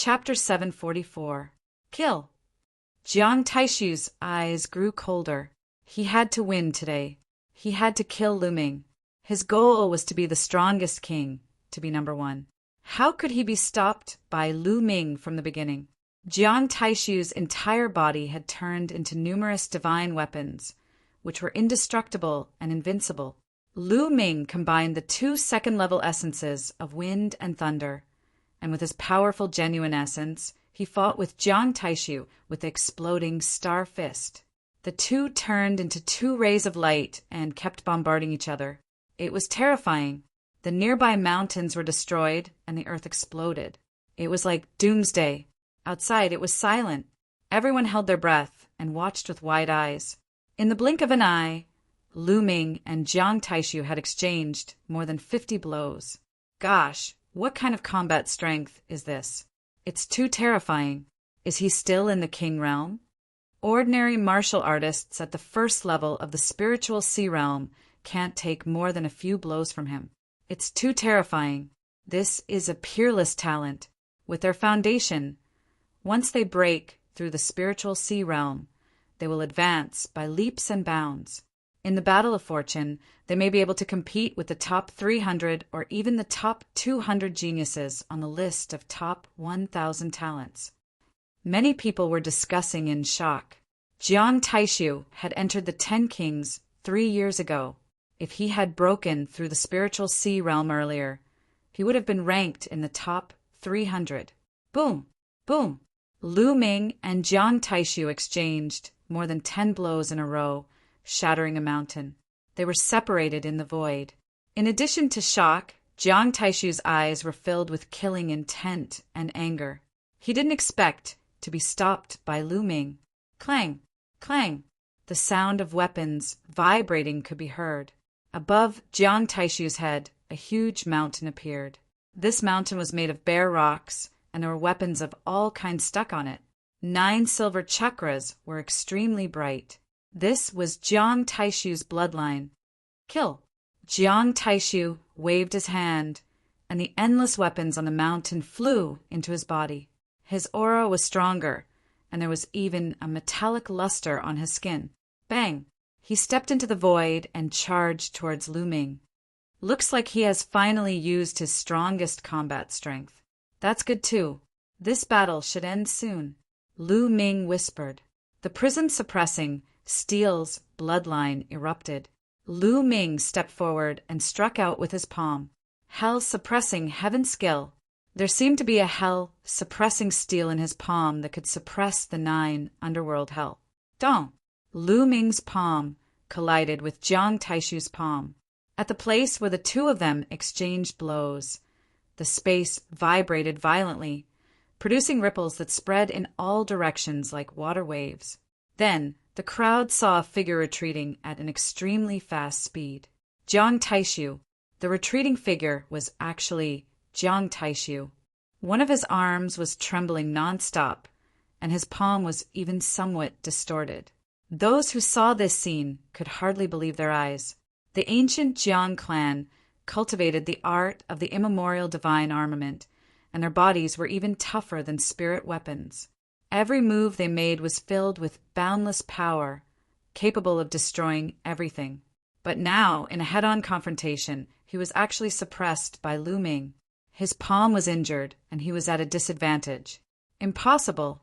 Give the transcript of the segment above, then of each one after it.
Chapter 744. Kill. Jiang Taishu's eyes grew colder. He had to win today. He had to kill Lu Ming. His goal was to be the strongest king, to be number one. How could he be stopped by Lu Ming from the beginning? Jiang Taishu's entire body had turned into numerous divine weapons, which were indestructible and invincible. Lu Ming combined the two second-level essences of wind and thunder, and with his powerful genuine essence, he fought with Jiang Taishu with the exploding star fist. The two turned into two rays of light and kept bombarding each other. It was terrifying. The nearby mountains were destroyed and the earth exploded. It was like doomsday. Outside it was silent. Everyone held their breath and watched with wide eyes. In the blink of an eye, Lu Ming and Jiang Taishu had exchanged more than 50 blows. Gosh, what kind of combat strength is this? It's too terrifying. Is he still in the king realm? Ordinary martial artists at the first level of the spiritual sea realm can't take more than a few blows from him. It's too terrifying. This is a peerless talent. With their foundation, once they break through the spiritual sea realm, they will advance by leaps and bounds. In the battle of fortune, they may be able to compete with the top 300 or even the top 200 geniuses on the list of top 1,000 talents. Many people were discussing in shock. Jiang Taishu had entered the 10 Kings 3 years ago. If he had broken through the spiritual sea realm earlier, he would have been ranked in the top 300. Boom! Boom! Lu Ming and Jiang Taishu exchanged more than 10 blows in a row, shattering a mountain. They were separated in the void. In addition to shock, Jiang Taishu's eyes were filled with killing intent and anger. He didn't expect to be stopped by Lu Ming. Clang! Clang! The sound of weapons vibrating could be heard. Above Jiang Taishu's head, a huge mountain appeared. This mountain was made of bare rocks, and there were weapons of all kinds stuck on it. 9 silver chakras were extremely bright. This was Jiang Taishu's bloodline. Kill! Jiang Taishu waved his hand, and the endless weapons on the mountain flew into his body. His aura was stronger, and there was even a metallic luster on his skin. Bang! He stepped into the void and charged towards Lu Ming. Looks like he has finally used his strongest combat strength. That's good too. This battle should end soon. Lu Ming whispered. The prison-suppressing Steel's bloodline erupted. Lu Ming stepped forward and struck out with his palm. Hell suppressing heaven's skill. There seemed to be a hell suppressing steel in his palm that could suppress the 9 underworld hell. Dong! Lu Ming's palm collided with Jiang Taishu's palm. At the place where the two of them exchanged blows, the space vibrated violently, producing ripples that spread in all directions like water waves. Then, the crowd saw a figure retreating at an extremely fast speed. Jiang Taishu. The retreating figure was actually Jiang Taishu. One of his arms was trembling nonstop, and his palm was even somewhat distorted. Those who saw this scene could hardly believe their eyes. The ancient Jiang clan cultivated the art of the immemorial divine armament, and their bodies were even tougher than spirit weapons. Every move they made was filled with boundless power, capable of destroying everything. But now, in a head-on confrontation, he was actually suppressed by Lu Ming. His palm was injured, and he was at a disadvantage. Impossible!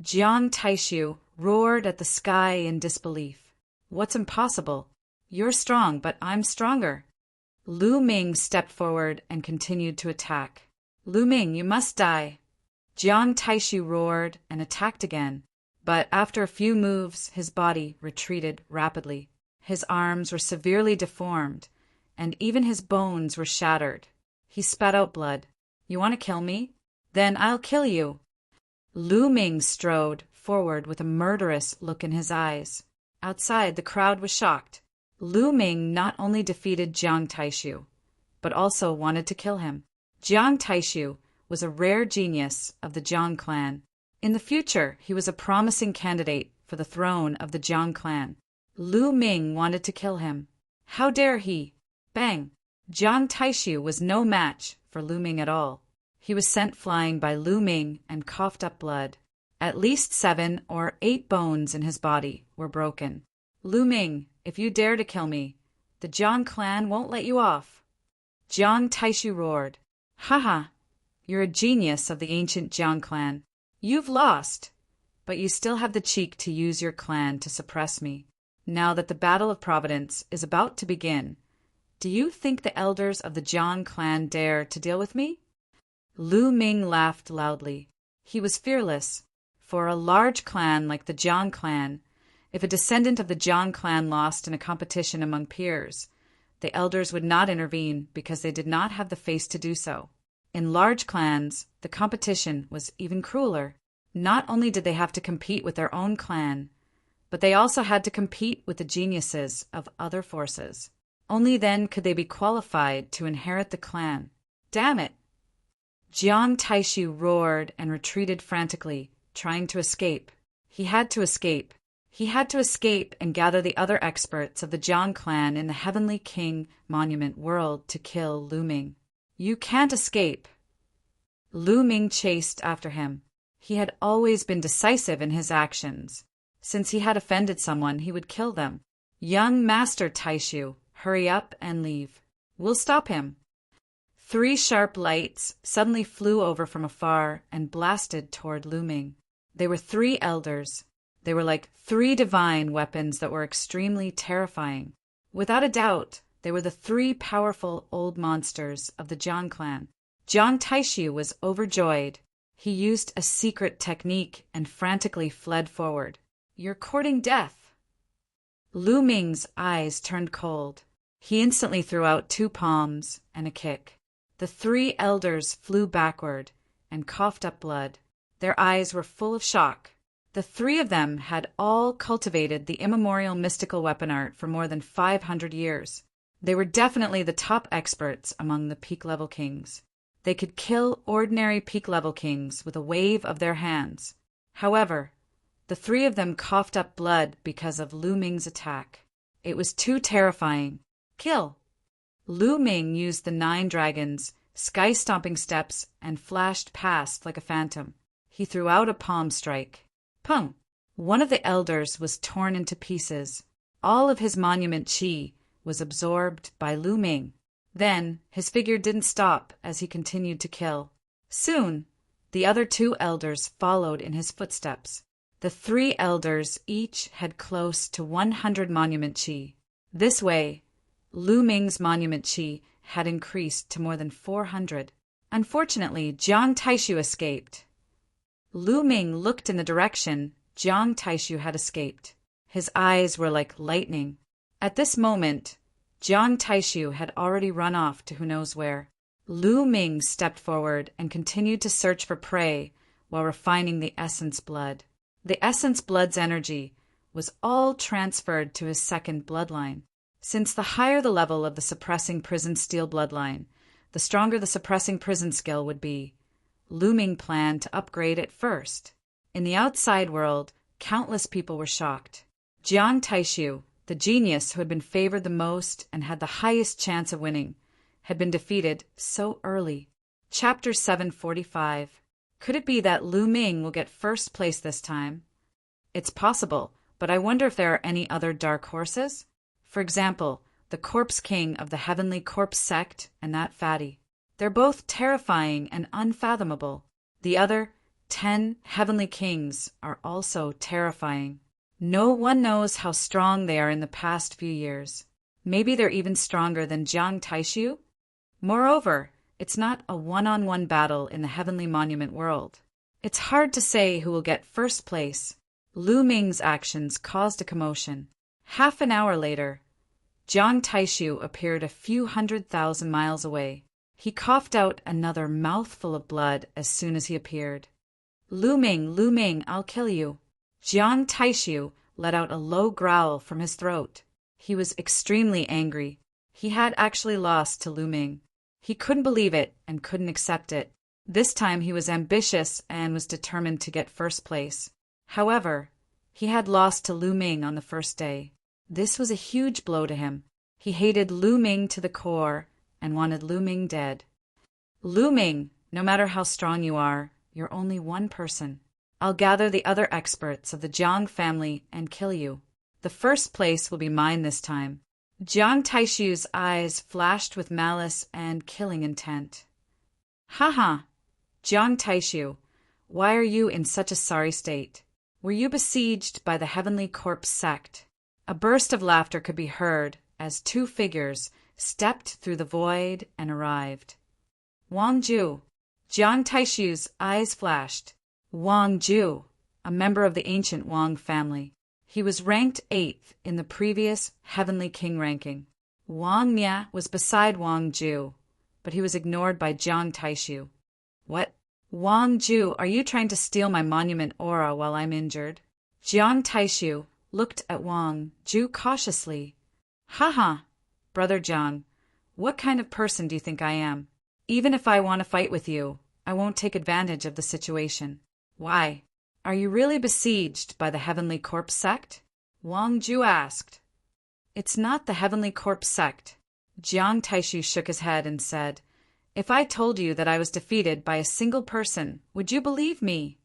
Jiang Taishu roared at the sky in disbelief. What's impossible? You're strong, but I'm stronger. Lu Ming stepped forward and continued to attack. Lu Ming, you must die. Jiang Taishu roared and attacked again, but after a few moves, his body retreated rapidly. His arms were severely deformed, and even his bones were shattered. He spat out blood. You want to kill me? Then I'll kill you. Lu Ming strode forward with a murderous look in his eyes. Outside, the crowd was shocked. Lu Ming not only defeated Jiang Taishu, but also wanted to kill him. Jiang Taishu was a rare genius of the Jiang clan. In the future, he was a promising candidate for the throne of the Jiang clan. Lu Ming wanted to kill him. How dare he? Bang! Jiang Taishu was no match for Lu Ming at all. He was sent flying by Lu Ming and coughed up blood. At least 7 or 8 bones in his body were broken. Lu Ming, if you dare to kill me, the Jiang clan won't let you off. Jiang Taishu roared. Haha, you're a genius of the ancient Jiang clan. You've lost, but you still have the cheek to use your clan to suppress me. Now that the Battle of Providence is about to begin, do you think the elders of the Jiang clan dare to deal with me? Lu Ming laughed loudly. He was fearless. For a large clan like the Jiang clan, if a descendant of the Jiang clan lost in a competition among peers, the elders would not intervene because they did not have the face to do so. In large clans, the competition was even crueler. Not only did they have to compete with their own clan, but they also had to compete with the geniuses of other forces. Only then could they be qualified to inherit the clan. Damn it! Jiang Taishu roared and retreated frantically, trying to escape. He had to escape. He had to escape and gather the other experts of the Jiang clan in the Heavenly King Monument world to kill Lu Ming. You can't escape. Lu Ming chased after him. He had always been decisive in his actions. Since he had offended someone, he would kill them. Young Master Taishu, hurry up and leave. We'll stop him. 3 sharp lights suddenly flew over from afar and blasted toward Lu Ming. They were 3 elders. They were like 3 divine weapons that were extremely terrifying. Without a doubt, they were the 3 powerful old monsters of the Jiang clan. Jiang Taishu was overjoyed. He used a secret technique and frantically fled forward. You're courting death. Lu Ming's eyes turned cold. He instantly threw out 2 palms and a kick. The 3 elders flew backward and coughed up blood. Their eyes were full of shock. The 3 of them had all cultivated the immemorial mystical weapon art for more than 500 years. They were definitely the top experts among the peak-level kings. They could kill ordinary peak-level kings with a wave of their hands. However, the 3 of them coughed up blood because of Lu Ming's attack. It was too terrifying. Kill! Lu Ming used the 9 dragons, sky-stomping steps, and flashed past like a phantom. He threw out a palm strike. Pung! One of the elders was torn into pieces. All of his monument chi was absorbed by Lu Ming. Then his figure didn't stop as he continued to kill. Soon, the other 2 elders followed in his footsteps. The 3 elders each had close to 100 monument chi. This way, Lu Ming's monument chi had increased to more than 400. Unfortunately, Jiang Taishu escaped. Lu Ming looked in the direction Jiang Taishu had escaped. His eyes were like lightning. At this moment, Jiang Taishu had already run off to who knows where. Lu Ming stepped forward and continued to search for prey while refining the essence blood. The essence blood's energy was all transferred to his second bloodline. Since the higher the level of the suppressing prison steel bloodline, the stronger the suppressing prison skill would be. Lu Ming planned to upgrade it first. In the outside world, countless people were shocked. Jiang Taishu, the genius who had been favored the most and had the highest chance of winning, had been defeated so early. Chapter 745. Could it be that Lu Ming will get first place this time? It's possible, but I wonder if there are any other dark horses? For example, the Corpse King of the Heavenly Corpse Sect and that fatty. They're both terrifying and unfathomable. The other 10 Heavenly Kings are also terrifying. No one knows how strong they are in the past few years. Maybe they're even stronger than Jiang Taishu? Moreover, it's not a one-on-one battle in the Heavenly Monument world. It's hard to say who will get first place. Lu Ming's actions caused a commotion. Half an hour later, Jiang Taishu appeared a few 100,000 miles away. He coughed out another mouthful of blood as soon as he appeared. Lu Ming, I'll kill you. Jiang Taishu let out a low growl from his throat. He was extremely angry. He had actually lost to Lu Ming. He couldn't believe it and couldn't accept it. This time he was ambitious and was determined to get first place. However, he had lost to Lu Ming on the first day. This was a huge blow to him. He hated Lu Ming to the core and wanted Lu Ming dead. Lu Ming, No matter how strong you are, you're only one person. I'll gather the other experts of the Jiang family and kill you. The first place will be mine this time." Jiang Taishu's eyes flashed with malice and killing intent. "Haha, Jiang Taishu, why are you in such a sorry state? Were you besieged by the Heavenly Corpse sect?" A burst of laughter could be heard as two figures stepped through the void and arrived. Wang Ju. Jiang Taishu's eyes flashed. Wang Ju, a member of the ancient Wang family. He was ranked 8th in the previous Heavenly King ranking. Wang Mia was beside Wang Ju, but he was ignored by Jiang Taishu. "What? Wang Ju, are you trying to steal my monument aura while I'm injured?" Jiang Taishu looked at Wang Ju cautiously. "Haha, Brother Jiang, what kind of person do you think I am? Even if I want to fight with you, I won't take advantage of the situation." "Why? Are you really besieged by the Heavenly Corpse sect?" Wang Ju asked. "It's not the Heavenly Corpse sect." Jiang Taishu shook his head and said, "If I told you that I was defeated by a single person, would you believe me?"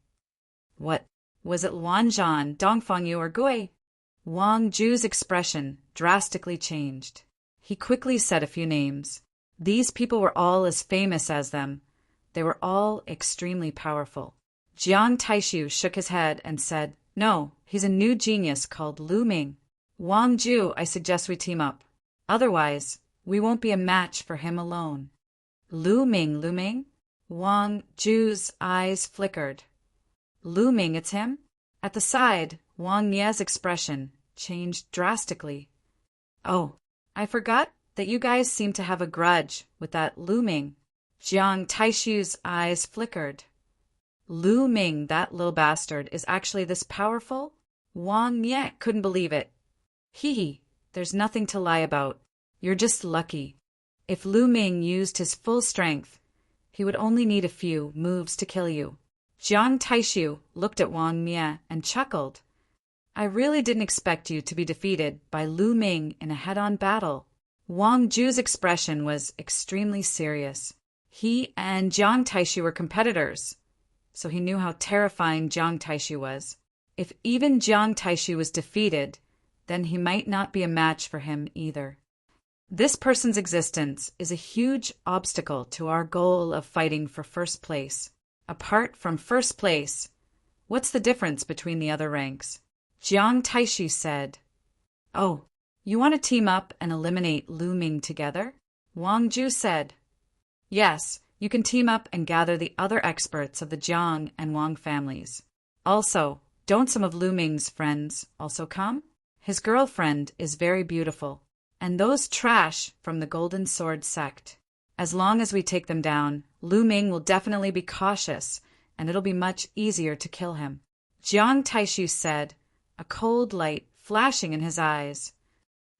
"What? Was it Luanzhan, Dongfangyu, or Gui?" Wang Ju's expression drastically changed. He quickly said a few names. These people were all as famous as them. They were all extremely powerful. Jiang Taishu shook his head and said, "No, he's a new genius called Lu Ming. Wang Ju, I suggest we team up. Otherwise, we won't be a match for him alone." Lu Ming, Lu Ming? Wang Ju's eyes flickered. "Lu Ming, it's him?" At the side, Wang Ye's expression changed drastically. "Oh, I forgot that you guys seem to have a grudge with that Lu Ming." Jiang Taishu's eyes flickered. "Lu Ming, that little bastard, is actually this powerful?" Wang Ye couldn't believe it. "Hee, there's nothing to lie about. You're just lucky. If Lu Ming used his full strength, he would only need a few moves to kill you." Jiang Taishu looked at Wang Mie and chuckled. "I really didn't expect you to be defeated by Lu Ming in a head-on battle." Wang Ju's expression was extremely serious. He and Jiang Taishu were competitors, so he knew how terrifying Jiang Taishu was. If even Jiang Taishu was defeated, then he might not be a match for him either. This person's existence is a huge obstacle to our goal of fighting for first place. Apart from first place, what's the difference between the other ranks? Jiang Taishu said. "Oh, you want to team up and eliminate Lu Ming together?" Wang Ju said. "Yes, you can team up and gather the other experts of the Jiang and Wang families. Also, don't some of Lu Ming's friends also come? His girlfriend is very beautiful. And those trash from the Golden Sword sect. As long as we take them down, Lu Ming will definitely be cautious, and it'll be much easier to kill him." Jiang Taishu said, a cold light flashing in his eyes.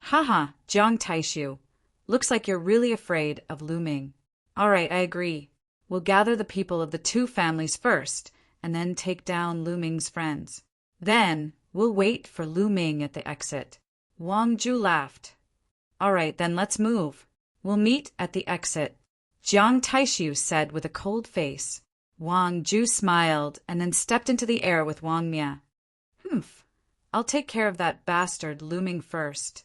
"Haha, Jiang Taishu, looks like you're really afraid of Lu Ming. All right, I agree. We'll gather the people of the two families first, and then take down Lu Ming's friends. Then we'll wait for Lu Ming at the exit." Wang Ju laughed. "All right, then let's move. We'll meet at the exit," Jiang Taishu said with a cold face. Wang Ju smiled and then stepped into the air with Wang Mie. "Humph, I'll take care of that bastard Lu Ming first,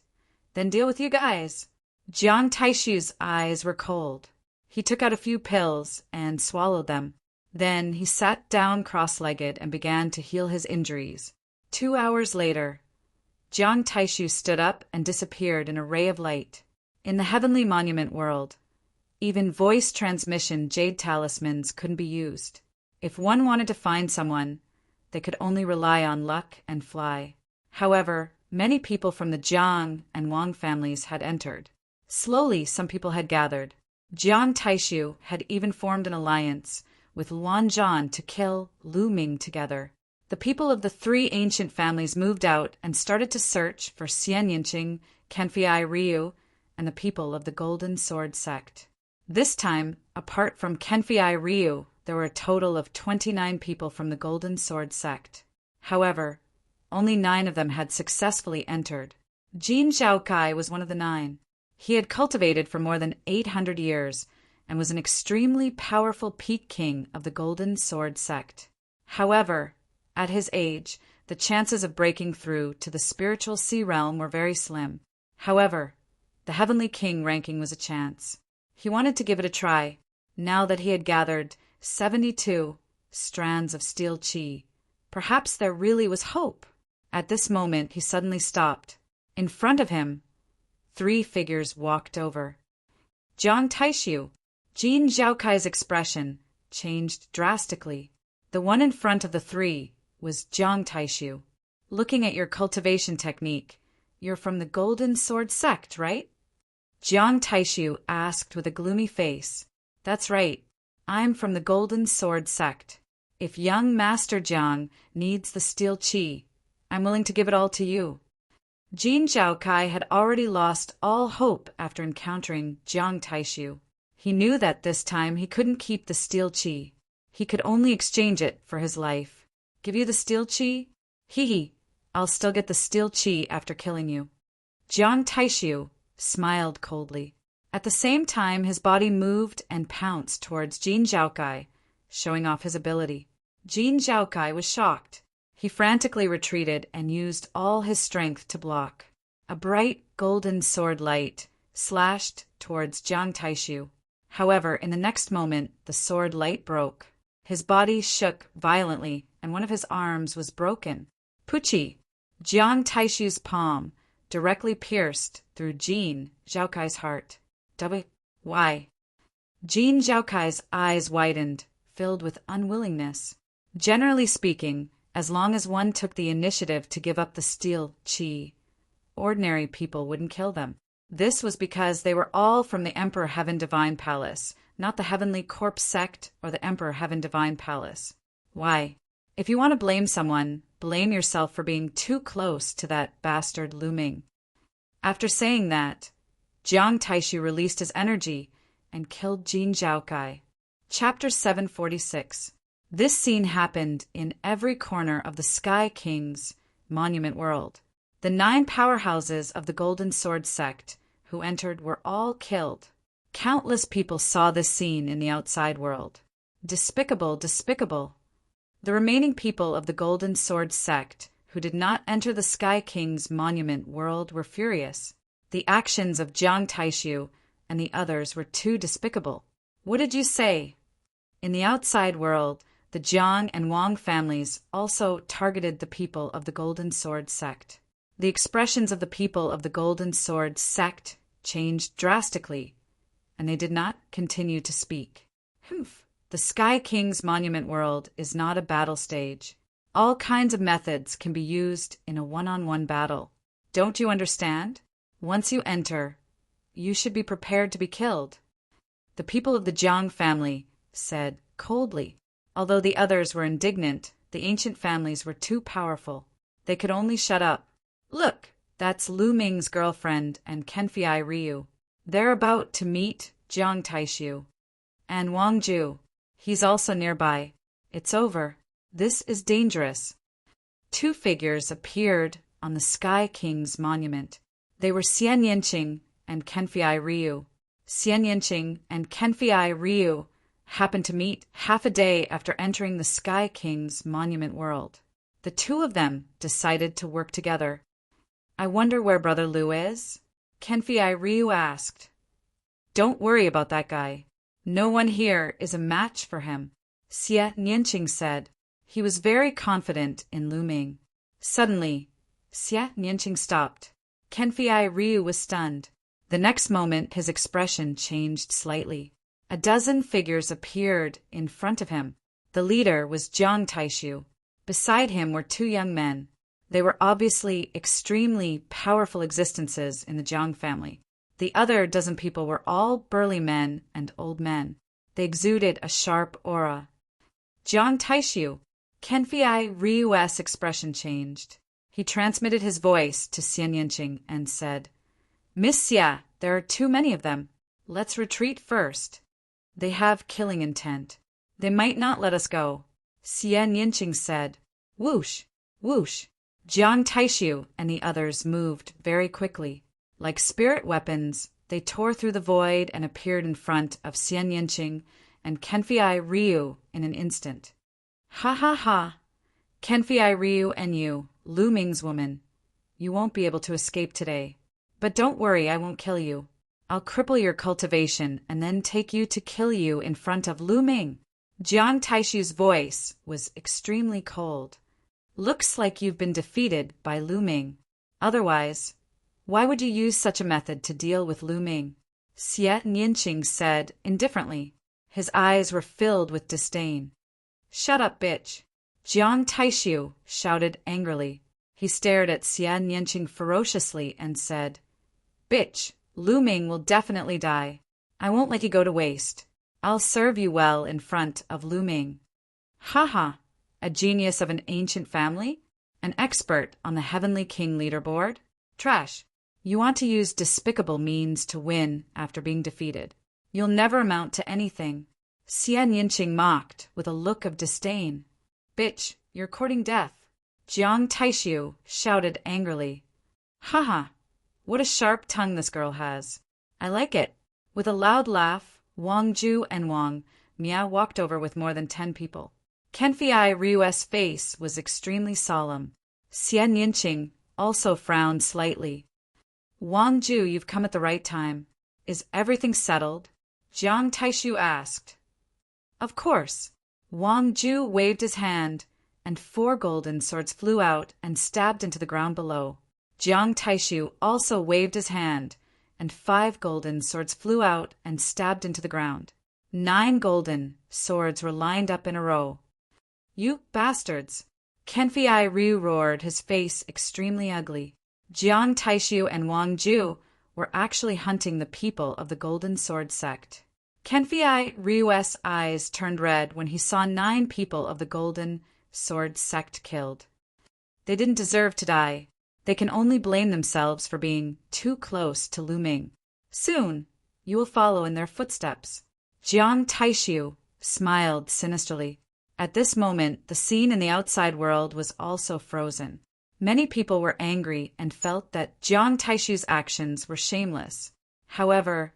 then deal with you guys." Jiang Taishu's eyes were cold. He took out a few pills and swallowed them. Then he sat down cross-legged and began to heal his injuries. 2 hours later, Jiang Taishu stood up and disappeared in a ray of light. In the heavenly monument world, even voice transmission jade talismans couldn't be used. If one wanted to find someone, they could only rely on luck and fly. However, many people from the Jiang and Wang families had entered. Slowly, some people had gathered. Jiang Taishu had even formed an alliance with Luanzhan to kill Lu Ming together. The people of the 3 ancient families moved out and started to search for Xian Yinqing, Kenfei Ryu, and the people of the Golden Sword sect. This time, apart from Kenfei Ryu, there were a total of 29 people from the Golden Sword sect. However, only 9 of them had successfully entered. Jin Zhaokai was one of the 9. He had cultivated for more than 800 years and was an extremely powerful peak king of the Golden Sword sect. However, at his age, the chances of breaking through to the spiritual sea realm were very slim. However, the Heavenly King ranking was a chance. He wanted to give it a try, now that he had gathered 72 strands of steel chi. Perhaps there really was hope. At this moment, he suddenly stopped. In front of him, 3 figures walked over. Jiang Taishu. Jin Zhaokai's expression changed drastically. The one in front of the 3 was Jiang Taishu. Looking at your cultivation technique, you're from the Golden Sword sect, right? Jiang Taishu asked with a gloomy face. That's right. I'm from the Golden Sword sect. If young Master Jiang needs the steel chi, I'm willing to give it all to you. Jin Zhaokai had already lost all hope after encountering Jiang Taishu. He knew that this time he couldn't keep the steel chi. He could only exchange it for his life. Give you the steel chi? Hee. I'll still get the steel chi after killing you. Jiang Taishu smiled coldly. At the same time, his body moved and pounced towards Jin Zhaokai, showing off his ability. Jin Zhaokai was shocked. He frantically retreated and used all his strength to block. A bright golden sword light slashed towards Jiang Taishu. However, in the next moment, the sword light broke. His body shook violently, and one of his arms was broken. Puchi! Jiang Taishu's palm directly pierced through Jin Zhaokai's heart. Why? Jin Zhaokai's eyes widened, filled with unwillingness. Generally speaking, as long as one took the initiative to give up the steel chi, ordinary people wouldn't kill them. This was because they were all from the Emperor Heaven Divine Palace, not the Heavenly Corpse sect or the Emperor Heaven Divine Palace. Why? If you want to blame someone, blame yourself for being too close to that bastard Lu Ming. After saying that, Jiang Taishu released his energy and killed Jin Zhaokai. Chapter 746. This scene happened in every corner of the Sky King's monument world. The 9 powerhouses of the Golden Sword sect who entered were all killed. Countless people saw this scene in the outside world. Despicable, despicable. The remaining people of the Golden Sword sect who did not enter the Sky King's monument world were furious. The actions of Jiang Taishu and the others were too despicable. What did you say? In the outside world, the Jiang and Wang families also targeted the people of the Golden Sword sect. The expressions of the people of the Golden Sword sect changed drastically, and they did not continue to speak. The Sky King's monument world is not a battle stage. All kinds of methods can be used in a one-on-one battle. Don't you understand? Once you enter, you should be prepared to be killed. The people of the Jiang family said coldly. Although the others were indignant, the ancient families were too powerful. They could only shut up. Look, that's Lu Ming's girlfriend and Kenfei Ryu. They're about to meet Jiang Taishu. And Wang Ju. He's also nearby. It's over. This is dangerous. 2 figures appeared on the Sky King's monument. They were Xian Yinqing and Kenfei Ryu. Xian Yinqing and Kenfei Ryu happened to meet half a day after entering the Sky King's monument world. The 2 of them decided to work together. I wonder where Brother Lu is? Kenfei Ryu asked. Don't worry about that guy. No one here is a match for him, Xian Yinqing said. He was very confident in Lu Ming. Suddenly, Xian Yinqing stopped. Kenfei Ryu was stunned. The next moment, his expression changed slightly. A dozen figures appeared in front of him. The leader was Jiang Taishu. Beside him were 2 young men. They were obviously extremely powerful existences in the Jiang family. The other dozen people were all burly men and old men. They exuded a sharp aura. Jiang Taishu. Kenfei Ryu's expression changed. He transmitted his voice to Xian Yinqing and said, Miss Xia, there are too many of them. Let's retreat first. They have killing intent. They might not let us go. Xian Yinqing said. Whoosh, whoosh. Jiang Taishu and the others moved very quickly. Like spirit weapons, They tore through the void and appeared in front of Xian Yinqing and Kenfei Ryu in an instant. Ha ha ha! Kenfei Ryu and you, Lu Ming's woman. You won't be able to escape today. But don't worry, I won't kill you. I'll cripple your cultivation and then take you to kill you in front of Lu Ming. Jiang Taishu's voice was extremely cold. Looks like you've been defeated by Lu Ming. Otherwise, why would you use such a method to deal with Lu Ming? Xian Yinqing said indifferently. His eyes were filled with disdain. Shut up, bitch! Jiang Taishu shouted angrily. He stared at Xian Yinqing ferociously and said, Bitch, Lu Ming will definitely die. I won't let you go to waste. I'll serve you well in front of Lu Ming. Haha, a genius of an ancient family? An expert on the Heavenly King leaderboard? Trash. You want to use despicable means to win after being defeated. You'll never amount to anything. Xian Yinqing mocked with a look of disdain. Bitch, you're courting death. Jiang Taishu shouted angrily. Haha, what a sharp tongue this girl has. I like it. With a loud laugh, Wang Ju and Wang Miao walked over with more than 10 people. Kenfei Ryu's face was extremely solemn. Xian Yinqing also frowned slightly. Wang Ju, you've come at the right time. Is everything settled? Jiang Taishu asked. Of course. Wang Ju waved his hand, and 4 golden swords flew out and stabbed into the ground below. Jiang Taishu also waved his hand, and 5 golden swords flew out and stabbed into the ground. 9 golden swords were lined up in a row. You bastards! Kenfei Ryu roared, his face extremely ugly. Jiang Taishu and Wang Ju were actually hunting the people of the Golden Sword sect. Kenfei Ryu's eyes turned red when he saw 9 people of the Golden Sword sect killed. They didn't deserve to die. They can only blame themselves for being too close to Lu Ming. Soon, you will follow in their footsteps. Jiang Taishu smiled sinisterly. At this moment, the scene in the outside world was also frozen. Many people were angry and felt that Jiang Taishu's actions were shameless. However,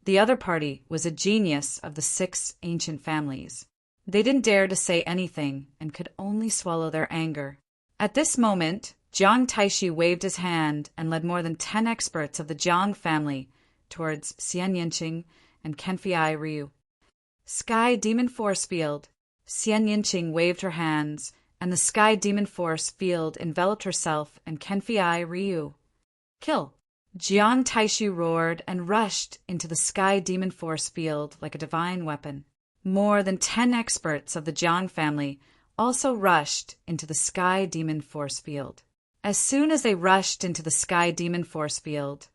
the other party was a genius of the 6 ancient families. They didn't dare to say anything and could only swallow their anger. At this moment, Jiang Taishu waved his hand and led more than 10 experts of the Jiang family towards Xian Yinqing and Kenfei Ryu. Sky Demon Force Field. Xian Yinqing waved her hands, and the Sky Demon Force Field enveloped herself and Kenfei Ryu. Kill! Jiang Taishu roared and rushed into the Sky Demon Force Field like a divine weapon. More than 10 experts of the Jiang family also rushed into the Sky Demon Force Field. As soon as they rushed into the Sky Demon Force Field,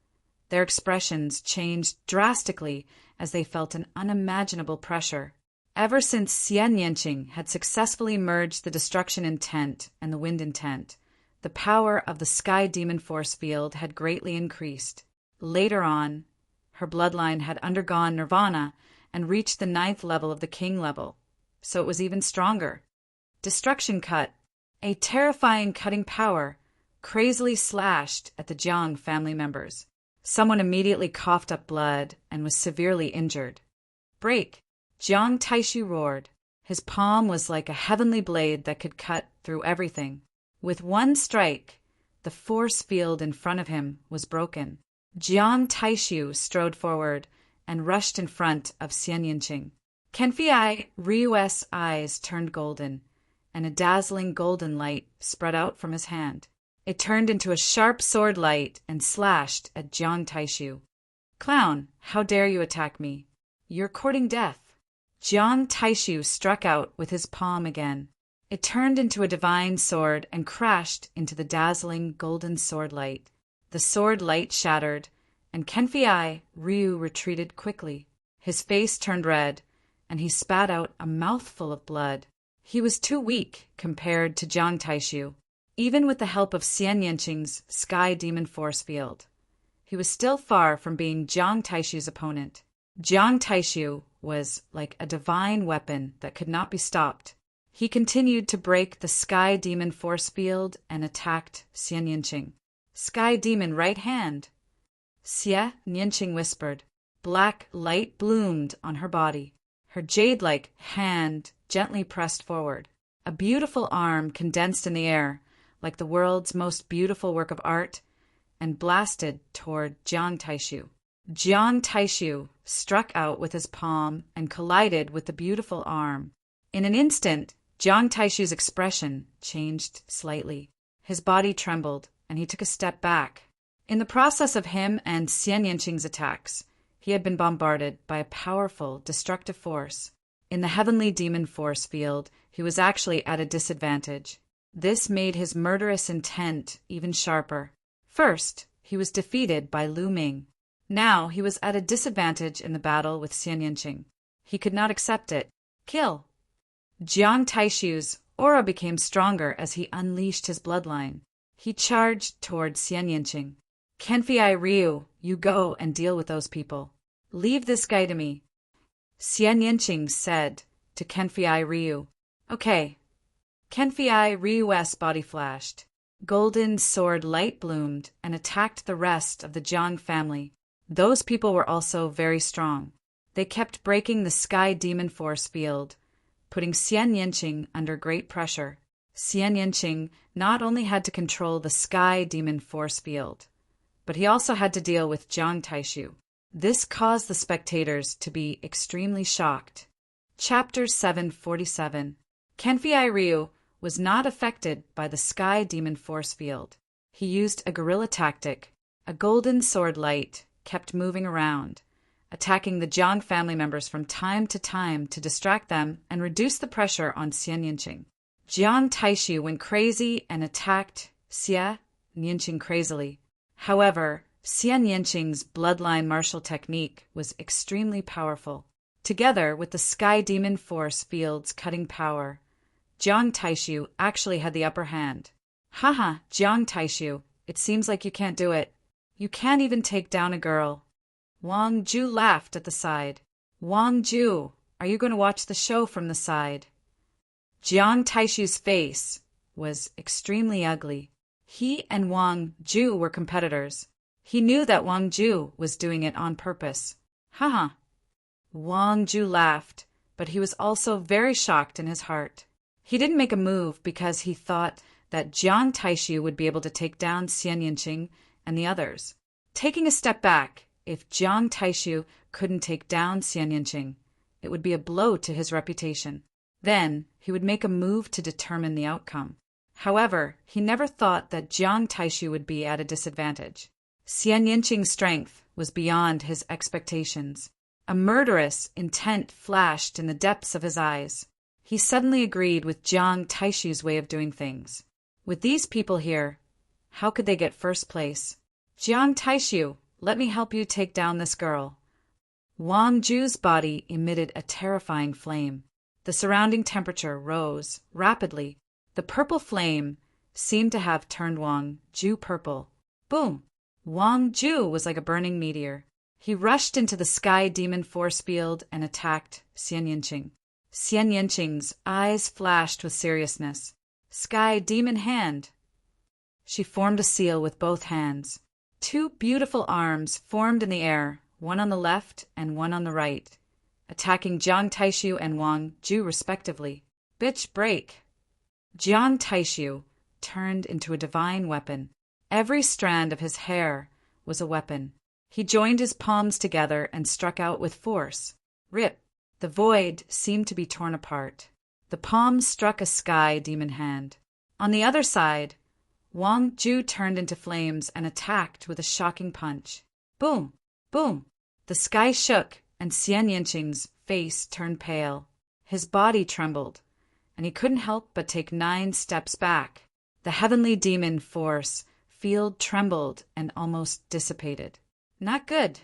their expressions changed drastically as they felt an unimaginable pressure. Ever since Xian Yinqing had successfully merged the destruction intent and the wind intent, the power of the Sky Demon Force Field had greatly increased. Later on, her bloodline had undergone nirvana and reached the 9th level of the king level, so it was even stronger. Destruction Cut, a terrifying cutting power, crazily slashed at the Jiang family members. Someone immediately coughed up blood and was severely injured. Break! Jiang Taishu roared. His palm was like a heavenly blade that could cut through everything. With one strike, the force field in front of him was broken. Jiang Taishu strode forward and rushed in front of Xian Yinqing. Kenfei Ryu's eyes turned golden, and a dazzling golden light spread out from his hand. It turned into a sharp sword light and slashed at Jiang Taishu. Clown, how dare you attack me? You're courting death. Jiang Taishu struck out with his palm again. It turned into a divine sword and crashed into the dazzling golden sword light. The sword light shattered, and Kenfei Ryu retreated quickly. His face turned red, and he spat out a mouthful of blood. He was too weak compared to Jiang Taishu. Even with the help of Xian Yinqing's Sky Demon Force Field, he was still far from being Jiang Taishu's opponent. Jiang Taishu was like a divine weapon that could not be stopped. He continued to break the Sky Demon Force Field and attacked Xian Yinqing. Sky Demon right hand. Xie Nianqing whispered. Black light bloomed on her body. Her jade-like hand gently pressed forward. A beautiful arm condensed in the air, like the world's most beautiful work of art, and blasted toward Jiang Taishu. Jiang Taishu struck out with his palm and collided with the beautiful arm. In an instant, Jiang Taishu's expression changed slightly. His body trembled, and he took a step back. In the process of him and Xian Yanqing's attacks, he had been bombarded by a powerful, destructive force. In the heavenly demon force field, he was actually at a disadvantage. This made his murderous intent even sharper. First, he was defeated by Lu Ming. Now he was at a disadvantage in the battle with Xian Yanqing. He could not accept it. Kill! Jiang Taishu's aura became stronger as he unleashed his bloodline. He charged toward Xian Yanqing. Kenfei Ryu, you go and deal with those people. Leave this guy to me. Xian Yanqing said to Kenfei Ryu. Okay. Kenfei Ryu's body flashed. Golden sword light bloomed and attacked the rest of the Jiang family. Those people were also very strong. They kept breaking the sky demon force field, putting Xian Yanqing under great pressure. Xian Yanqing not only had to control the sky demon force field, but he also had to deal with Jiang Taishu. This caused the spectators to be extremely shocked. Chapter 747. Kenfei Ryu was not affected by the sky demon force field. He used a guerrilla tactic. A golden sword light kept moving around, attacking the Jiang family members from time to distract them and reduce the pressure on Xian Yanqing. Jiang Taishu went crazy and attacked Xie Nianqing crazily. However, Xian Yanqing's bloodline martial technique was extremely powerful. Together with the sky demon force field's cutting power, Jiang Taishu actually had the upper hand. Haha, Jiang Taishu, it seems like you can't do it. You can't even take down a girl. Wang Ju laughed at the side. Wang Ju, are you going to watch the show from the side? Jiang Taishu's face was extremely ugly. He and Wang Ju were competitors. He knew that Wang Ju was doing it on purpose. Haha. Wang Ju laughed, but he was also very shocked in his heart. He didn't make a move because he thought that Jiang Taishu would be able to take down Xian Yanqing and the others. Taking a step back, if Jiang Taishu couldn't take down Xian Yanqing, it would be a blow to his reputation. Then he would make a move to determine the outcome. However, he never thought that Jiang Taishu would be at a disadvantage. Xian Yanqing's strength was beyond his expectations. A murderous intent flashed in the depths of his eyes. He suddenly agreed with Jiang Taishu's way of doing things. With these people here, how could they get first place? Jiang Taishu, let me help you take down this girl. Wang Ju's body emitted a terrifying flame. The surrounding temperature rose rapidly. The purple flame seemed to have turned Wang Ju purple. Boom! Wang Ju was like a burning meteor. He rushed into the sky demon force field and attacked Xian Yanqing. Xian Yanqing's eyes flashed with seriousness. Sky demon hand. She formed a seal with both hands. Two beautiful arms formed in the air, one on the left and one on the right, attacking Jiang Taishu and Wang Ju respectively. Bitch, break! Jiang Taishu turned into a divine weapon. Every strand of his hair was a weapon. He joined his palms together and struck out with force. Rip! The void seemed to be torn apart. The palms struck a sky demon hand. On the other side, Wang Ju turned into flames and attacked with a shocking punch. Boom! Boom! The sky shook and Xian Yanqing's face turned pale. His body trembled, and he couldn't help but take 9 steps back. The heavenly demon force field trembled and almost dissipated. Not good.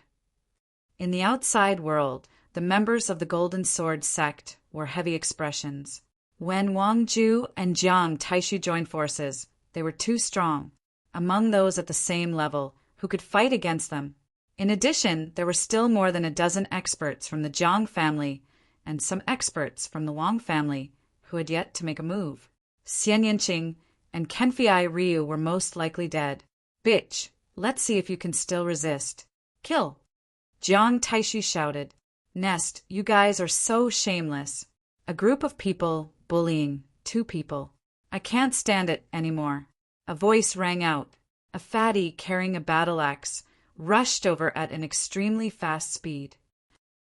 In the outside world, the members of the Golden Sword sect wore heavy expressions. When Wang Ju and Jiang Taishu joined forces, they were too strong, among those at the same level who could fight against them. In addition, there were still more than a dozen experts from the Jiang family and some experts from the Wang family who had yet to make a move. Xian Yanqing and Kenfei Ryu were most likely dead. Bitch, let's see if you can still resist. Kill! Jiang Taishu shouted. Nest, you guys are so shameless. A group of people bullying 2 people. I can't stand it anymore. A voice rang out. A fatty carrying a battle axe rushed over at an extremely fast speed.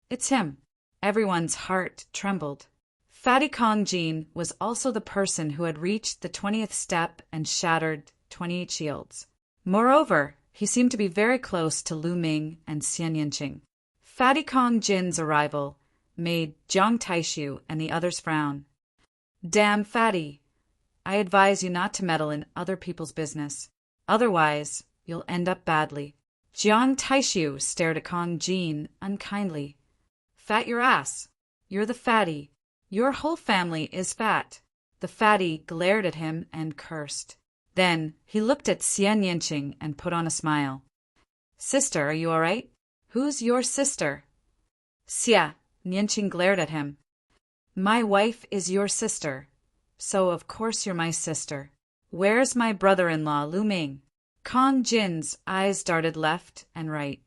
It's him. Everyone's heart trembled. Fatty Kong Jin was also the person who had reached the 20th step and shattered 28 shields. Moreover, he seemed to be very close to Lu Ming and Xian Yinqing. Fatty Kong Jin's arrival made Jiang Taishu and the others frown. Damn Fatty! I advise you not to meddle in other people's business. Otherwise, you'll end up badly. Jiang Taishu stared at Kong Jin unkindly. Fat your ass. You're the fatty. Your whole family is fat. The fatty glared at him and cursed. Then he looked at Xian Yinqing and put on a smile. Sister, are you all right? Who's your sister? Xia, Yinqing glared at him. My wife is your sister. So of course you're my sister. Where's my brother-in-law, Lu Ming? Kong Jin's eyes darted left and right.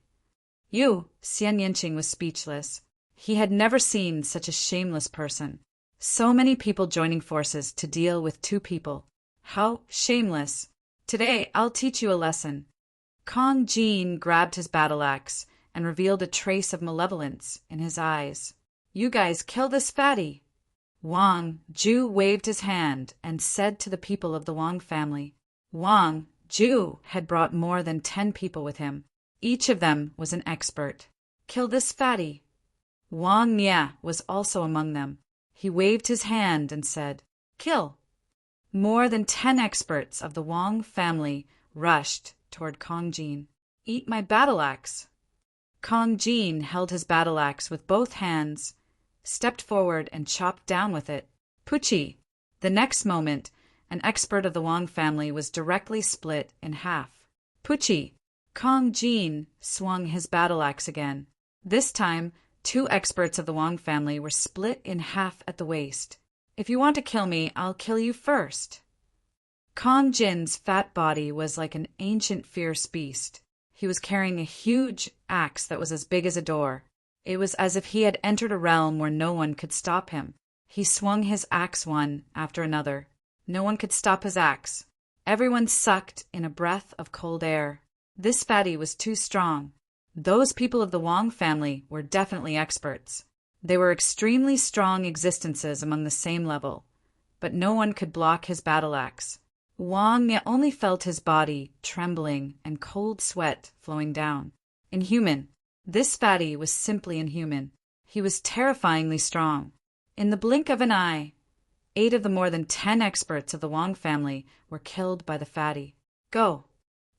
You, Xian Yinqing was speechless. He had never seen such a shameless person. So many people joining forces to deal with 2 people. How shameless. Today, I'll teach you a lesson. Kong Jin grabbed his battle axe and revealed a trace of malevolence in his eyes. You guys kill this fatty. Wang Ju waved his hand and said to the people of the Wang family. Wang Ju had brought more than 10 people with him. Each of them was an expert. Kill this fatty. Wang Mia was also among them. He waved his hand and said, Kill. More than 10 experts of the Wang family rushed toward Kong Jin. Eat my battle axe. Kong Jin held his battle axe with both hands, stepped forward and chopped down with it. Puchi! The next moment, an expert of the Wang family was directly split in half. Puchi! Kong Jin swung his battle axe again. This time, 2 experts of the Wang family were split in half at the waist. If you want to kill me, I'll kill you first. Kong Jin's fat body was like an ancient fierce beast. He was carrying a huge axe that was as big as a door. It was as if he had entered a realm where no one could stop him. He swung his axe one after another. No one could stop his axe. Everyone sucked in a breath of cold air. This fatty was too strong. Those people of the Wang family were definitely experts. They were extremely strong existences among the same level, but no one could block his battle axe. Wang only felt his body trembling and cold sweat flowing down. Inhuman. This fatty was simply inhuman. He was terrifyingly strong. In the blink of an eye, 8 of the more than 10 experts of the Wang family were killed by the fatty. Go!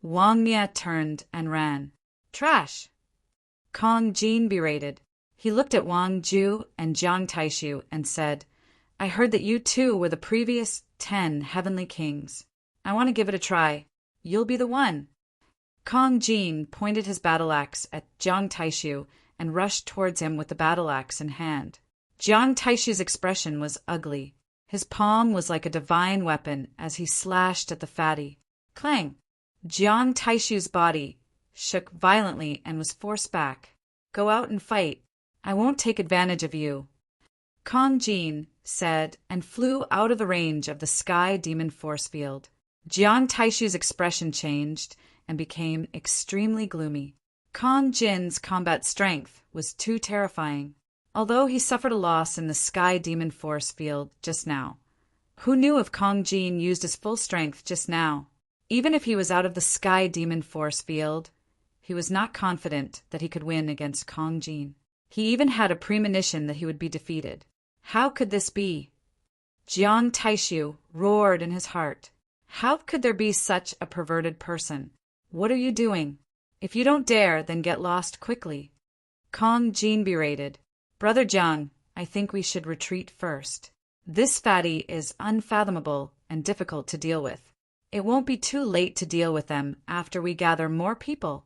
Wang Mia turned and ran. Trash! Kong Jin berated. He looked at Wang Ju and Jiang Taishu and said, I heard that you 2 were the previous 10 heavenly kings. I want to give it a try. You'll be the one. Kong Jin pointed his battle axe at Jiang Taishu and rushed towards him with the battle axe in hand. Jiang Taishu's expression was ugly. His palm was like a divine weapon as he slashed at the fatty. Clang! Jiang Taishu's body shook violently and was forced back. Go out and fight. I won't take advantage of you. Kong Jin said and flew out of the range of the sky demon force field. Jiang Taishu's expression changed and became extremely gloomy. Kong Jin's combat strength was too terrifying. Although he suffered a loss in the sky demon force field just now. Who knew if Kong Jin used his full strength just now? Even if he was out of the sky demon force field, he was not confident that he could win against Kong Jin. He even had a premonition that he would be defeated. How could this be? Jiang Taishu roared in his heart. How could there be such a perverted person? What are you doing? If you don't dare, then get lost quickly. Kong Jin berated. Brother Jiang, I think we should retreat first. This fatty is unfathomable and difficult to deal with. It won't be too late to deal with them after we gather more people.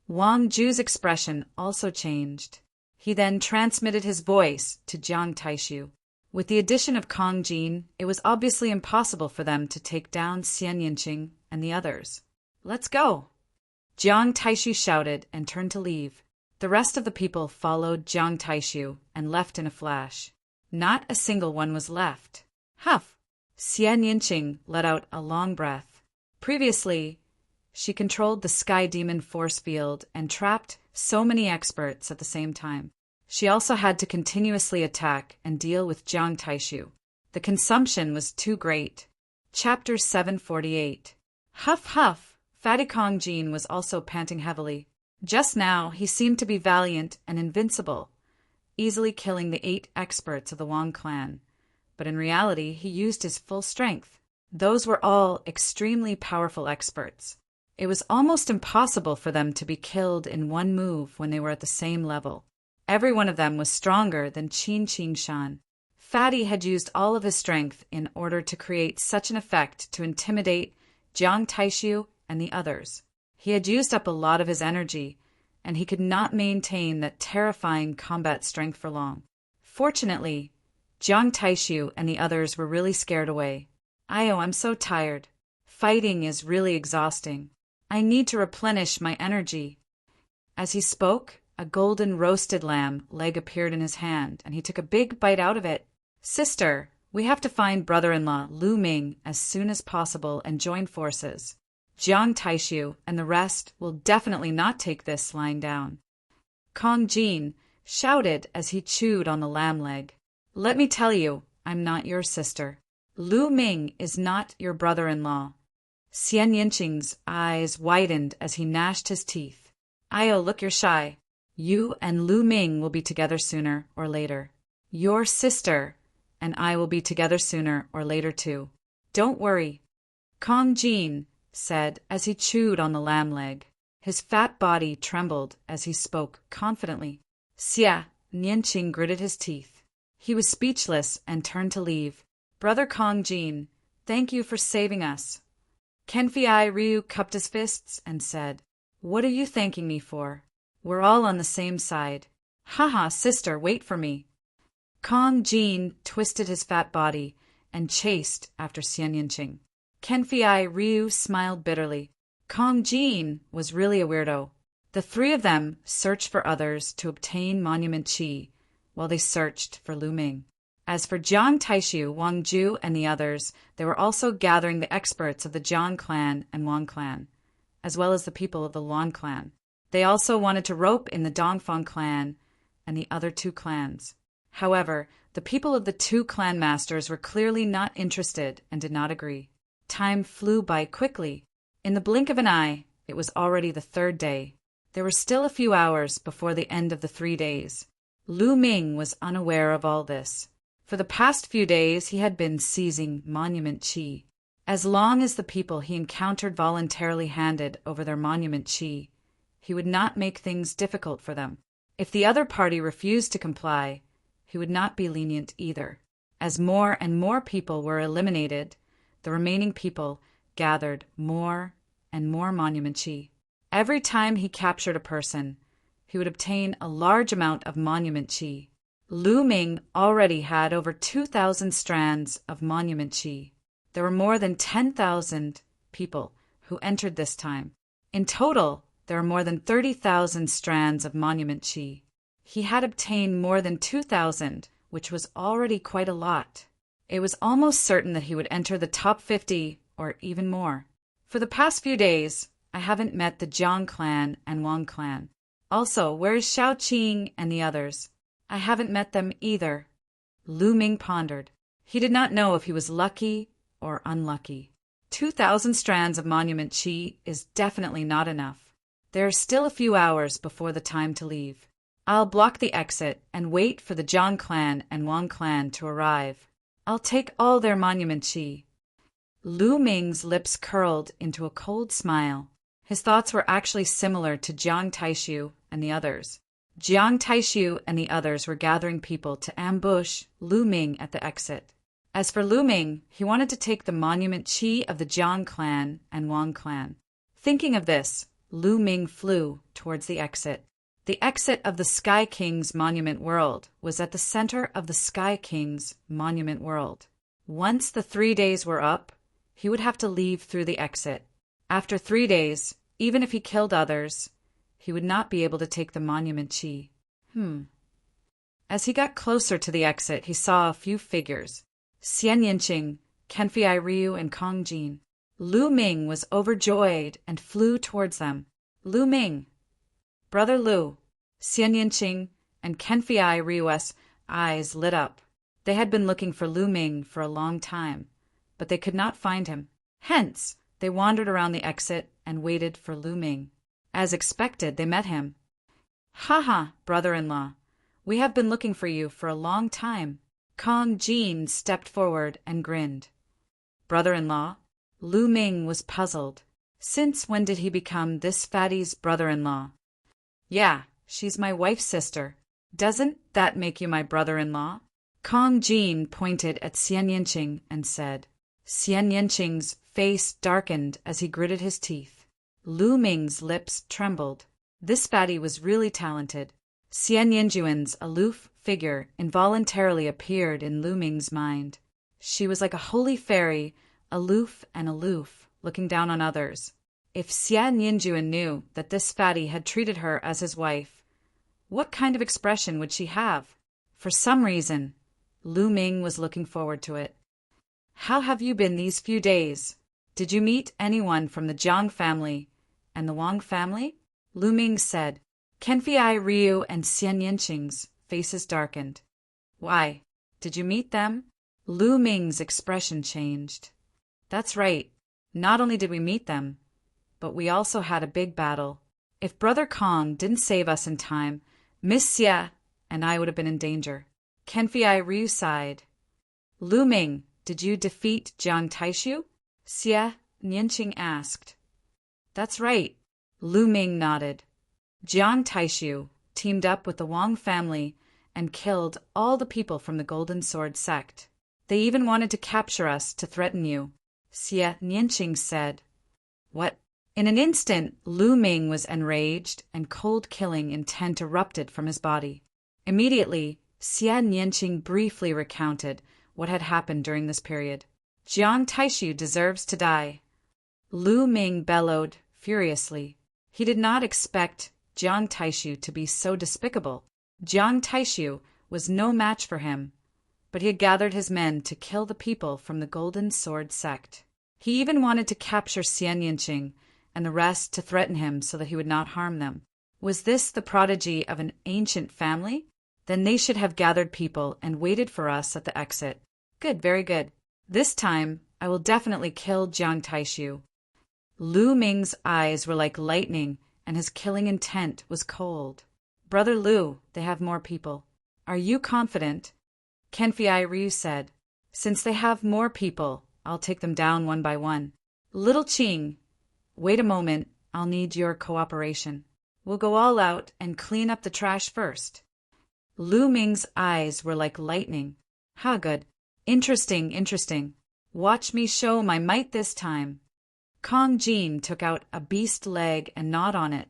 Wang Ju's expression also changed. He then transmitted his voice to Jiang Taishu. With the addition of Kong Jin, it was obviously impossible for them to take down Xian Yinqing and the others. Let's go! Jiang Taishu shouted and turned to leave. The rest of the people followed Jiang Taishu and left in a flash. Not a single one was left. Huff! Xian Yinqing let out a long breath. Previously, she controlled the Sky Demon force field and trapped so many experts at the same time. She also had to continuously attack and deal with Jiang Taishu. The consumption was too great. Chapter 748. Huff huff! Fatty Kong Jean was also panting heavily. Just now, he seemed to be valiant and invincible, easily killing the 8 experts of the Wang clan. But in reality, he used his full strength. Those were all extremely powerful experts. It was almost impossible for them to be killed in one move when they were at the same level. Every one of them was stronger than Qin Qingshan. Fatty had used all of his strength in order to create such an effect to intimidate Jiang Taishu and the others. He had used up a lot of his energy, and he could not maintain that terrifying combat strength for long. Fortunately, Jiang Taishu and the others were really scared away. I'm so tired. Fighting is really exhausting. I need to replenish my energy. As he spoke, a golden roasted lamb leg appeared in his hand, and he took a big bite out of it. Sister, we have to find brother-in-law Lu Ming as soon as possible and join forces. Jiang Taishu and the rest will definitely not take this lying down. Kong Jean shouted as he chewed on the lamb leg. Let me tell you, I'm not your sister. Lu Ming is not your brother-in-law. Xian Yinqing's eyes widened as he gnashed his teeth. Look, you're shy. You and Lu Ming will be together sooner or later. Your sister and I will be together sooner or later too. Don't worry. Kong Jean said as he chewed on the lamb leg. His fat body trembled as he spoke confidently. Xia Nianqing gritted his teeth. He was speechless and turned to leave. Brother Kong Jean, thank you for saving us. Kenfei Ryu cupped his fists and said, What are you thanking me for? We're all on the same side. Haha, sister, wait for me. Kong Jean twisted his fat body and chased after Xian Yinqing. Kenfei Ryu smiled bitterly. Kong Jean was really a weirdo. The 3 of them searched for others to obtain Monument Qi, while they searched for Lu Ming. As for Jiang Taishu, Wang Ju, and the others, they were also gathering the experts of the Jiang clan and Wang clan, as well as the people of the Luan clan. They also wanted to rope in the Dongfang clan and the other 2 clans. However, the people of the 2 clan masters were clearly not interested and did not agree. Time flew by quickly. In the blink of an eye, it was already the 3rd day. There were still a few hours before the end of the 3 days. Lu Ming was unaware of all this. For the past few days, he had been seizing Monument Qi. As long as the people he encountered voluntarily handed over their Monument Qi, he would not make things difficult for them. If the other party refused to comply, he would not be lenient either. As more and more people were eliminated, the remaining people gathered more and more Monument Qi. Every time he captured a person, he would obtain a large amount of Monument Qi. Lu Ming already had over 2,000 strands of Monument Qi. There were more than 10,000 people who entered this time. In total, there were more than 30,000 strands of Monument Qi. He had obtained more than 2,000, which was already quite a lot. It was almost certain that he would enter the top 50 or even more. For the past few days, I haven't met the Jiang clan and Wang clan. Also, where is Xiao Qing and the others? I haven't met them either. Lu Ming pondered. He did not know if he was lucky or unlucky. 2,000 strands of Monument Qi is definitely not enough. There are still a few hours before the time to leave. I'll block the exit and wait for the Jiang clan and Wang clan to arrive. I'll take all their Monument Qi. Lu Ming's lips curled into a cold smile. His thoughts were actually similar to Jiang Taishu and the others. Jiang Taishu and the others were gathering people to ambush Lu Ming at the exit. As for Lu Ming, he wanted to take the Monument Qi of the Jiang clan and Wang clan. Thinking of this, Lu Ming flew towards the exit. The exit of the Sky King's Monument World was at the center of the Sky King's Monument World. Once the 3 days were up, he would have to leave through the exit. After 3 days, Even if he killed others, he would not be able to take the monument chi. As he got closer to the exit, he saw a few figures. Xian Yinqing, Kenfei Ryu, and Kong Jin. Lu Ming was overjoyed and flew towards them. Lu Ming! Brother Lu! Xian Yinqing and Kenfei Ryu's eyes lit up. They had been looking for Lu Ming for a long time, but they could not find him. Hence, they wandered around the exit and waited for Lu Ming. As expected, they met him. "Ha, brother-in-law. We have been looking for you for a long time." Kong Jin stepped forward and grinned. "Brother-in-law?" Lu Ming was puzzled. Since when did he become this fatty's brother-in-law? "Yeah, she's my wife's sister. Doesn't that make you my brother-in-law?" Kong Jin pointed at Xian Yinqing and said. Xian Yinqing's face darkened as he gritted his teeth. Lu Ming's lips trembled. This fatty was really talented. Xian Yinjuan's aloof figure involuntarily appeared in Lu Ming's mind. She was like a holy fairy, aloof, looking down on others. If Xian Yinjuan knew that this fatty had treated her as his wife, what kind of expression would she have? For some reason, Lu Ming was looking forward to it. "How have you been these few days? Did you meet anyone from the Jiang family and the Wang family?" Lu Ming said. Kenfei Ryu and Xian Yinqing's faces darkened. "Why, did you meet them?" Lu Ming's expression changed. "That's right. Not only did we meet them, but we also had a big battle. If Brother Kong didn't save us in time, Miss Xie and I would have been in danger." Kenfei Ryu sighed. "Lu Ming, did you defeat Jiang Taishu?" Xie Yinqing asked. "That's right." Lu Ming nodded. "Jiang Taishu teamed up with the Wang family and killed all the people from the Golden Sword sect. They even wanted to capture us to threaten you," Xie Yinqing said. "What?" In an instant, Lu Ming was enraged and cold killing intent erupted from his body. Immediately, Xian Yinqing briefly recounted what had happened during this period. "Jiang Taishu deserves to die." Lu Ming bellowed furiously. He did not expect Jiang Taishu to be so despicable. Jiang Taishu was no match for him, but he had gathered his men to kill the people from the Golden Sword sect. He even wanted to capture Xian Yinqing and the rest to threaten him so that he would not harm them. Was this the prodigy of an ancient family? Then they should have gathered people and waited for us at the exit. Good, very good. This time, I will definitely kill Jiang Taishu. Lu Ming's eyes were like lightning, and his killing intent was cold. "Brother Lu, they have more people. Are you confident?" Kenfei Ryu said. "Since they have more people, I'll take them down one by one." "Little Qing, wait a moment, I'll need your cooperation. We'll go all out and clean up the trash first." Lu Ming's eyes were like lightning. "How good. Interesting. Watch me show my might this time." Kong Jin took out a beast leg and gnawed on it,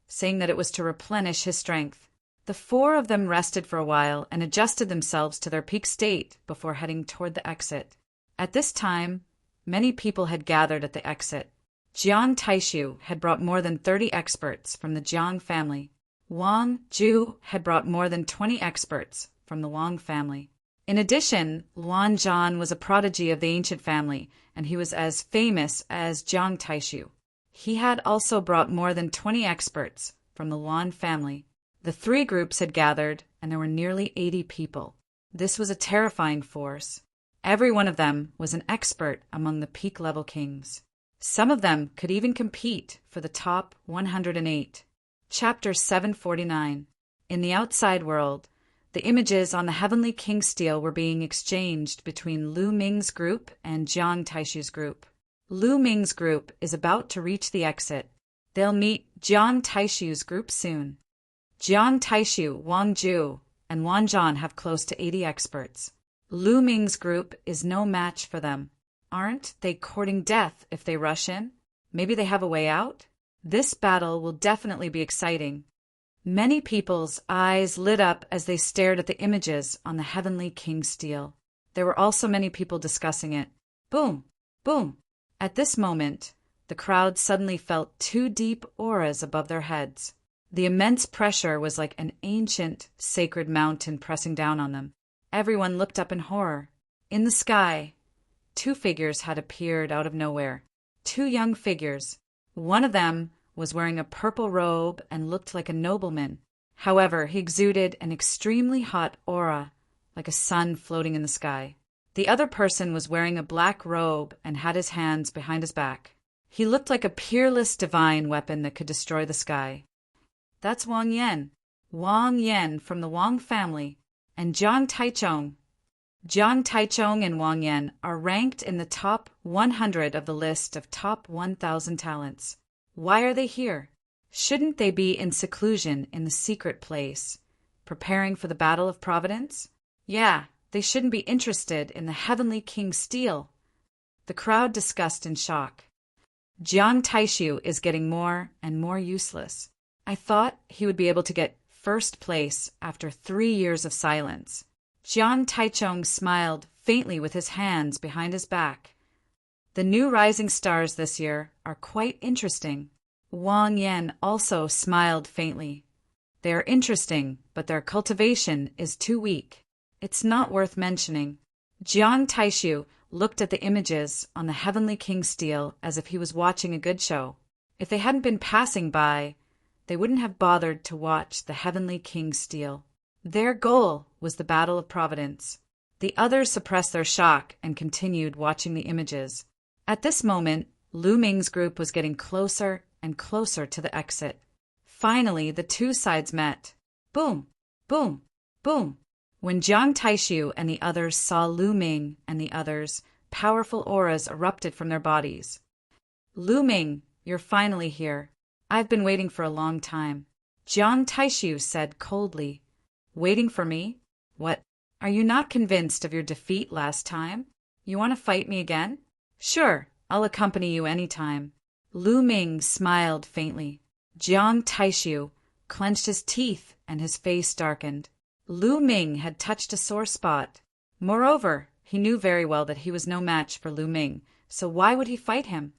saying that it was to replenish his strength. The four of them rested for a while and adjusted themselves to their peak state before heading toward the exit. At this time, many people had gathered at the exit. Jiang Taishu had brought more than 30 experts from the Jiang family. Wang Ju had brought more than 20 experts from the Wang family. In addition, Luan Zhan was a prodigy of the ancient family, and he was as famous as Jiang Taishu. He had also brought more than 20 experts from the Luan family. The three groups had gathered, and there were nearly 80 people. This was a terrifying force. Every one of them was an expert among the peak-level kings. Some of them could even compete for the top 108. Chapter 749. In the outside world, the images on the Heavenly King Steel were being exchanged between Lu Ming's group and Jiang Taishu's group. Lu Ming's group is about to reach the exit. They'll meet Jiang Taishu's group soon. Jiang Taishu, Wang Ju, and Wan Zhan have close to 80 experts. Lu Ming's group is no match for them. Aren't they courting death if they rush in? Maybe they have a way out? This battle will definitely be exciting. Many people's eyes lit up as they stared at the images on the Heavenly King Steel. There were also many people discussing it. Boom! Boom! At this moment, The crowd suddenly felt two deep auras above their heads. The immense pressure was like an ancient, sacred mountain pressing down on them. Everyone looked up in horror. In the sky, two figures had appeared out of nowhere. Two young figures. One of them was wearing a purple robe and looked like a nobleman. However, he exuded an extremely hot aura, like a sun floating in the sky. The other person was wearing a black robe and had his hands behind his back. He looked like a peerless divine weapon that could destroy the sky. That's Wang Yan. Wang Yan from the Wang family, and Jiang Taichung. Jiang Taichung and Wang Yan are ranked in the top 100 of the list of top 1,000 talents. Why are they here? Shouldn't they be in seclusion in the secret place, preparing for the Battle of Providence? Yeah, they shouldn't be interested in the Heavenly King's steel. The crowd discussed in shock. Jiang Taishu is getting more and more useless. I thought he would be able to get first place after 3 years of silence. Jiang Taichung smiled faintly with his hands behind his back. The new rising stars this year are quite interesting. Wang Yan also smiled faintly. They are interesting, but their cultivation is too weak. It's not worth mentioning. Jiang Taishu looked at the images on the Heavenly King steel as if he was watching a good show. If they hadn't been passing by, they wouldn't have bothered to watch the Heavenly King steel. Their goal was the Battle of Providence. The others suppressed their shock and continued watching the images. At this moment, Lu Ming's group was getting closer and closer to the exit. Finally, the two sides met. Boom! Boom! Boom! When Jiang Taishu and the others saw Lu Ming and the others, powerful auras erupted from their bodies. Lu Ming, you're finally here. I've been waiting for a long time. Jiang Taishu said coldly. Waiting for me? What? Are you not convinced of your defeat last time? You want to fight me again? Sure, I'll accompany you any time. Lu Ming smiled faintly. Jiang Taishu clenched his teeth and his face darkened. Lu Ming had touched a sore spot. Moreover, he knew very well that he was no match for Lu Ming, so why would he fight him?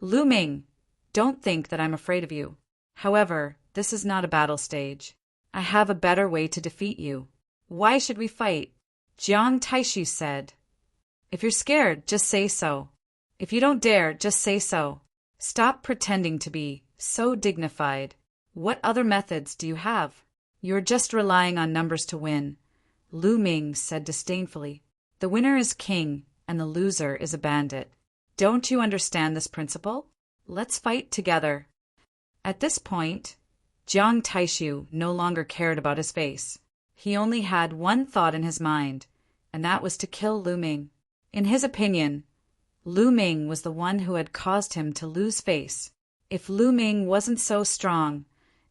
Lu Ming, don't think that I'm afraid of you. However, this is not a battle stage. I have a better way to defeat you. Why should we fight? Jiang Taishu said. If you're scared, just say so. If you don't dare, just say so. Stop pretending to be so dignified. What other methods do you have? You're just relying on numbers to win. Lu Ming said disdainfully. The winner is king, and the loser is a bandit. Don't you understand this principle? Let's fight together. At this point, Jiang Taishu no longer cared about his face. He only had one thought in his mind, and that was to kill Lu Ming. In his opinion, Lu Ming was the one who had caused him to lose face. If Lu Ming wasn't so strong,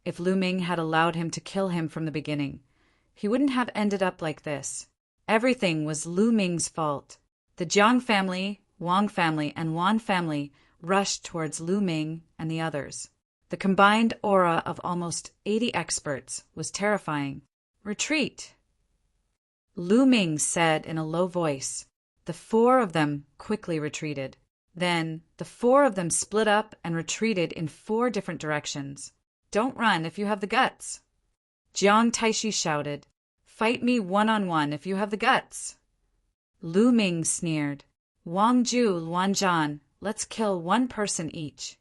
if Lu Ming had allowed him to kill him from the beginning, he wouldn't have ended up like this. Everything was Lu Ming's fault. The Jiang family, Wang family, and Wan family rushed towards Lu Ming and the others. The combined aura of almost 80 experts was terrifying. Retreat! Lu Ming said in a low voice. The 4 of them quickly retreated. Then the 4 of them split up and retreated in 4 different directions. Don't run if you have the guts. Jiang Taishu shouted. Fight me one-on-one if you have the guts. Lu Ming sneered. Wang Ju, Luan Zhan, let's kill 1 person each.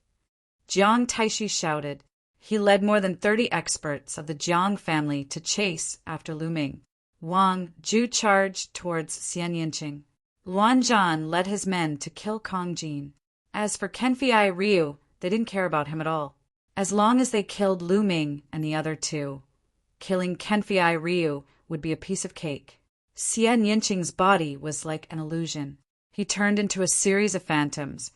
Jiang Taishu shouted. He led more than 30 experts of the Jiang family to chase after Lu Ming. Wang Ju charged towards Xian Yinqing. Luan Zhan led his men to kill Kong Jin. As for Kenfei Ryu, they didn't care about him at all. As long as they killed Lu Ming and the other 2, killing Kenfei Ryu would be a piece of cake. Xian Yinqing's body was like an illusion. He turned into a series of phantoms,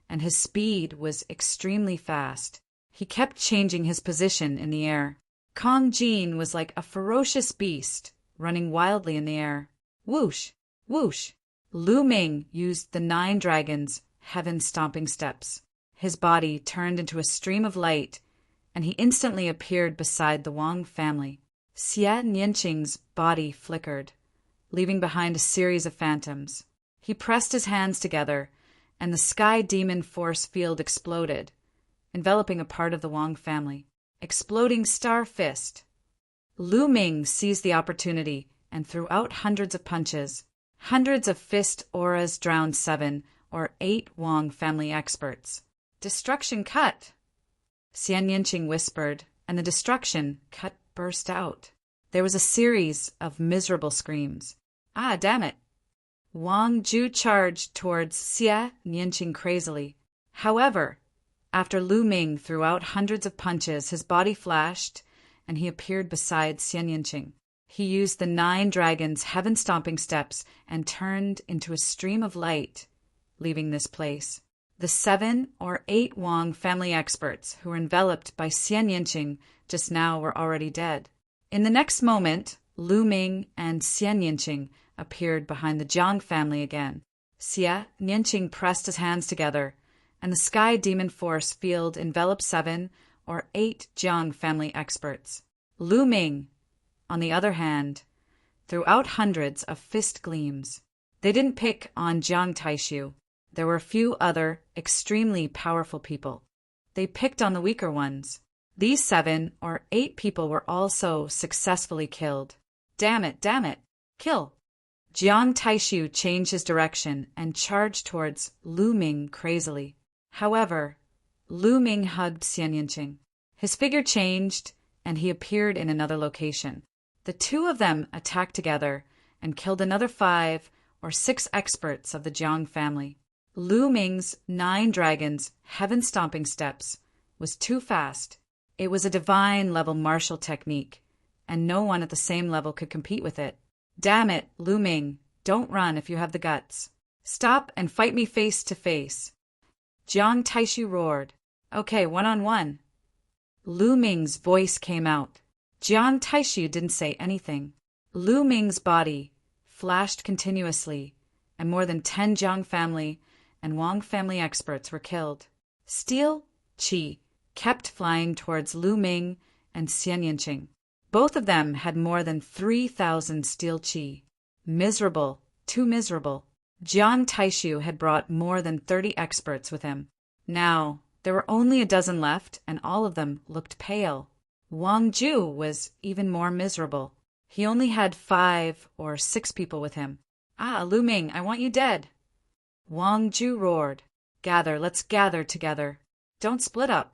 and his speed was extremely fast. He kept changing his position in the air. Kong Jin was like a ferocious beast, running wildly in the air. Whoosh! Whoosh! Lu Ming used the 9 dragons' heaven-stomping steps. His body turned into a stream of light, and he instantly appeared beside the Wang family. Xian Yinqing's body flickered, leaving behind a series of phantoms. He pressed his hands together, and the sky demon force field exploded, enveloping a part of the Wang family. Exploding star fist. Lu Ming seized the opportunity and threw out hundreds of punches. Hundreds of fist auras drowned 7 or 8 Wang family experts. Destruction cut, Xian Yinqing whispered, and the destruction cut burst out. There was a series of miserable screams. Ah, damn it! Wang Ju charged towards Xian Yinqing crazily. However, after Lu Ming threw out hundreds of punches, his body flashed, and he appeared beside Xian Yinqing. He used the 9 dragons' heaven-stomping steps and turned into a stream of light, leaving this place. The 7 or 8 Wang family experts who were enveloped by Xian Yinqing just now were already dead. In the next moment, Lu Ming and Xian Yinqing appeared behind the Jiang family again. Xian Yinqing pressed his hands together, and the sky demon force field enveloped 7 or 8 Jiang family experts. Lu Ming, on the other hand, threw out hundreds of fist gleams. They didn't pick on Jiang Taishu. There were a few other extremely powerful people. They picked on the weaker ones. These 7 or 8 people were also successfully killed. Damn it, kill! Jiang Taishu changed his direction and charged towards Lu Ming crazily. However, Lu Ming hugged Xian Yinqing. His figure changed, and he appeared in another location. The two of them attacked together and killed another 5 or 6 experts of the Jiang family. Lu Ming's 9 dragons' heaven-stomping steps was too fast. It was a divine-level martial technique, and no one at the same level could compete with it. Damn it, Lu Ming, don't run if you have the guts. Stop and fight me face to face. Jiang Taishu roared. Okay, one-on-one. Lu Ming's voice came out. Jiang Taishu didn't say anything. Lu Ming's body flashed continuously, and more than 10 Jiang family and Wang family experts were killed. Steel Qi kept flying towards Lu Ming and Xian Yinqing. Both of them had more than 3,000 steel Qi. Miserable, too miserable. Jiang Taishu had brought more than 30 experts with him. Now, there were only a dozen left, and all of them looked pale. Wang Ju was even more miserable. He only had 5 or 6 people with him. Ah, Lu Ming, I want you dead. Wang Ju roared. Gather, let's gather together. Don't split up.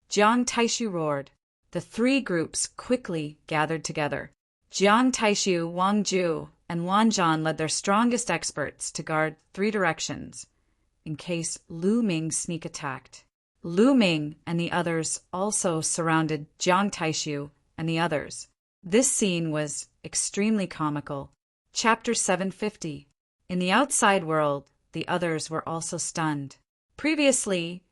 Jiang Taishu roared. The 3 groups quickly gathered together. Jiang Taishu, Wang Ju, and Wan Zhan led their strongest experts to guard 3 directions, in case Lu Ming sneak attacked. Lu Ming and the others also surrounded Jiang Taishu and the others. This scene was extremely comical. Chapter 750. In the outside world, the others were also stunned. Previously,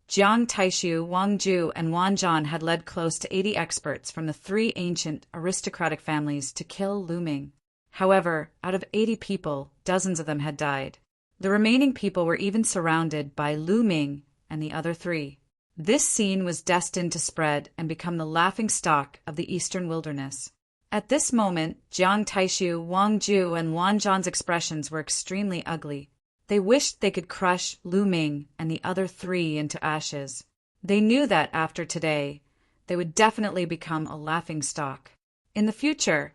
Jiang Taishu, Wang Ju, and Wan Zhan had led close to 80 experts from the 3 ancient aristocratic families to kill Lu Ming. However, out of 80 people, dozens of them had died. The remaining people were even surrounded by Lu Ming and the other 3. This scene was destined to spread and become the laughingstock of the eastern wilderness. At this moment, Jiang Taishu, Wang Ju, and Wan Zhan's expressions were extremely ugly. They wished they could crush Lu Ming and the other 3 into ashes. They knew that after today, they would definitely become a laughingstock. In the future,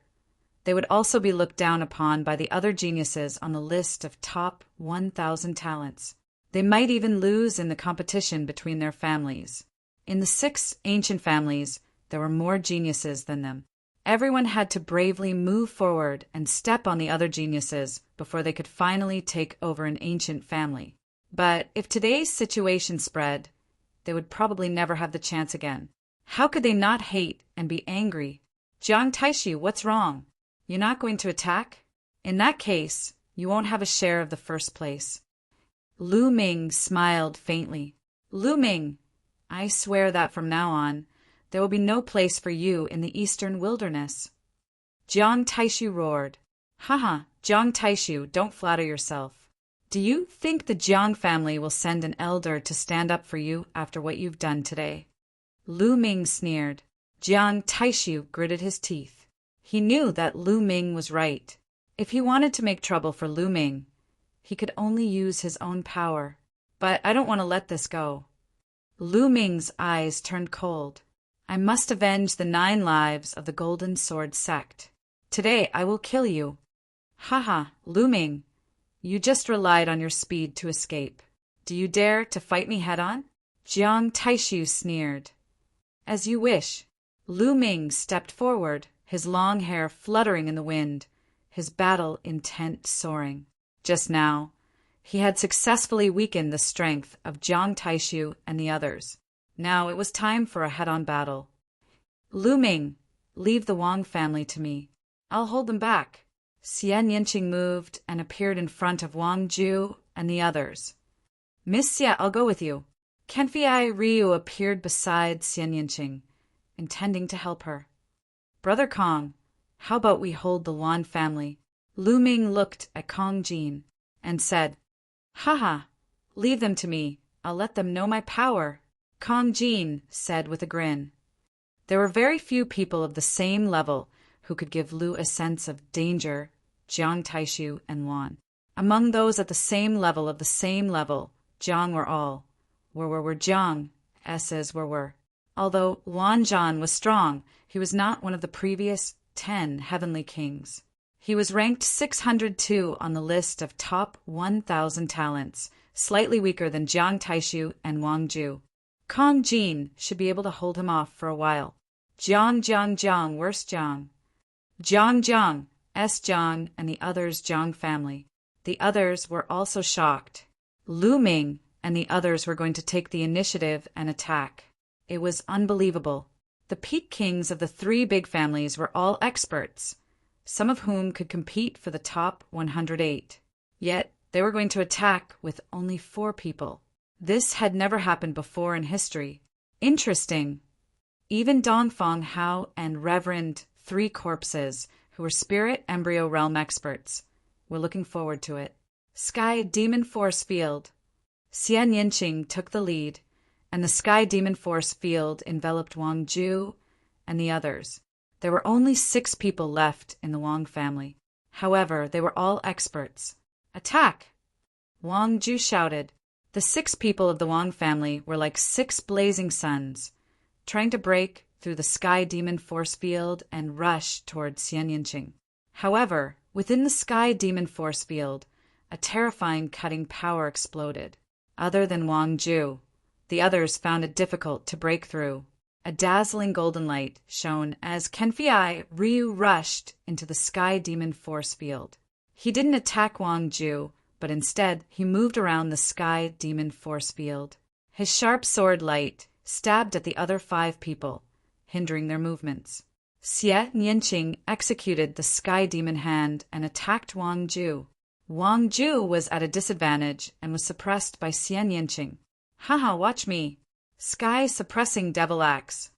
they would also be looked down upon by the other geniuses on the list of top 1,000 talents. They might even lose in the competition between their families. In the 6 ancient families, there were more geniuses than them. Everyone had to bravely move forward and step on the other geniuses before they could finally take over an ancient family. But if today's situation spread, they would probably never have the chance again. How could they not hate and be angry? Jiang Taishu, what's wrong? You're not going to attack? In that case, you won't have a share of the first place. Lu Ming smiled faintly. Lu Ming, I swear that from now on, there will be no place for you in the eastern wilderness. Jiang Taishu roared. Haha, Jiang Taishu, don't flatter yourself. Do you think the Jiang family will send an elder to stand up for you after what you've done today? Lu Ming sneered. Jiang Taishu gritted his teeth. He knew that Lu Ming was right. If he wanted to make trouble for Lu Ming, He could only use his own power. But I don't want to let this go. Lu Ming's eyes turned cold. I must avenge the 9 lives of the Golden Sword sect. Today I will kill you. Haha, Lu Ming. You just relied on your speed to escape. Do you dare to fight me head-on? Jiang Taishu sneered. As you wish. Lu Ming stepped forward, his long hair fluttering in the wind, his battle intent soaring. Just now, he had successfully weakened the strength of Jiang Taishu and the others. Now it was time for a head-on battle. Lu Ming, leave the Wang family to me. I'll hold them back. Xian Yinqing moved and appeared in front of Wang Ju and the others. Miss Xia, I'll go with you. Kenfei Ryu appeared beside Xian Yinqing, intending to help her. Brother Kong, how about we hold the Wan family? Lu Ming looked at Kong Jin and said, Haha, leave them to me. I'll let them know my power. Kong Jin said with a grin. There were very few people of the same level who could give Lu a sense of danger, Jiang Taishu and Wan. Among those at the same level of the same level, Jiang were all. Were Jiang, S's were. Although Wan Zhan was strong, he was not one of the previous 10 heavenly kings. He was ranked 602 on the list of top 1,000 talents, slightly weaker than Jiang Taishu and Wang Ju. Kong Jin should be able to hold him off for a while. Jiang, worst Jiang. Jiang, S. Jiang, and the others' Jiang family. The others were also shocked. Lu Ming and the others were going to take the initiative and attack. It was unbelievable. The peak kings of the 3 big families were all experts, some of whom could compete for the top 108. Yet they were going to attack with only 4 people. This had never happened before in history. Interesting. Even Dongfang Hao and Reverend 3 Corpses, who were spirit embryo realm experts, were looking forward to it. Sky Demon Force Field. Xian Yinqing took the lead, and the Sky Demon Force Field enveloped Wang Ju and the others. There were only 6 people left in the Wang family. However, they were all experts. Attack! Wang Ju shouted. The 6 people of the Wang family were like 6 blazing suns, trying to break through the Sky Demon Force Field and rush toward Xian Yinqing. However, within the Sky Demon Force Field, a terrifying cutting power exploded. Other than Wang Ju, the others found it difficult to break through. A dazzling golden light shone as Kenfei Ryu rushed into the Sky Demon Force Field. He didn't attack Wang Ju, but instead he moved around the Sky Demon Force Field. His sharp sword light stabbed at the other 5 people, hindering their movements. Xie Nianqing executed the Sky Demon Hand and attacked Wang Ju. Wang Ju was at a disadvantage and was suppressed by Xian Yinqing. Haha, watch me. Sky suppressing devil axe.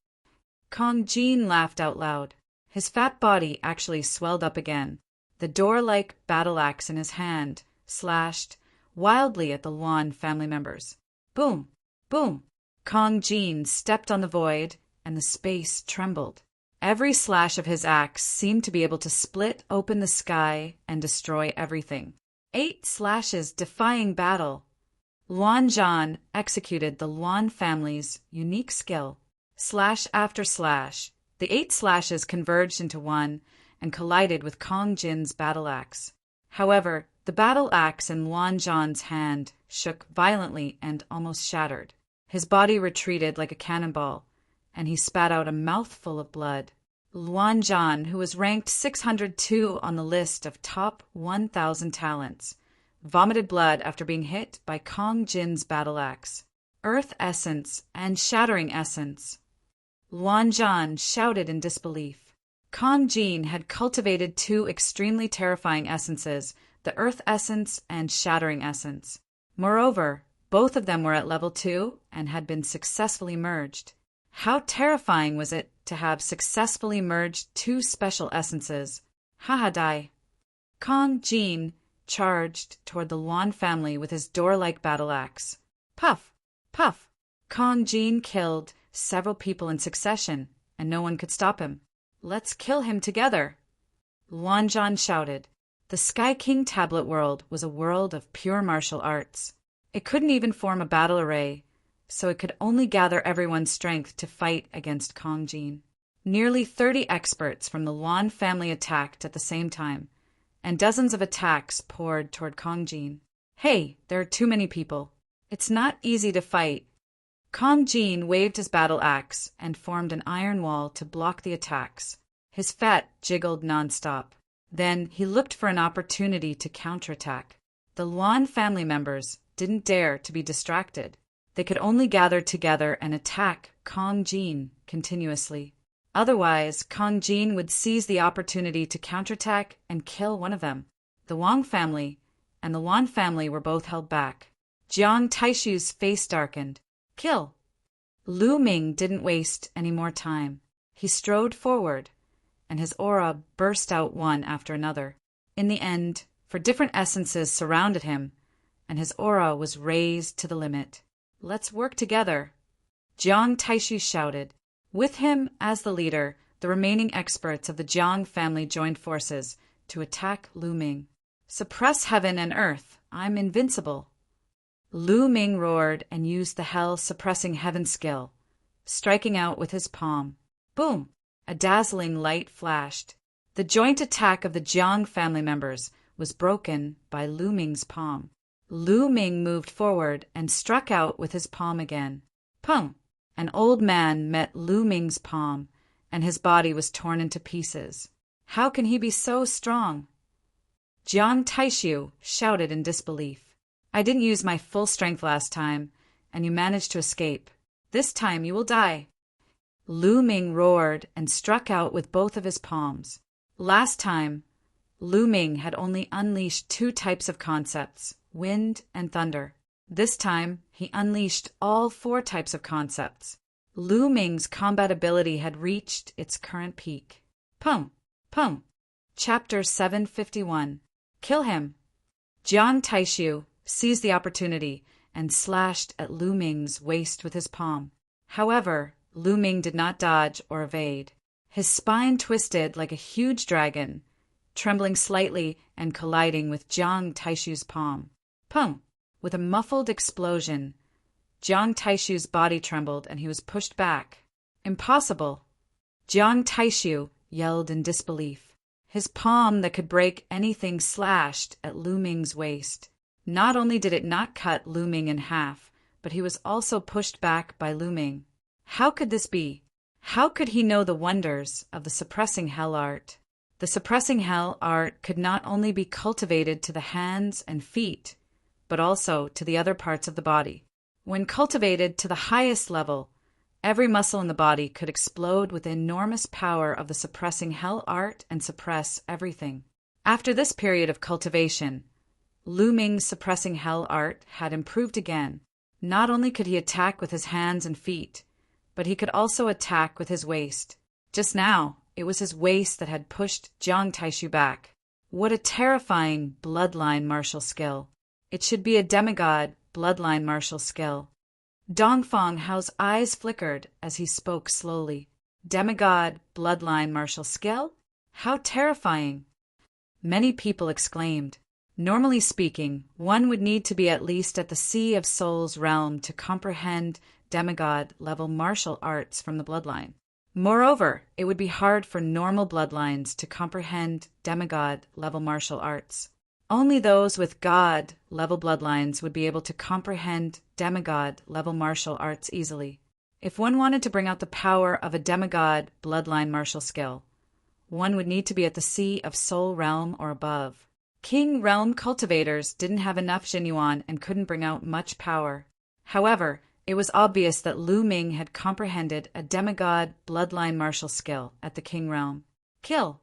Kong Jin laughed out loud. His fat body actually swelled up again. The door-like battle axe in his hand slashed wildly at the Luan family members. Boom! Boom! Kong Jin stepped on the void, and the space trembled. Every slash of his axe seemed to be able to split open the sky and destroy everything. 8 slashes defying battle. Luan Zhan executed the Luan family's unique skill. Slash after slash, the 8 slashes converged into one and collided with Kong Jin's battle axe. However, the battle axe in Luan Zhan's hand shook violently and almost shattered. His body retreated like a cannonball, and he spat out a mouthful of blood. Luan Zhan, who was ranked 602 on the list of top 1,000 talents, vomited blood after being hit by Kong Jin's battle axe. Earth essence and shattering essence. Luan Zhan shouted in disbelief. Kong Jin had cultivated 2 extremely terrifying essences, the earth essence and shattering essence. Moreover, both of them were at level 2 and had been successfully merged. How terrifying was it to have successfully merged 2 special essences? Haha die. Kong Jin charged toward the Luan family with his door-like battle axe. Puff! Puff! Kong Jin killed several people in succession, and no one could stop him. Let's kill him together! Luan Zhan shouted. The Sky King tablet world was a world of pure martial arts. It couldn't even form a battle array, so it could only gather everyone's strength to fight against Kong Jin. Nearly 30 experts from the Luan family attacked at the same time, and dozens of attacks poured toward Kong Jin. Hey, there are too many people. It's not easy to fight. Kong Jin waved his battle axe and formed an iron wall to block the attacks. His fat jiggled nonstop. Then he looked for an opportunity to counterattack. The Luan family members didn't dare to be distracted. They could only gather together and attack Kong Jin continuously. Otherwise, Kong Jin would seize the opportunity to counterattack and kill one of them. The Wang family and the Luan family were both held back. Jiang Taishu's face darkened. Kill! Lu Ming didn't waste any more time. He strode forward, and his aura burst out one after another. In the end, for different essences surrounded him, and his aura was raised to the limit. Let's work together, Jiang Taishu shouted. With him as the leader, the remaining experts of the Jiang family joined forces to attack Lu Ming. Suppress heaven and earth. I'm invincible. Lu Ming roared and used the hell-suppressing heaven skill, striking out with his palm. Boom! A dazzling light flashed. The joint attack of the Jiang family members was broken by Lu Ming's palm. Lu Ming moved forward and struck out with his palm again. Pum! An old man met Lu Ming's palm, and his body was torn into pieces. How can he be so strong? Jiang Taishu shouted in disbelief. I didn't use my full strength last time, and you managed to escape. This time you will die. Lu Ming roared and struck out with both of his palms. Last time, Lu Ming had only unleashed 2 types of concepts, wind and thunder. This time, he unleashed all 4 types of concepts. Lu Ming's combat ability had reached its current peak. Pum! Pum! Chapter 751. Kill him! Jiang Taishu seized the opportunity and slashed at Lu Ming's waist with his palm. However, Lu Ming did not dodge or evade. His spine twisted like a huge dragon, trembling slightly and colliding with Jiang Taishu's palm. Pum! With a muffled explosion, Jiang Taishu's body trembled and he was pushed back. Impossible! Jiang Taishu yelled in disbelief. His palm that could break anything slashed at Lu Ming's waist. Not only did it not cut Lu Ming in half, but he was also pushed back by Lu Ming. How could this be? How could he know the wonders of the suppressing hell art? The suppressing hell art could not only be cultivated to the hands and feet, but also to the other parts of the body. When cultivated to the highest level, every muscle in the body could explode with the enormous power of the suppressing hell art and suppress everything. After this period of cultivation, Lu Ming's suppressing hell art had improved again. Not only could he attack with his hands and feet, but he could also attack with his waist. Just now, it was his waist that had pushed Jiang Taishu back. What a terrifying bloodline martial skill. It should be a demigod bloodline martial skill. Dongfang Hao's eyes flickered as he spoke slowly. Demigod bloodline martial skill? How terrifying! Many people exclaimed. Normally speaking, one would need to be at least at the Sea of Souls realm to comprehend demigod-level martial arts from the bloodline. Moreover, it would be hard for normal bloodlines to comprehend demigod-level martial arts. Only those with god-level bloodlines would be able to comprehend demigod-level martial arts easily. If one wanted to bring out the power of a demigod bloodline martial skill, one would need to be at the Sea of Soul realm or above. King realm cultivators didn't have enough Jinyuan and couldn't bring out much power. However, it was obvious that Lu Ming had comprehended a demigod bloodline martial skill at the King realm. Kill!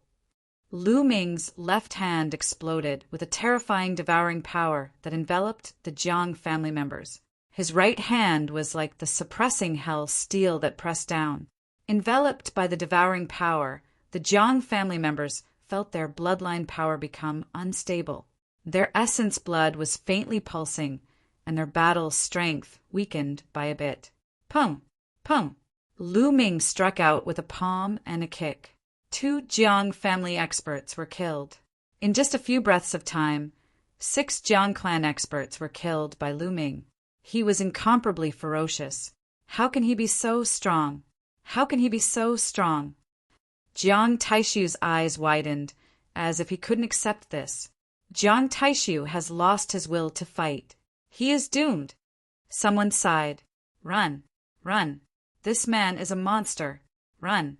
Lu Ming's left hand exploded with a terrifying devouring power that enveloped the Jiang family members. His right hand was like the suppressing hell steel that pressed down. Enveloped by the devouring power, the Jiang family members felt their bloodline power become unstable. Their essence blood was faintly pulsing, and their battle strength weakened by a bit. Pum! Pum! Lu Ming struck out with a palm and a kick. 2 Jiang family experts were killed. In just a few breaths of time, 6 Jiang clan experts were killed by Lu Ming. He was incomparably ferocious. How can he be so strong? How can he be so strong? Jiang Taishu's eyes widened, as if he couldn't accept this. Jiang Taishu has lost his will to fight. He is doomed. Someone sighed. Run, run. This man is a monster. Run.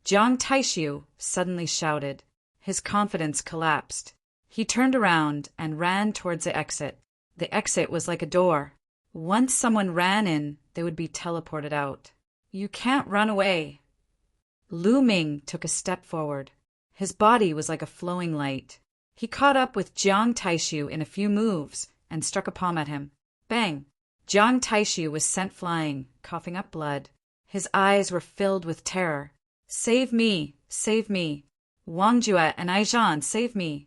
Jiang Taishu suddenly shouted. His confidence collapsed. He turned around and ran towards the exit. The exit was like a door. Once someone ran in, they would be teleported out. You can't run away. Lu Ming took a step forward. His body was like a flowing light. He caught up with Jiang Taishu in a few moves and struck a palm at him. Bang! Jiang Taishu was sent flying, coughing up blood. His eyes were filled with terror. Save me! Save me! Wang Jue and Aizhan, save me!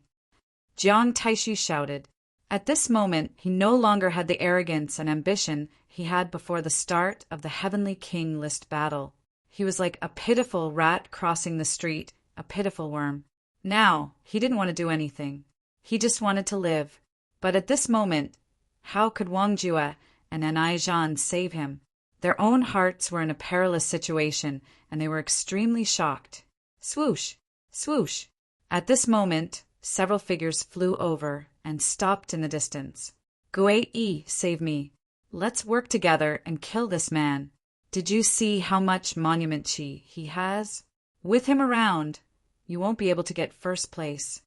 Jiang Taishu shouted. At this moment, he no longer had the arrogance and ambition he had before the start of the Heavenly King list battle. He was like a pitiful rat crossing the street, a pitiful worm. Now, he didn't want to do anything. He just wanted to live. But at this moment, how could Wang Jue and Aizhan save him? Their own hearts were in a perilous situation, and they were extremely shocked. Swoosh! Swoosh! At this moment, several figures flew over and stopped in the distance. Gui, save me. Let's work together and kill this man. Did you see how much monument chi he has? With him around, you won't be able to get first place.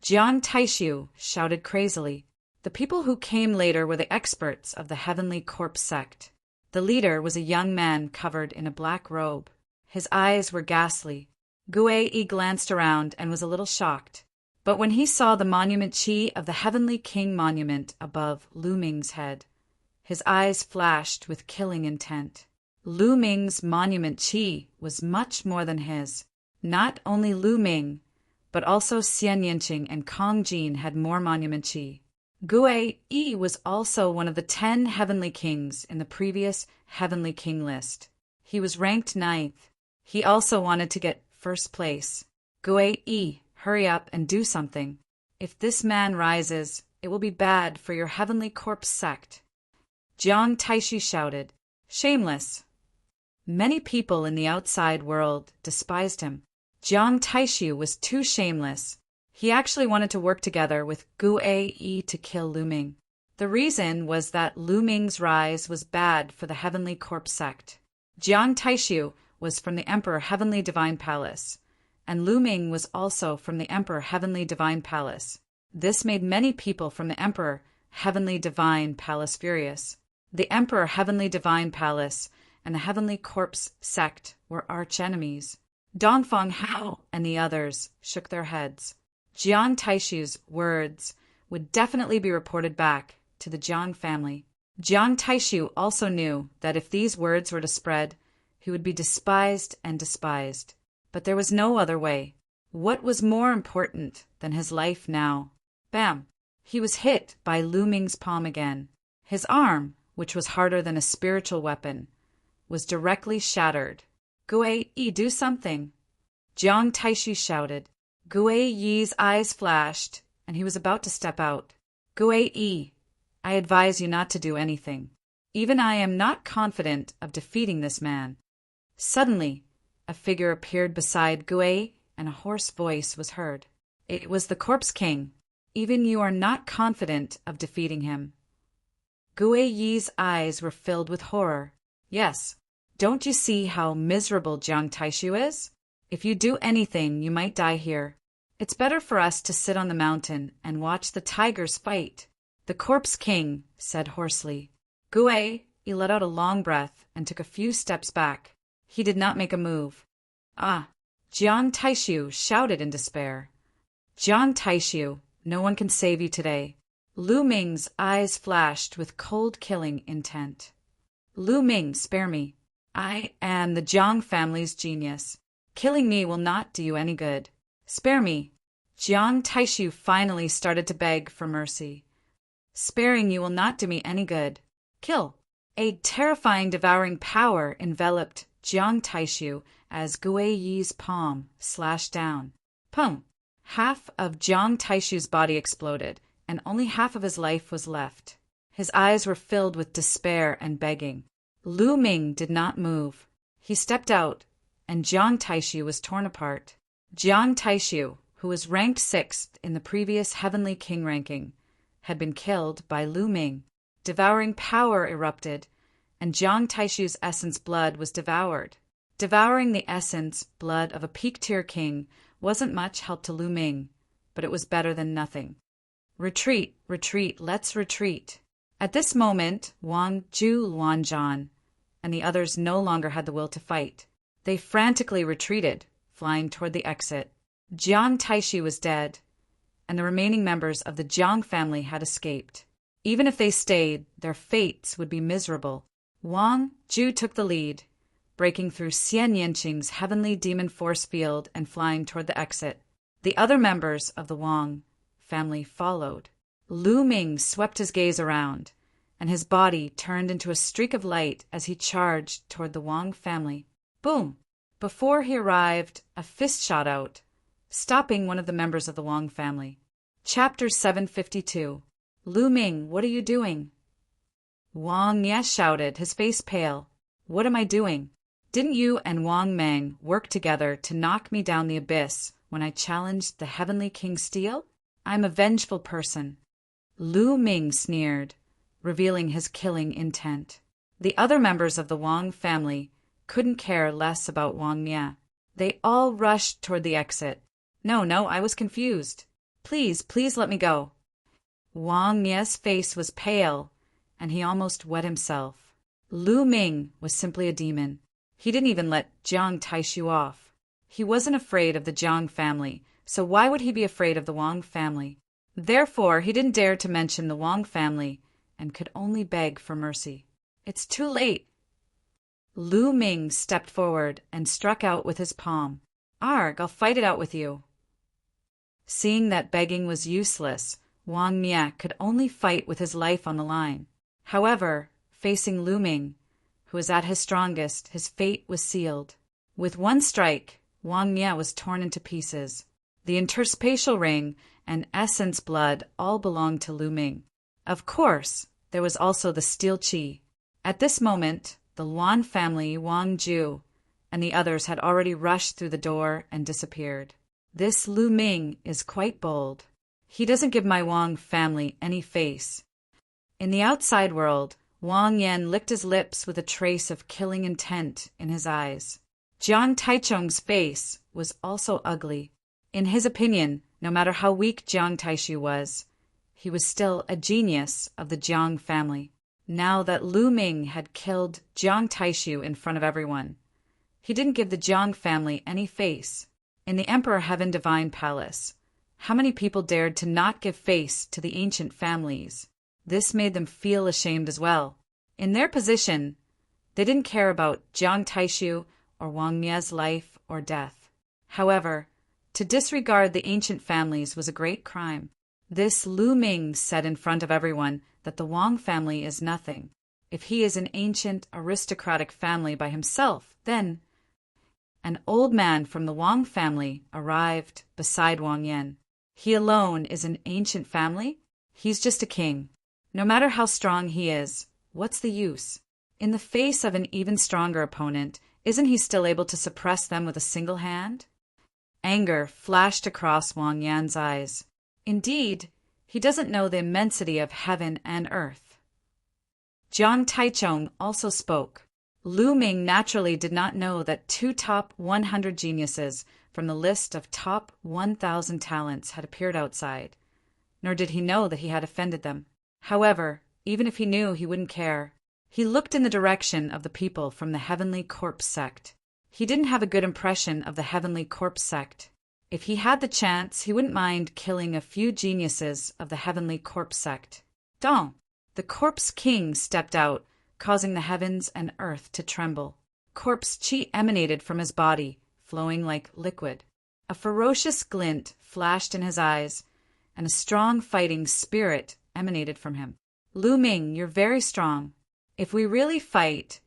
Jiang Taishu shouted crazily. The people who came later were the experts of the Heavenly Corpse sect. The leader was a young man covered in a black robe. His eyes were ghastly. Gui glanced around and was a little shocked. But when he saw the monument chi of the Heavenly King monument above Lu Ming's head, his eyes flashed with killing intent. Lu Ming's monument chi was much more than his. Not only Lu Ming, but also Xian Yinqing and Kong Jin had more monument chi. Gui was also one of the 10 Heavenly Kings in the previous Heavenly King list. He was ranked 9th. He also wanted to get first place. Gui, hurry up and do something. If this man rises, it will be bad for your Heavenly Corpse sect. Jiang Taishu shouted. Shameless! Many people in the outside world despised him. Jiang Taishu was too shameless. He actually wanted to work together with Gui to kill Lu Ming. The reason was that Lu Ming's rise was bad for the Heavenly Corpse sect. Jiang Taishu was from the Emperor Heavenly Divine Palace, and Lu Ming was also from the Emperor Heavenly Divine Palace. This made many people from the Emperor Heavenly Divine Palace furious. The Emperor Heavenly Divine Palace and the Heavenly Corpse sect were arch-enemies. Dongfeng Hao and the others shook their heads. Jiang Taishu's words would definitely be reported back to the Jiang family. Jiang Taishu also knew that if these words were to spread, he would be despised and despised. But there was no other way. What was more important than his life now? Bam! He was hit by Lu Ming's palm again. His arm, which was harder than a spiritual weapon, was directly shattered. Gui, do something! Jiang Taishu shouted. Gui Yi's eyes flashed, and he was about to step out. Gui, I advise you not to do anything. Even I am not confident of defeating this man. Suddenly, a figure appeared beside Gui, and a hoarse voice was heard. It was the Corpse King. Even you are not confident of defeating him. Gui Yi's eyes were filled with horror. Yes, don't you see how miserable Jiang Taishu is? If you do anything, you might die here. It's better for us to sit on the mountain and watch the tigers fight. The Corpse King said hoarsely. Gui let out a long breath and took a few steps back. He did not make a move. Ah! Jiang Taishu shouted in despair. Jiang Taishu, no one can save you today. Lu Ming's eyes flashed with cold killing intent. Lu Ming, spare me. I am the Jiang family's genius. Killing me will not do you any good. Spare me. Jiang Taishu finally started to beg for mercy. Sparing you will not do me any good. Kill. A terrifying devouring power enveloped Jiang Taishu as Gui Yi's palm slashed down. Pum! Half of Jiang Taishu's body exploded, and only half of his life was left. His eyes were filled with despair and begging. Lu Ming did not move. He stepped out, and Jiang Taishu was torn apart. Jiang Taishu, who was ranked 6th in the previous Heavenly King ranking, had been killed by Lu Ming. Devouring power erupted, and Jiang Taishu's essence blood was devoured. Devouring the essence blood of a peak-tier king wasn't much help to Lu Ming, but it was better than nothing. Retreat, retreat, let's retreat. At this moment, Wang Ju Luanzhan and the others no longer had the will to fight. They frantically retreated, flying toward the exit. Jiang Taishu was dead, and the remaining members of the Jiang family had escaped. Even if they stayed, their fates would be miserable. Wang Ju took the lead, breaking through Xian Yanqing's heavenly demon force field and flying toward the exit. The other members of the Wang family followed. Lu Ming swept his gaze around, and his body turned into a streak of light as he charged toward the Wang family. Boom! Before he arrived, a fist shot out, stopping one of the members of the Wang family. Chapter 752. Lu Ming, what are you doing? Wang Ye shouted, his face pale. What am I doing? Didn't you and Wang Meng work together to knock me down the abyss when I challenged the Heavenly King Steel? I'm a vengeful person. Lu Ming sneered, revealing his killing intent. The other members of the Wang family couldn't care less about Wang Ye. They all rushed toward the exit. No, I was confused. Please let me go. Wang Ye's face was pale, and he almost wet himself. Lu Ming was simply a demon. He didn't even let Jiang Taishu off. He wasn't afraid of the Jiang family, so why would he be afraid of the Wang family? Therefore, he didn't dare to mention the Wang family and could only beg for mercy. It's too late. Lu Ming stepped forward and struck out with his palm. Arg, I'll fight it out with you. Seeing that begging was useless, Wang Ye could only fight with his life on the line. However, facing Lu Ming, who was at his strongest, his fate was sealed. With one strike, Wang Ye was torn into pieces. The interspatial ring and essence blood all belonged to Lu Ming. Of course, there was also the steel qi. At this moment, the Luan family, Wang Ju, and the others had already rushed through the door and disappeared. This Lu Ming is quite bold. He doesn't give my Wang family any face. In the outside world, Wang Yan licked his lips with a trace of killing intent in his eyes. Jiang Taichung's face was also ugly. In his opinion, no matter how weak Jiang Taishu was, he was still a genius of the Jiang family. Now that Lu Ming had killed Jiang Taishu in front of everyone, he didn't give the Jiang family any face. In the Emperor Heaven Divine Palace, how many people dared to not give face to the ancient families? This made them feel ashamed as well. In their position, they didn't care about Jiang Taishu or Wang Ye's life or death. However, to disregard the ancient families was a great crime. This Lu Ming said in front of everyone that the Wang family is nothing. If he is an ancient aristocratic family by himself, then an old man from the Wang family arrived beside Wang Yan. He alone is an ancient family? He's just a king. No matter how strong he is, what's the use? In the face of an even stronger opponent, isn't he still able to suppress them with a single hand? Anger flashed across Wang Yan's eyes. Indeed, he doesn't know the immensity of heaven and earth. Jiang Taichung also spoke. Lu Ming naturally did not know that 2 top 100 geniuses from the list of top 1,000 talents had appeared outside, nor did he know that he had offended them. However, even if he knew, he wouldn't care. He looked in the direction of the people from the Heavenly Corpse sect. He didn't have a good impression of the Heavenly Corpse sect. If he had the chance, he wouldn't mind killing a few geniuses of the Heavenly Corpse sect. Dong! The Corpse King stepped out, causing the heavens and earth to tremble. Corpse chi emanated from his body, flowing like liquid. A ferocious glint flashed in his eyes, and a strong fighting spirit emanated from him. Lu Ming, you're very strong. If we really fight,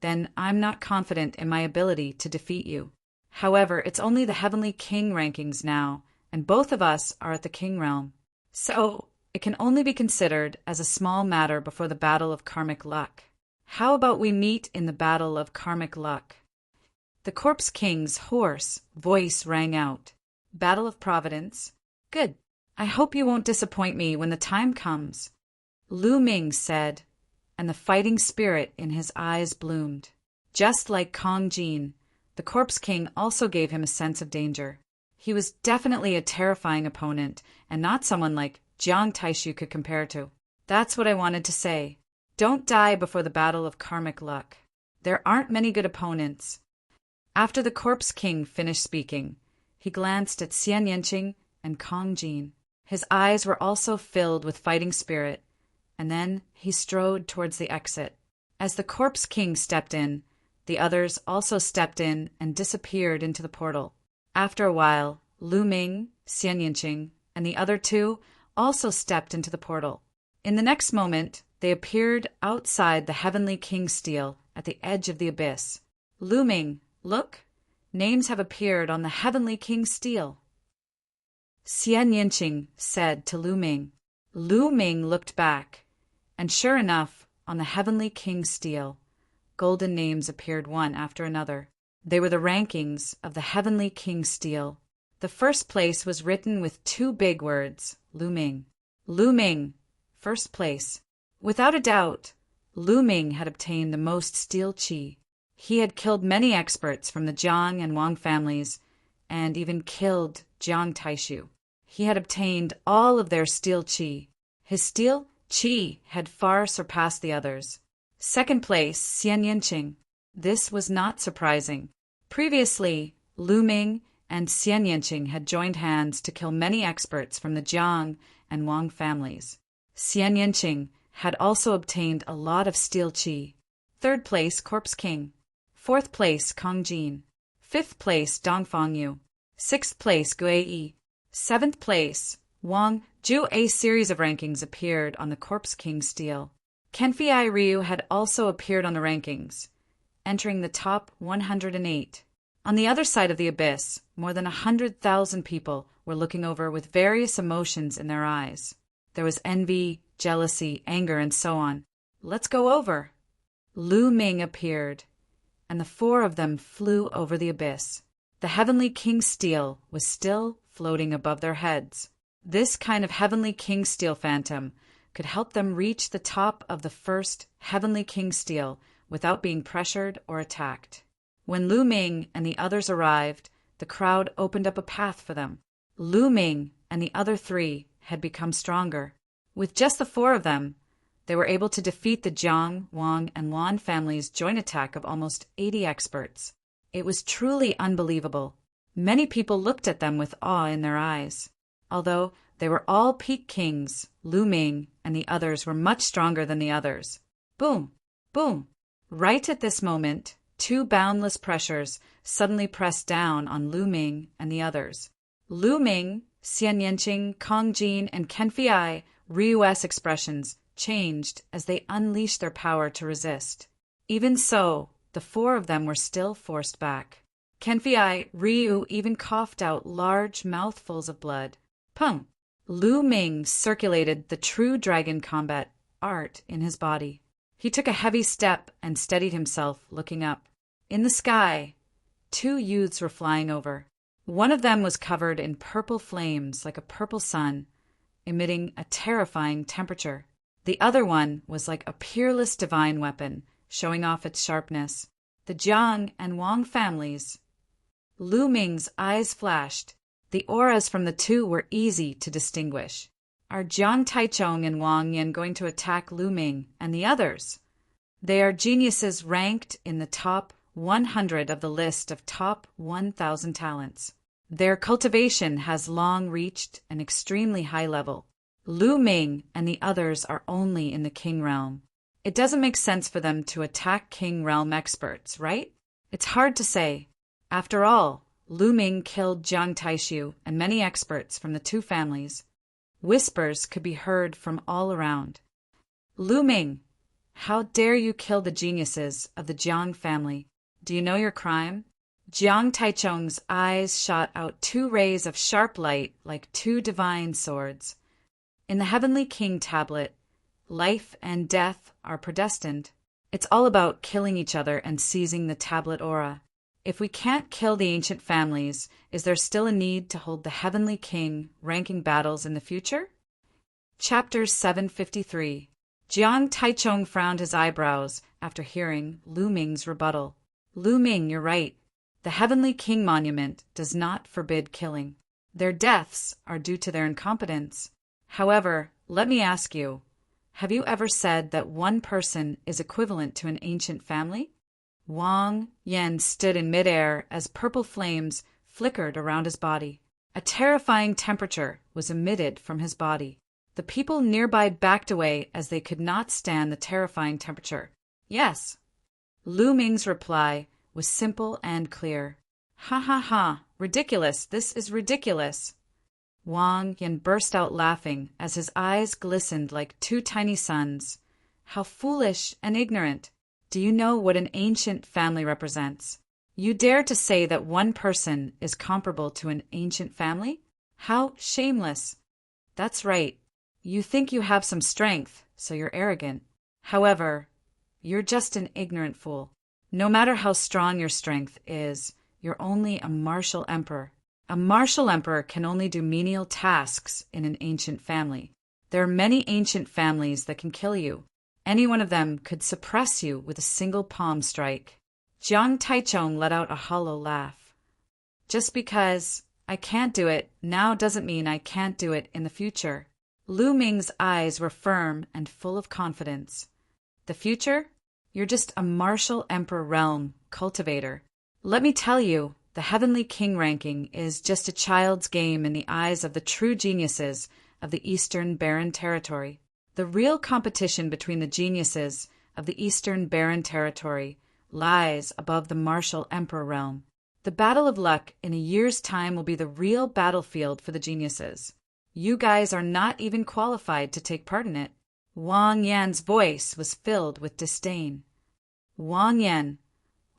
then I'm not confident in my ability to defeat you. However, it's only the Heavenly King rankings now, and both of us are at the king realm. So, it can only be considered as a small matter before the battle of karmic luck. How about we meet in the battle of karmic luck? The Corpse King's hoarse voice rang out. Battle of Providence? Good. I hope you won't disappoint me when the time comes. Lu Ming said, and the fighting spirit in his eyes bloomed. Just like Kong Jin, the Corpse King also gave him a sense of danger. He was definitely a terrifying opponent, and not someone like Jiang Taishu could compare to. That's what I wanted to say. Don't die before the battle of karmic luck. There aren't many good opponents. After the Corpse King finished speaking, he glanced at Xian Yanqing and Kong Jin. His eyes were also filled with fighting spirit, and then he strode towards the exit. As the Corpse King stepped in, the others also stepped in and disappeared into the portal. After a while, Lu Ming, Xian Yanqing, and the other two also stepped into the portal. In the next moment, they appeared outside the Heavenly King Steel at the edge of the abyss. Lu Ming, look! Names have appeared on the Heavenly King Steel. Xian Yanqing said to Lu Ming. Lu Ming looked back, and sure enough, on the Heavenly King Steel, golden names appeared one after another. They were the rankings of the Heavenly King Steel. The first place was written with two big words, Lu Ming. Lu Ming, first place. Without a doubt, Lu Ming had obtained the most steel qi. He had killed many experts from the Jiang and Wang families, and even killed Jiang Taishu. He had obtained all of their steel qi. His steel qi had far surpassed the others. Second place, Xian Yanqing. This was not surprising. Previously, Lu Ming and Xian Yanqing had joined hands to kill many experts from the Jiang and Wang families. Xian Yanqing had also obtained a lot of steel qi. Third place, Corpse King. Fourth place, Kong Jin. Fifth place, Dongfang Yu. Sixth place, Gui Yi. Seventh place, Wang Zhu. A series of rankings appeared on the Corpse King Steel. Kenfei Ryu had also appeared on the rankings, entering the top 108. On the other side of the abyss, more than 100,000 people were looking over with various emotions in their eyes. There was envy, jealousy, anger, and so on. Let's go over. Lu Ming appeared, and the four of them flew over the abyss. The Heavenly King Steel was still floating above their heads. This kind of Heavenly King Steel phantom could help them reach the top of the first Heavenly King Steel without being pressured or attacked. When Lu Ming and the others arrived, the crowd opened up a path for them. Lu Ming and the other three had become stronger. With just the four of them, they were able to defeat the Jiang, Wang, and Lan families' joint attack of almost 80 experts. It was truly unbelievable. Many people looked at them with awe in their eyes. Although they were all peak kings, Lu Ming and the others were much stronger than the others. Boom! Boom! Right at this moment, two boundless pressures suddenly pressed down on Lu Ming and the others. Lu Ming, Xian Yanqing, Kong Jin, and Kenfei Ryu's expressions changed as they unleashed their power to resist. Even so, the four of them were still forced back. Kenfei Ryu even coughed out large mouthfuls of blood. Pung! Lu Ming circulated the true dragon combat art in his body. He took a heavy step and steadied himself, looking up. In the sky, two youths were flying over. One of them was covered in purple flames like a purple sun, emitting a terrifying temperature. The other one was like a peerless divine weapon, showing off its sharpness. The Jiang and Wang families. Lu Ming's eyes flashed. The auras from the two were easy to distinguish. Are Jiang Taichung and Wang Yan going to attack Lu Ming and the others? They are geniuses ranked in the top 100 of the list of top 1,000 talents. Their cultivation has long reached an extremely high level. Lu Ming and the others are only in the King Realm. It doesn't make sense for them to attack King Realm experts, right? It's hard to say. After all, Lu Ming killed Jiang Taishu and many experts from the two families. Whispers could be heard from all around. Lu Ming, how dare you kill the geniuses of the Jiang family? Do you know your crime? Jiang Taichung's eyes shot out two rays of sharp light like two divine swords. In the Heavenly King tablet, life and death are predestined. It's all about killing each other and seizing the tablet aura. If we can't kill the ancient families, is there still a need to hold the Heavenly King ranking battles in the future? Chapter 753. Jiang Taichung frowned his eyebrows after hearing Lu Ming's rebuttal. Lu Ming, you're right. The Heavenly King monument does not forbid killing. Their deaths are due to their incompetence. However, let me ask you, have you ever said that one person is equivalent to an ancient family? Wang Yan stood in midair as purple flames flickered around his body. A terrifying temperature was emitted from his body. The people nearby backed away as they could not stand the terrifying temperature. Yes. Lu Ming's reply was simple and clear. Ha ha ha, ridiculous, this is ridiculous. Wang Yan burst out laughing as his eyes glistened like two tiny suns. How foolish and ignorant. Do you know what an ancient family represents? You dare to say that one person is comparable to an ancient family? How shameless. That's right. You think you have some strength, so you're arrogant. However, you're just an ignorant fool. No matter how strong your strength is, you're only a martial emperor. A martial emperor can only do menial tasks in an ancient family. There are many ancient families that can kill you. Any one of them could suppress you with a single palm strike. Jiang Taichung let out a hollow laugh. Just because I can't do it now doesn't mean I can't do it in the future. Lu Ming's eyes were firm and full of confidence. The future? You're just a martial emperor realm cultivator. Let me tell you, the Heavenly King ranking is just a child's game in the eyes of the true geniuses of the Eastern Barren Territory. The real competition between the geniuses of the Eastern Barren Territory lies above the martial emperor realm. The battle of luck in a year's time will be the real battlefield for the geniuses. You guys are not even qualified to take part in it. Wang Yan's voice was filled with disdain. Wang Yan,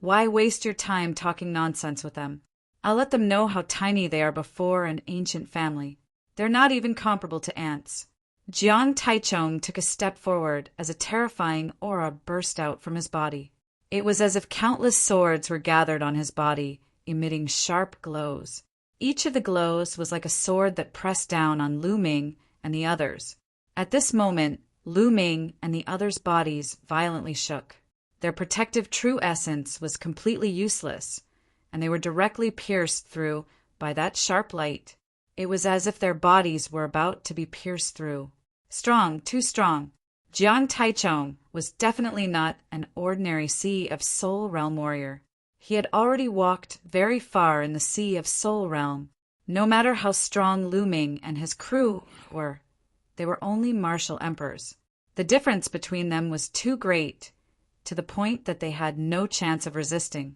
why waste your time talking nonsense with them? I'll let them know how tiny they are before an ancient family. They're not even comparable to ants. Jiang Taichung took a step forward as a terrifying aura burst out from his body. It was as if countless swords were gathered on his body, emitting sharp glows. Each of the glows was like a sword that pressed down on Lu Ming and the others. At this moment, Lu Ming and the others' bodies violently shook. Their protective true essence was completely useless, and they were directly pierced through by that sharp light. It was as if their bodies were about to be pierced through. Strong, too strong. Jiang Taichung was definitely not an ordinary Sea of Soul Realm warrior. He had already walked very far in the Sea of Soul Realm. No matter how strong Lu Ming and his crew were, they were only martial emperors. The difference between them was too great, to the point that they had no chance of resisting.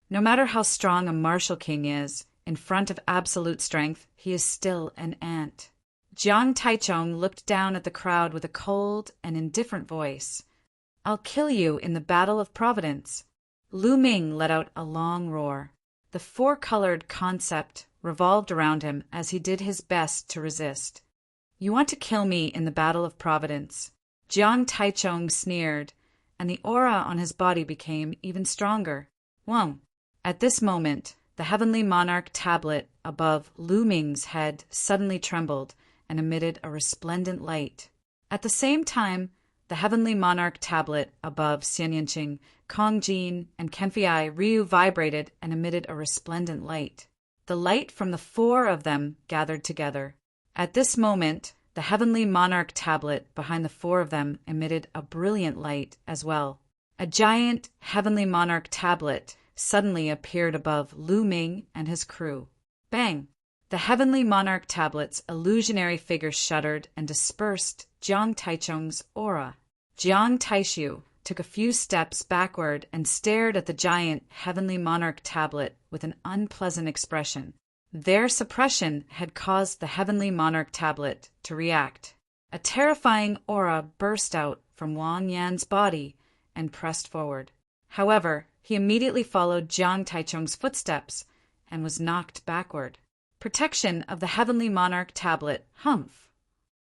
No matter how strong a martial king is, in front of absolute strength, he is still an ant. Jiang Taichung looked down at the crowd with a cold and indifferent voice. I'll kill you in the Battle of Providence. Lu Ming let out a long roar. The four-colored concept revolved around him as he did his best to resist. You want to kill me in the Battle of Providence? Jiang Taichung sneered, and the aura on his body became even stronger. Whoa! At this moment, the Heavenly Monarch tablet above Lu Ming's head suddenly trembled and emitted a resplendent light. At the same time, the Heavenly Monarch tablet above Xianyanqing, Kong Jin, and Kenfei Ryu vibrated and emitted a resplendent light. The light from the four of them gathered together. At this moment, the Heavenly Monarch tablet behind the four of them emitted a brilliant light as well. A giant Heavenly Monarch tablet suddenly appeared above Lu Ming and his crew. Bang! The Heavenly Monarch tablet's illusionary figure shuddered and dispersed Jiang Taichung's aura. Jiang Taishu took a few steps backward and stared at the giant Heavenly Monarch tablet with an unpleasant expression. Their suppression had caused the Heavenly Monarch tablet to react. A terrifying aura burst out from Wang Yan's body and pressed forward. However, He immediately followed Jiang Taichung's footsteps and was knocked backward. Protection of the Heavenly Monarch Tablet, humph.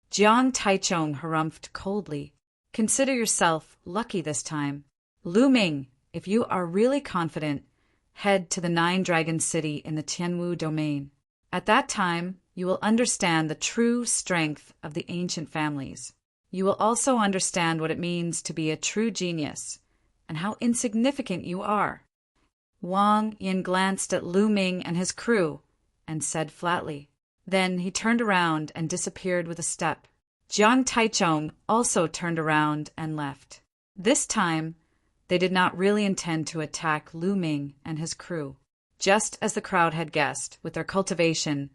Jiang Taichung harumphed coldly. Consider yourself lucky this time. Lu Ming, if you are really confident, head to the Nine Dragon City in the Tianwu domain. At that time, you will understand the true strength of the ancient families. You will also understand what it means to be a true genius, and how insignificant you are. Wang Yin glanced at Lu Ming and his crew, and said flatly. Then he turned around and disappeared with a step. Jiang Taichung also turned around and left. This time, they did not really intend to attack Lu Ming and his crew. Just as the crowd had guessed, with their cultivation,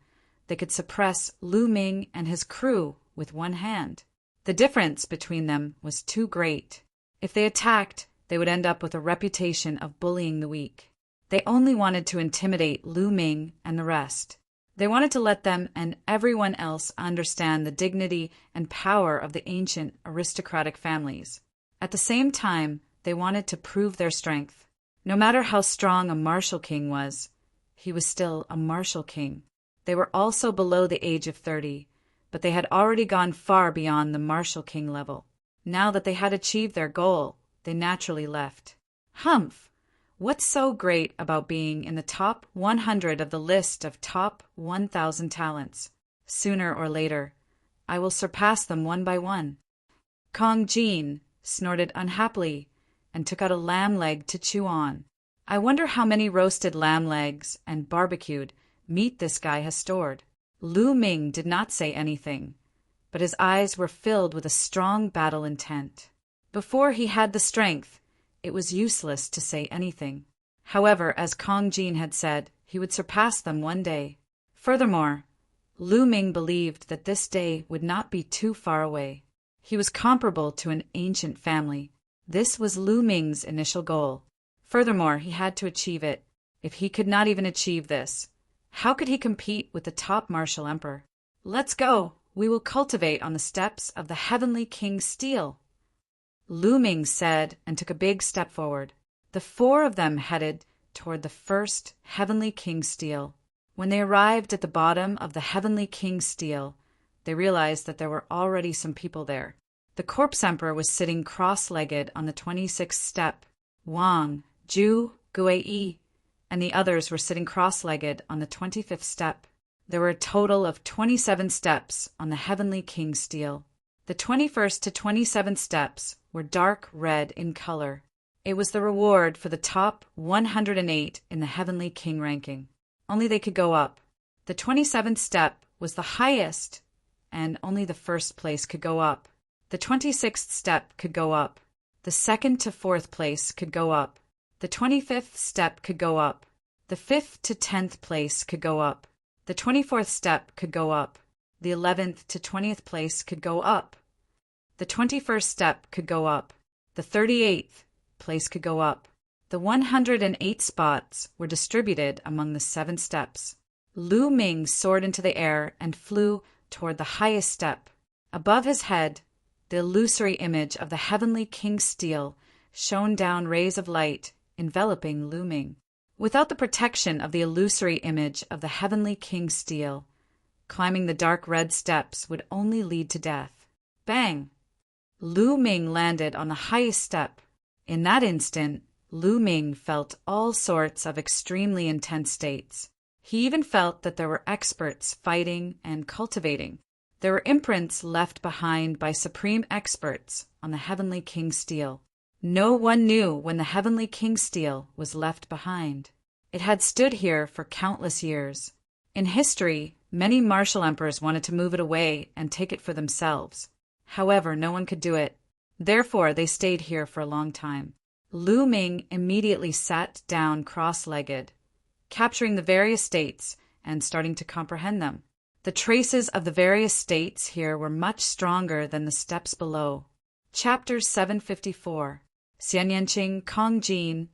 they could suppress Lu Ming and his crew with one hand. The difference between them was too great. If they attacked, they would end up with a reputation of bullying the weak. They only wanted to intimidate Lu Ming and the rest. They wanted to let them and everyone else understand the dignity and power of the ancient aristocratic families. At the same time, they wanted to prove their strength. No matter how strong a martial king was, he was still a martial king. They were also below the age of 30, but they had already gone far beyond the martial king level. Now that they had achieved their goal, they naturally left. Humph! What's so great about being in the top 100 of the list of top 1,000 talents? Sooner or later, I will surpass them one by one. Kong Jin snorted unhappily and took out a lamb leg to chew on. I wonder how many roasted lamb legs and barbecued meat this guy has stored. Lu Ming did not say anything, but his eyes were filled with a strong battle intent. Before he had the strength, it was useless to say anything. However, as Kong Jin had said, he would surpass them one day. Furthermore, Lu Ming believed that this day would not be too far away. He was comparable to an ancient family. This was Lu Ming's initial goal. Furthermore, he had to achieve it. If he could not even achieve this, how could he compete with the top martial emperor? Let's go! We will cultivate on the steps of the Heavenly King Steel. Lu Ming said and took a big step forward. The four of them headed toward the first Heavenly King Steel. When they arrived at the bottom of the Heavenly King Steel, they realized that there were already some people there. The corpse emperor was sitting cross-legged on the 26th step. Wang, Zhu, Guiyi, and the others were sitting cross-legged on the 25th step. There were a total of 27 steps on the Heavenly King Steel. The 21st to 27th steps were dark red in color. It was the reward for the top 108 in the Heavenly King ranking. Only they could go up. The 27th step was the highest, and only the first place could go up. The 26th step could go up. The 2nd to 4th place could go up. The 25th step could go up. The 5th to 10th place could go up. The 24th step could go up. The 11th to 20th place could go up. The 21st step could go up. The 38th place could go up. The 108 spots were distributed among the 7 steps. Lu Ming soared into the air and flew toward the highest step. Above his head, the illusory image of the Heavenly King Steel shone down rays of light, enveloping Lu Ming. Without the protection of the illusory image of the Heavenly King Steel, climbing the dark red steps would only lead to death. Bang! Lu Ming landed on the highest step. In that instant, Lu Ming felt all sorts of extremely intense states. He even felt that there were experts fighting and cultivating. There were imprints left behind by supreme experts on the Heavenly King Steel. No one knew when the Heavenly King Steel was left behind. It had stood here for countless years. In history, many martial emperors wanted to move it away and take it for themselves. However, no one could do it. Therefore, they stayed here for a long time. Lu Ming immediately sat down cross-legged, capturing the various states and starting to comprehend them. The traces of the various states here were much stronger than the steps below. Chapter 754. Xian Yanqing, Kong Jin,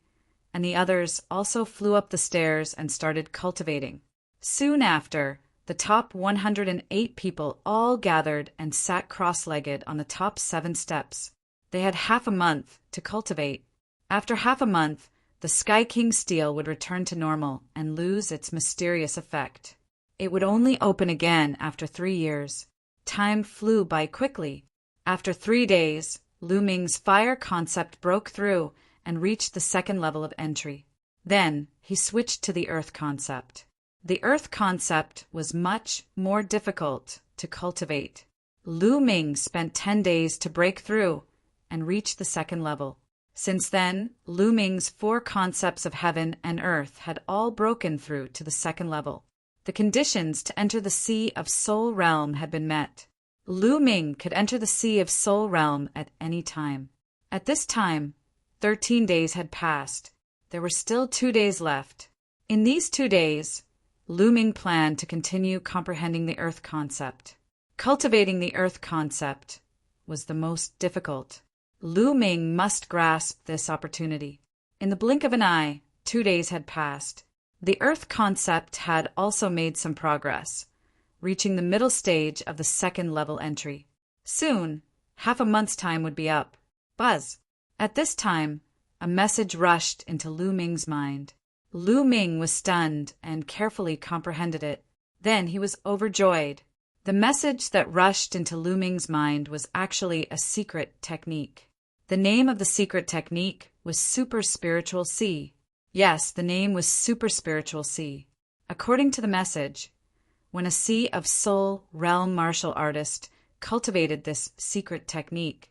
and the others also flew up the stairs and started cultivating. Soon after, the top 108 people all gathered and sat cross-legged on the top 7 steps. They had half a month to cultivate. After half a month, the Sky King steel would return to normal and lose its mysterious effect. It would only open again after 3 years. Time flew by quickly. After 3 days, Lu Ming's fire concept broke through and reached the second level of entry. Then, he switched to the earth concept. The earth concept was much more difficult to cultivate. Lu Ming spent 10 days to break through and reach the second level. Since then, Lu Ming's 4 concepts of heaven and earth had all broken through to the second level. The conditions to enter the Sea of Soul Realm had been met. Lu Ming could enter the Sea of Soul Realm at any time. At this time, 13 days had passed. There were still 2 days left. In these 2 days, Lu Ming planned to continue comprehending the earth concept. Cultivating the earth concept was the most difficult. Lu Ming must grasp this opportunity. In the blink of an eye, 2 days had passed. The earth concept had also made some progress, reaching the middle stage of the second level entry. Soon, half a month's time would be up. Buzz. At this time, a message rushed into Lu Ming's mind. Lu Ming was stunned and carefully comprehended it. Then he was overjoyed. The message that rushed into Lu Ming's mind was actually a secret technique. The name of the secret technique was Super Spiritual Sea. Yes, the name was Super Spiritual Sea. According to the message, when a Sea of Soul Realm martial artist cultivated this secret technique,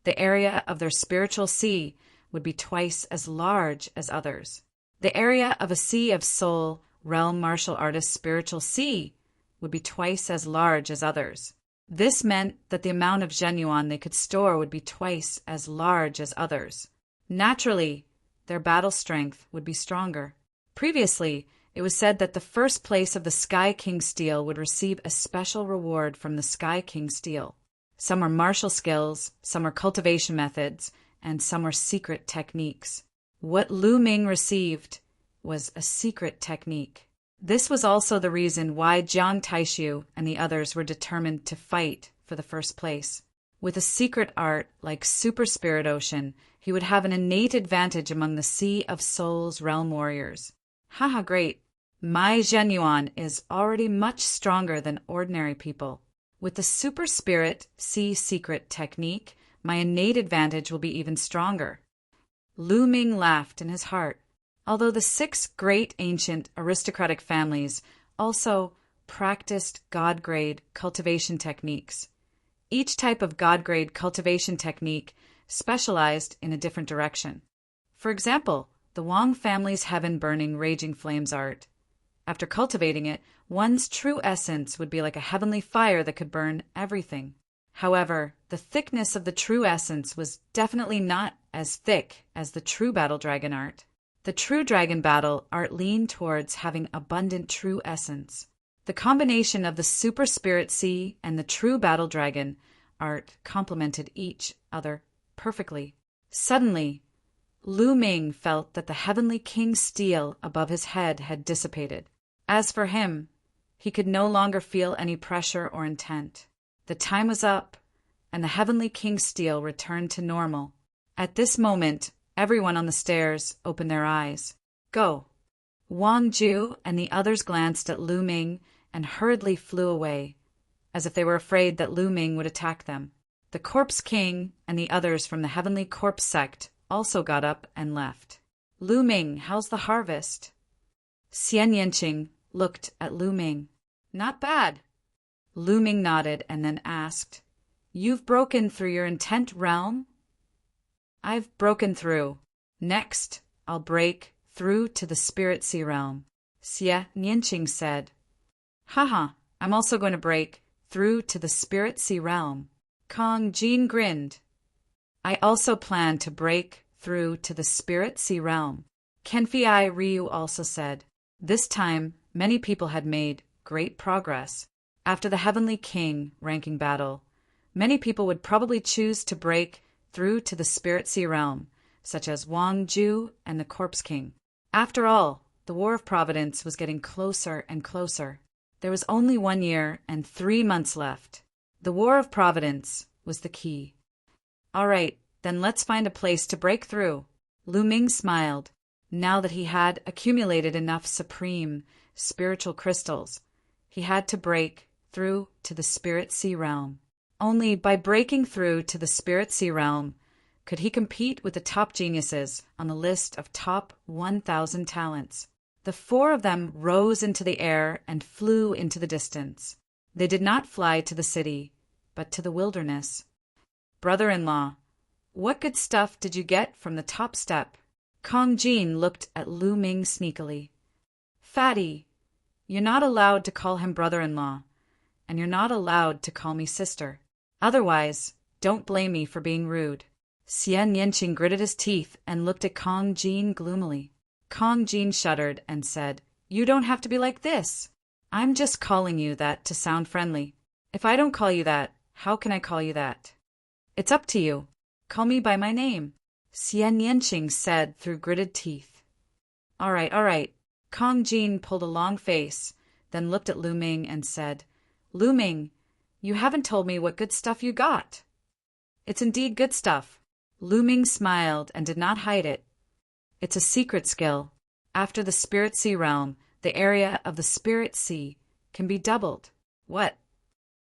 the area of their spiritual sea would be twice as large as others. The area of a Sea of Soul Realm martial artist's spiritual sea would be twice as large as others. This meant that the amount of genuine they could store would be twice as large as others. Naturally, their battle strength would be stronger. Previously, it was said that the first place of the Sky King Steel would receive a special reward from the Sky King Steel. Some were martial skills, some were cultivation methods, and some were secret techniques. What Lu Ming received was a secret technique. This was also the reason why Jiang Taishu and the others were determined to fight for the first place. With a secret art like Super Spirit Ocean, he would have an innate advantage among the Sea of Souls realm warriors. Haha, great. My Zhenyuan is already much stronger than ordinary people. With the Super Spirit Sea Secret technique, my innate advantage will be even stronger. Lu Ming laughed in his heart. Although the 6 great ancient aristocratic families also practiced God-grade cultivation techniques, each type of God-grade cultivation technique specialized in a different direction. For example, the Wang family's heaven-burning raging flames art. After cultivating it, one's true essence would be like a heavenly fire that could burn everything. However, the thickness of the true essence was definitely not as thick as the true battle dragon art. The true dragon battle art leaned towards having abundant true essence. The combination of the Super Spirit Sea and the true battle dragon art complemented each other perfectly. Suddenly, Lu Ming felt that the heavenly king steel above his head had dissipated. As for him, he could no longer feel any pressure or intent. The time was up, and the heavenly king steel returned to normal. At this moment, everyone on the stairs opened their eyes. Go! Wang Ju and the others glanced at Lu Ming and hurriedly flew away, as if they were afraid that Lu Ming would attack them. The Corpse King and the others from the Heavenly Corpse sect also got up and left. Lu Ming, how's the harvest? Xian Yanqing looked at Lu Ming. Not bad. Lu Ming nodded and then asked, You've broken through your intent realm? I've broken through. Next, I'll break through to the Spirit Sea realm. Xia Nianqing said. Haha, I'm also going to break through to the Spirit Sea realm. Kong Jin grinned. I also plan to break through to the Spirit Sea realm. Kenfei Ryu also said. This time, many people had made great progress. After the Heavenly King ranking battle, many people would probably choose to break through to the Spirit Sea realm, such as Wang Ju and the Corpse King. After all, the War of Providence was getting closer and closer. There was only 1 year and 3 months left. The War of Providence was the key. All right, then let's find a place to break through. Lu Ming smiled. Now that he had accumulated enough supreme spiritual crystals, he had to break through to the Spirit Sea realm. Only by breaking through to the Spirit Sea realm could he compete with the top geniuses on the list of top 1,000 talents. The four of them rose into the air and flew into the distance. They did not fly to the city, but to the wilderness. "Brother-in-law, what good stuff did you get from the top step?" Kong Jin looked at Lu Ming sneakily. "Fatty, you're not allowed to call him brother-in-law, and you're not allowed to call me sister. Otherwise, don't blame me for being rude." Xian Yanqing gritted his teeth and looked at Kong Jin gloomily. Kong Jin shuddered and said, "You don't have to be like this. I'm just calling you that to sound friendly. If I don't call you that, how can I call you that? It's up to you. Call me by my name," Xian Yanqing said through gritted teeth. All right. Kong Jin pulled a long face, then looked at Lu Ming and said, "Lu Ming, you haven't told me what good stuff you got." "It's indeed good stuff." Lu Ming smiled and did not hide it. "It's a secret skill. After the Spirit Sea realm, the area of the Spirit Sea can be doubled." "What?"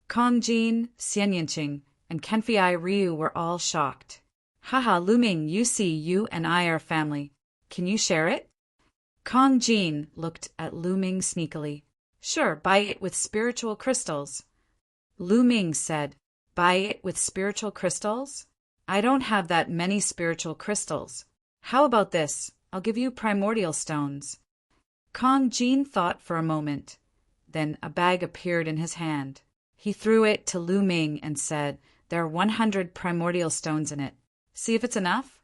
Kong Jin, Xian Yanqing, and Kenfei Ryu were all shocked. "Haha, Lu Ming, you see, you and I are family. Can you share it?" Kong Jin looked at Lu Ming sneakily. "Sure, buy it with spiritual crystals." Lu Ming said, "Buy it with spiritual crystals? I don't have that many spiritual crystals. How about this? I'll give you primordial stones." Kong Jin thought for a moment. Then a bag appeared in his hand. He threw it to Lu Ming and said, "There are 100 primordial stones in it. See if it's enough?"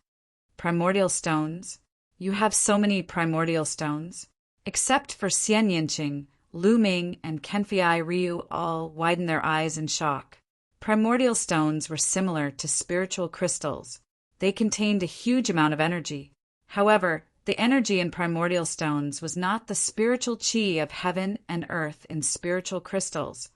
"Primordial stones? You have so many primordial stones?" Except for Xian Yanqing, Lu Ming, and Kenfei Ryu all widened their eyes in shock. Primordial stones were similar to spiritual crystals. They contained a huge amount of energy. However, the energy in primordial stones was not the spiritual chi of heaven and earth in spiritual crystals,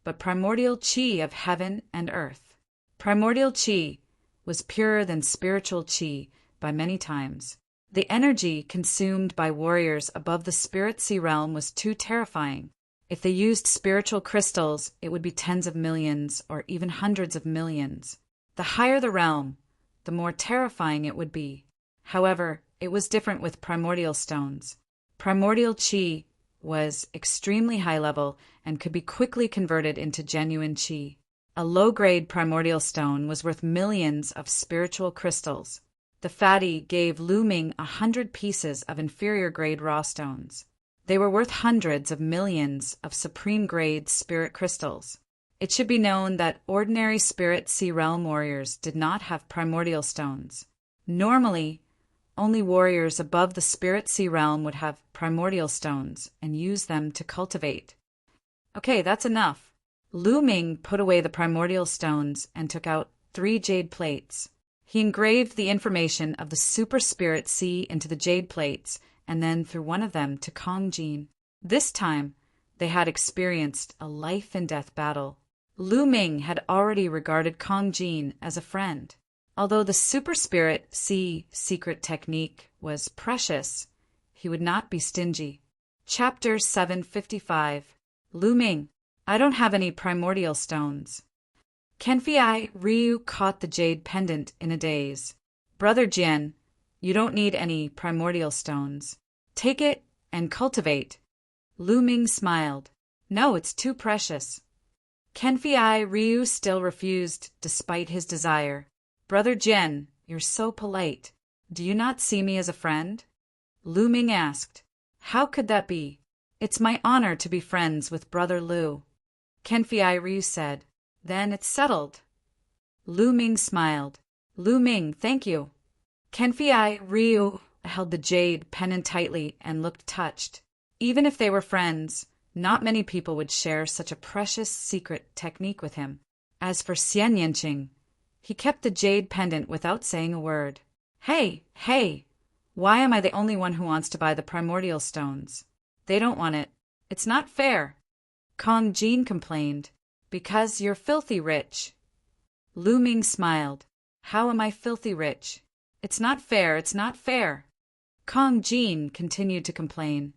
but primordial chi of heaven and earth. Primordial chi was purer than spiritual chi by many times. The energy consumed by warriors above the Spirit Sea realm was too terrifying. If they used spiritual crystals, it would be tens of millions or even hundreds of millions. The higher the realm, the more terrifying it would be. However, it was different with primordial stones. Primordial chi was extremely high level and could be quickly converted into genuine chi. A low-grade primordial stone was worth millions of spiritual crystals. The fatty gave Lu Ming 100 pieces of inferior-grade raw stones. They were worth hundreds of millions of supreme-grade spirit crystals. It should be known that ordinary Spirit Sea realm warriors did not have primordial stones. Normally, only warriors above the Spirit Sea realm would have primordial stones and use them to cultivate. "Okay, that's enough." Lu Ming put away the primordial stones and took out 3 jade plates. He engraved the information of the Super Spirit Sea into the jade plates and then threw one of them to Kong Jin. This time, they had experienced a life-and-death battle. Lu Ming had already regarded Kong Jin as a friend. Although the Super Spirit Sea secret technique was precious, he would not be stingy. Chapter 755. Lu Ming, I don't have any primordial stones. Kenfei Ryu caught the jade pendant in a daze. "Brother Jian, you don't need any primordial stones. Take it and cultivate." Lu Ming smiled. "No, it's too precious." Kenfei Ryu still refused despite his desire. "Brother Jian, you're so polite. Do you not see me as a friend?" Lu Ming asked. "How could that be? It's my honor to be friends with Brother Lu." Kenfei Ryu said. "Then it's settled." Lu Ming smiled. "Lu Ming, thank you." Kenfei Ryu held the jade pendant tightly and looked touched. Even if they were friends, not many people would share such a precious secret technique with him. As for Xian Yanqing, he kept the jade pendant without saying a word. Hey, why am I the only one who wants to buy the primordial stones? They don't want it. It's not fair." Kong Jin complained. "Because you're filthy rich." Lu Ming smiled. "How am I filthy rich? It's not fair. Kong Jean continued to complain.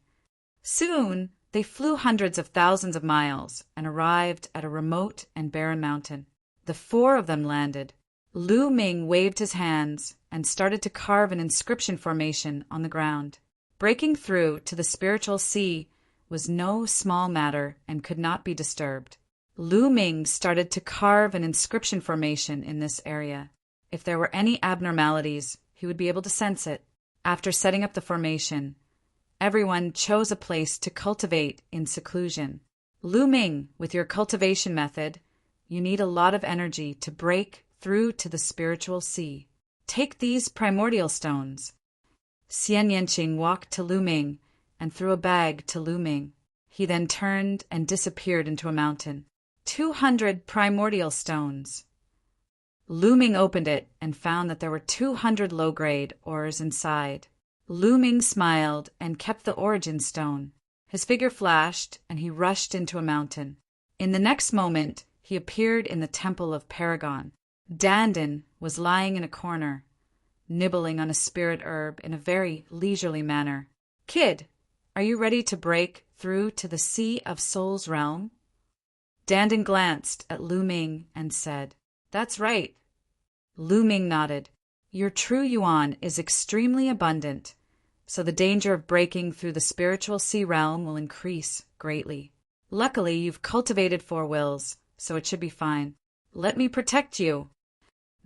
Soon, they flew hundreds of thousands of miles and arrived at a remote and barren mountain. The four of them landed. Lu Ming waved his hands and started to carve an inscription formation on the ground. Breaking through to the spiritual sea was no small matter and could not be disturbed. Lu Ming started to carve an inscription formation in this area. If there were any abnormalities, he would be able to sense it. After setting up the formation, everyone chose a place to cultivate in seclusion. Lu Ming, with your cultivation method, you need a lot of energy to break through to the spiritual sea. Take these primordial stones. Xian Yanqing walked to Lu Ming and threw a bag to Lu Ming. He then turned and disappeared into a mountain. 200 primordial stones. Lu Ming opened it and found that there were 200 low-grade ores inside. Lu Ming smiled and kept the origin stone. His figure flashed and he rushed into a mountain. In the next moment, he appeared in the Temple of Paragon. Dandan was lying in a corner, nibbling on a spirit herb in a very leisurely manner. Kid, are you ready to break through to the Sea of Souls realm? Dandan glanced at Lu Ming and said, That's right. Lu Ming nodded. Your true yuan is extremely abundant, so the danger of breaking through the spiritual sea realm will increase greatly. Luckily, you've cultivated 4 wills, so it should be fine. Let me protect you.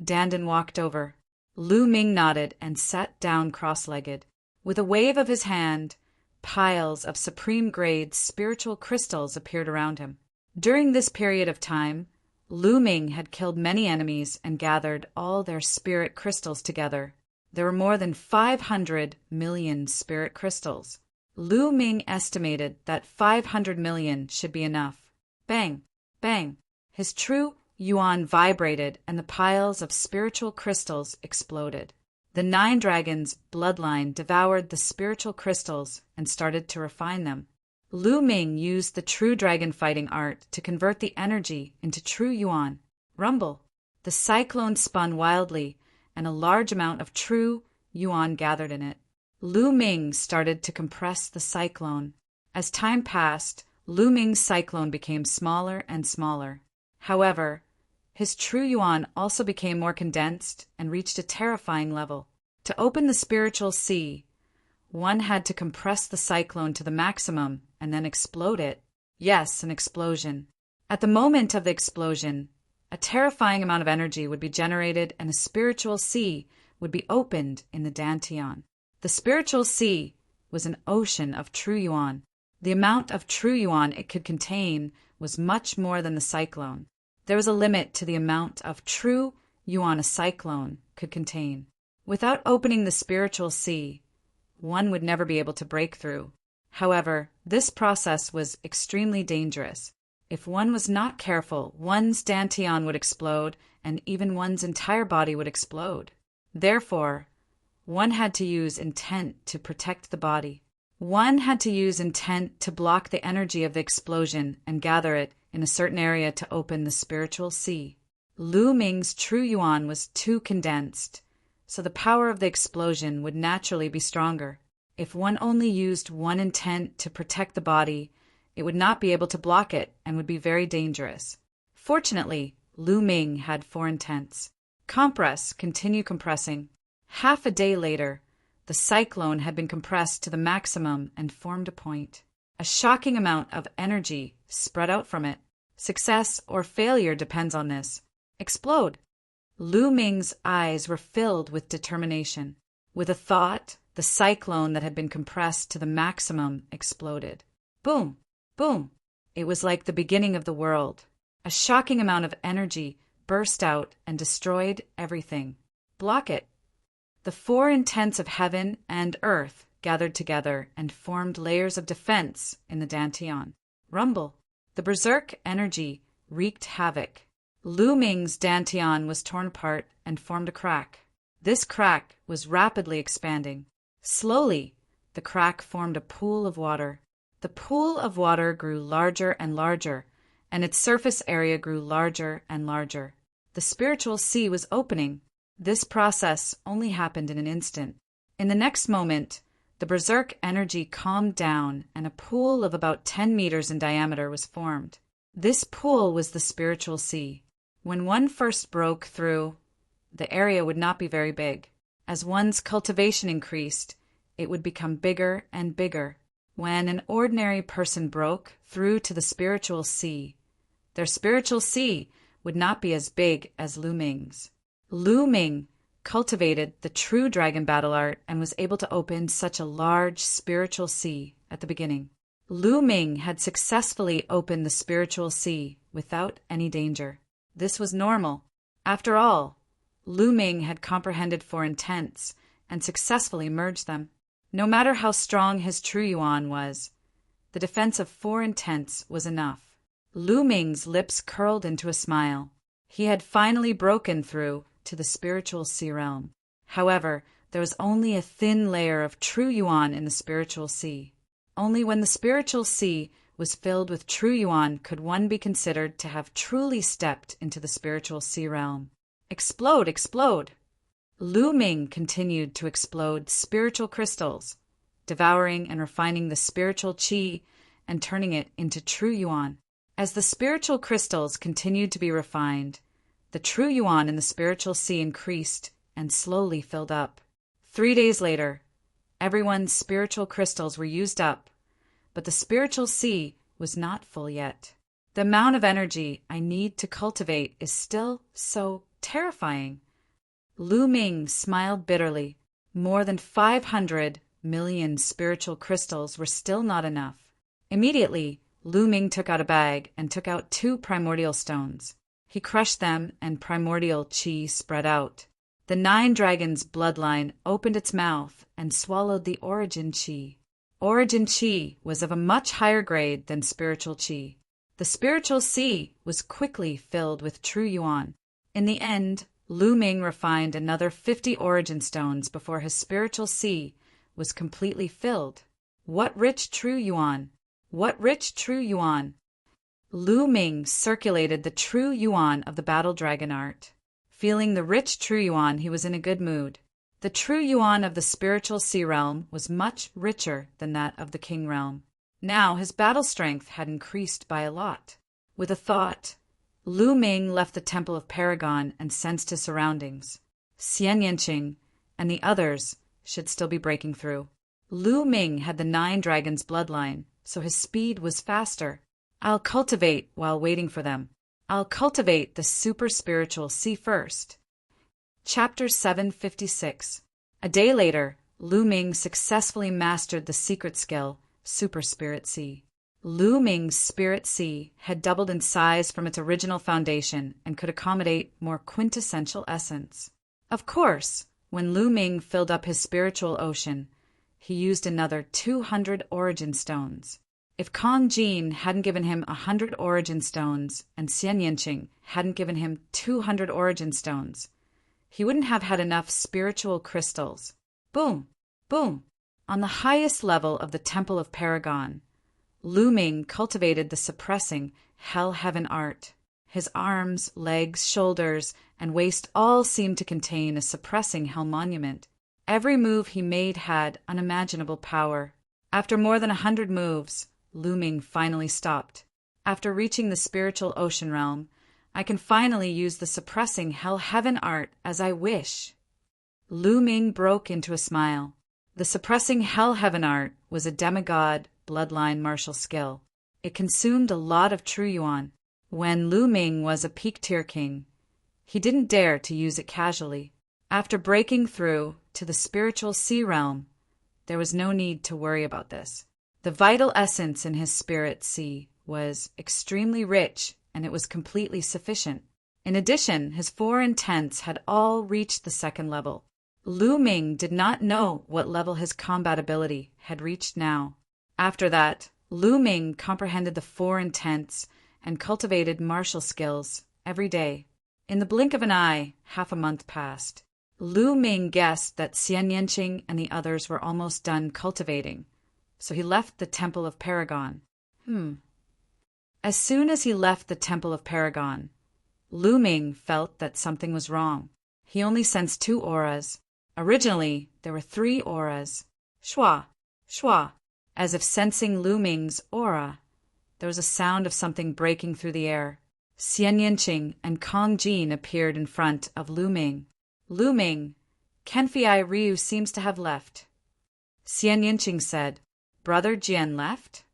Dandan walked over. Lu Ming nodded and sat down cross-legged. With a wave of his hand, piles of supreme-grade spiritual crystals appeared around him. During this period of time, Lu Ming had killed many enemies and gathered all their spirit crystals together. There were more than 500 million spirit crystals. Lu Ming estimated that 500 million should be enough. Bang! Bang! His true yuan vibrated and the piles of spiritual crystals exploded. The 9 dragons' bloodline devoured the spiritual crystals and started to refine them. Lu Ming used the true dragon fighting art to convert the energy into true yuan. Rumble! The cyclone spun wildly, and a large amount of true yuan gathered in it. Lu Ming started to compress the cyclone. As time passed, Lu Ming's cyclone became smaller and smaller. However, his true yuan also became more condensed and reached a terrifying level. To open the spiritual sea, one had to compress the cyclone to the maximum and then explode it. Yes, an explosion. At the moment of the explosion, a terrifying amount of energy would be generated and a spiritual sea would be opened in the Dantian. The spiritual sea was an ocean of true yuan. The amount of true yuan it could contain was much more than the cyclone. There was a limit to the amount of true yuan a cyclone could contain. Without opening the spiritual sea, one would never be able to break through. However, this process was extremely dangerous. If one was not careful, one's dantian would explode, and even one's entire body would explode. Therefore, one had to use intent to protect the body. One had to use intent to block the energy of the explosion and gather it in a certain area to open the spiritual sea. Lu Ming's true yuan was too condensed, so the power of the explosion would naturally be stronger. If one only used one intent to protect the body, it would not be able to block it and would be very dangerous. Fortunately, Lu Ming had 4 intents. Compress, continue compressing. Half a day later, the cyclone had been compressed to the maximum and formed a point. A shocking amount of energy spread out from it. Success or failure depends on this. Explode! Lu Ming's eyes were filled with determination. With a thought, the cyclone that had been compressed to the maximum exploded. Boom! Boom! It was like the beginning of the world. A shocking amount of energy burst out and destroyed everything. Block it! The 4 intents of heaven and earth gathered together and formed layers of defense in the Dantian. Rumble! The berserk energy wreaked havoc. Lu Ming's Dantian was torn apart and formed a crack. This crack was rapidly expanding. Slowly, the crack formed a pool of water. The pool of water grew larger and larger, and its surface area grew larger and larger. The spiritual sea was opening. This process only happened in an instant. In the next moment, The berserk energy calmed down, and a pool of about 10 meters in diameter was formed. This pool was the spiritual sea. When one first broke through, the area would not be very big. As one's cultivation increased, it would become bigger and bigger. When an ordinary person broke through to the spiritual sea, their spiritual sea would not be as big as Lu Ming's. Lu Ming cultivated the true dragon battle art and was able to open such a large spiritual sea at the beginning. Lu Ming had successfully opened the spiritual sea without any danger. This was normal. After all, Lu Ming had comprehended four intents and successfully merged them. No matter how strong his true yuan was, the defense of four intents was enough. Lu Ming's lips curled into a smile. He had finally broken through to the spiritual sea realm. However, there was only a thin layer of true yuan in the spiritual sea. Only when the spiritual sea was filled with true yuan could one be considered to have truly stepped into the spiritual sea realm. Explode, explode! Lu Ming continued to explode spiritual crystals, devouring and refining the spiritual qi and turning it into true yuan. As the spiritual crystals continued to be refined, the true yuan in the spiritual sea increased and slowly filled up. 3 days later, everyone's spiritual crystals were used up, but the spiritual sea was not full yet. The amount of energy I need to cultivate is still so terrifying. Lu Ming smiled bitterly. More than 500 million spiritual crystals were still not enough. Immediately, Lu Ming took out a bag and took out 2 primordial stones. He crushed them and primordial qi spread out. The 9 dragons' bloodline opened its mouth and swallowed the origin qi. Origin qi was of a much higher grade than spiritual qi. The spiritual sea was quickly filled with true yuan. In the end, Lu Ming refined another 50 origin stones before his spiritual sea was completely filled. What rich true yuan! What rich true yuan! Lu Ming circulated the true yuan of the battle dragon art. Feeling the rich true yuan, he was in a good mood. The true yuan of the spiritual sea realm was much richer than that of the king realm. Now his battle strength had increased by a lot. With a thought, Lu Ming left the Temple of Paragon and sensed his surroundings. Xian Yanqing and the others should still be breaking through. Lu Ming had the 9 dragons' bloodline, so his speed was faster. I'll cultivate while waiting for them. I'll cultivate the super spiritual sea first. Chapter 756. A day later, Lu Ming successfully mastered the secret skill, Super Spirit Sea. Lu Ming's Spirit Sea had doubled in size from its original foundation and could accommodate more quintessential essence. Of course, when Lu Ming filled up his spiritual ocean, he used another 200 origin stones. If Kong Jin hadn't given him 100 origin stones and Xian Yanqing hadn't given him 200 origin stones, he wouldn't have had enough spiritual crystals. Boom! Boom! On the highest level of the Temple of Paragon, Lu Ming cultivated the suppressing hell-heaven art. His arms, legs, shoulders, and waist all seemed to contain a suppressing hell monument. Every move he made had unimaginable power. After more than 100 moves, Lu Ming finally stopped. After reaching the spiritual ocean realm, I can finally use the suppressing hell-heaven art as I wish. Lu Ming broke into a smile. The suppressing hell-heaven art was a demigod bloodline martial skill. It consumed a lot of true yuan. When Lu Ming was a peak-tier king, he didn't dare to use it casually. After breaking through to the spiritual sea realm, there was no need to worry about this. The vital essence in his spirit sea was extremely rich, and it was completely sufficient. In addition, his 4 intents had all reached the 2nd level. Lu Ming did not know what level his combat ability had reached now. After that, Lu Ming comprehended the 4 intents and cultivated martial skills every day. In the blink of an eye, half a month passed. Lu Ming guessed that Xian Yanqing and the others were almost done cultivating, so he left the Temple of Paragon. As soon as he left the Temple of Paragon, Lu Ming felt that something was wrong. He only sensed 2 auras. Originally, there were 3 auras. Shwa, shwa. As if sensing Lu Ming's aura, there was a sound of something breaking through the air. Xian Yinqing and Kong Jin appeared in front of Lu Ming. Lu Ming, Kenfei Ryu seems to have left. Xian Yinqing said, Brother Jian left?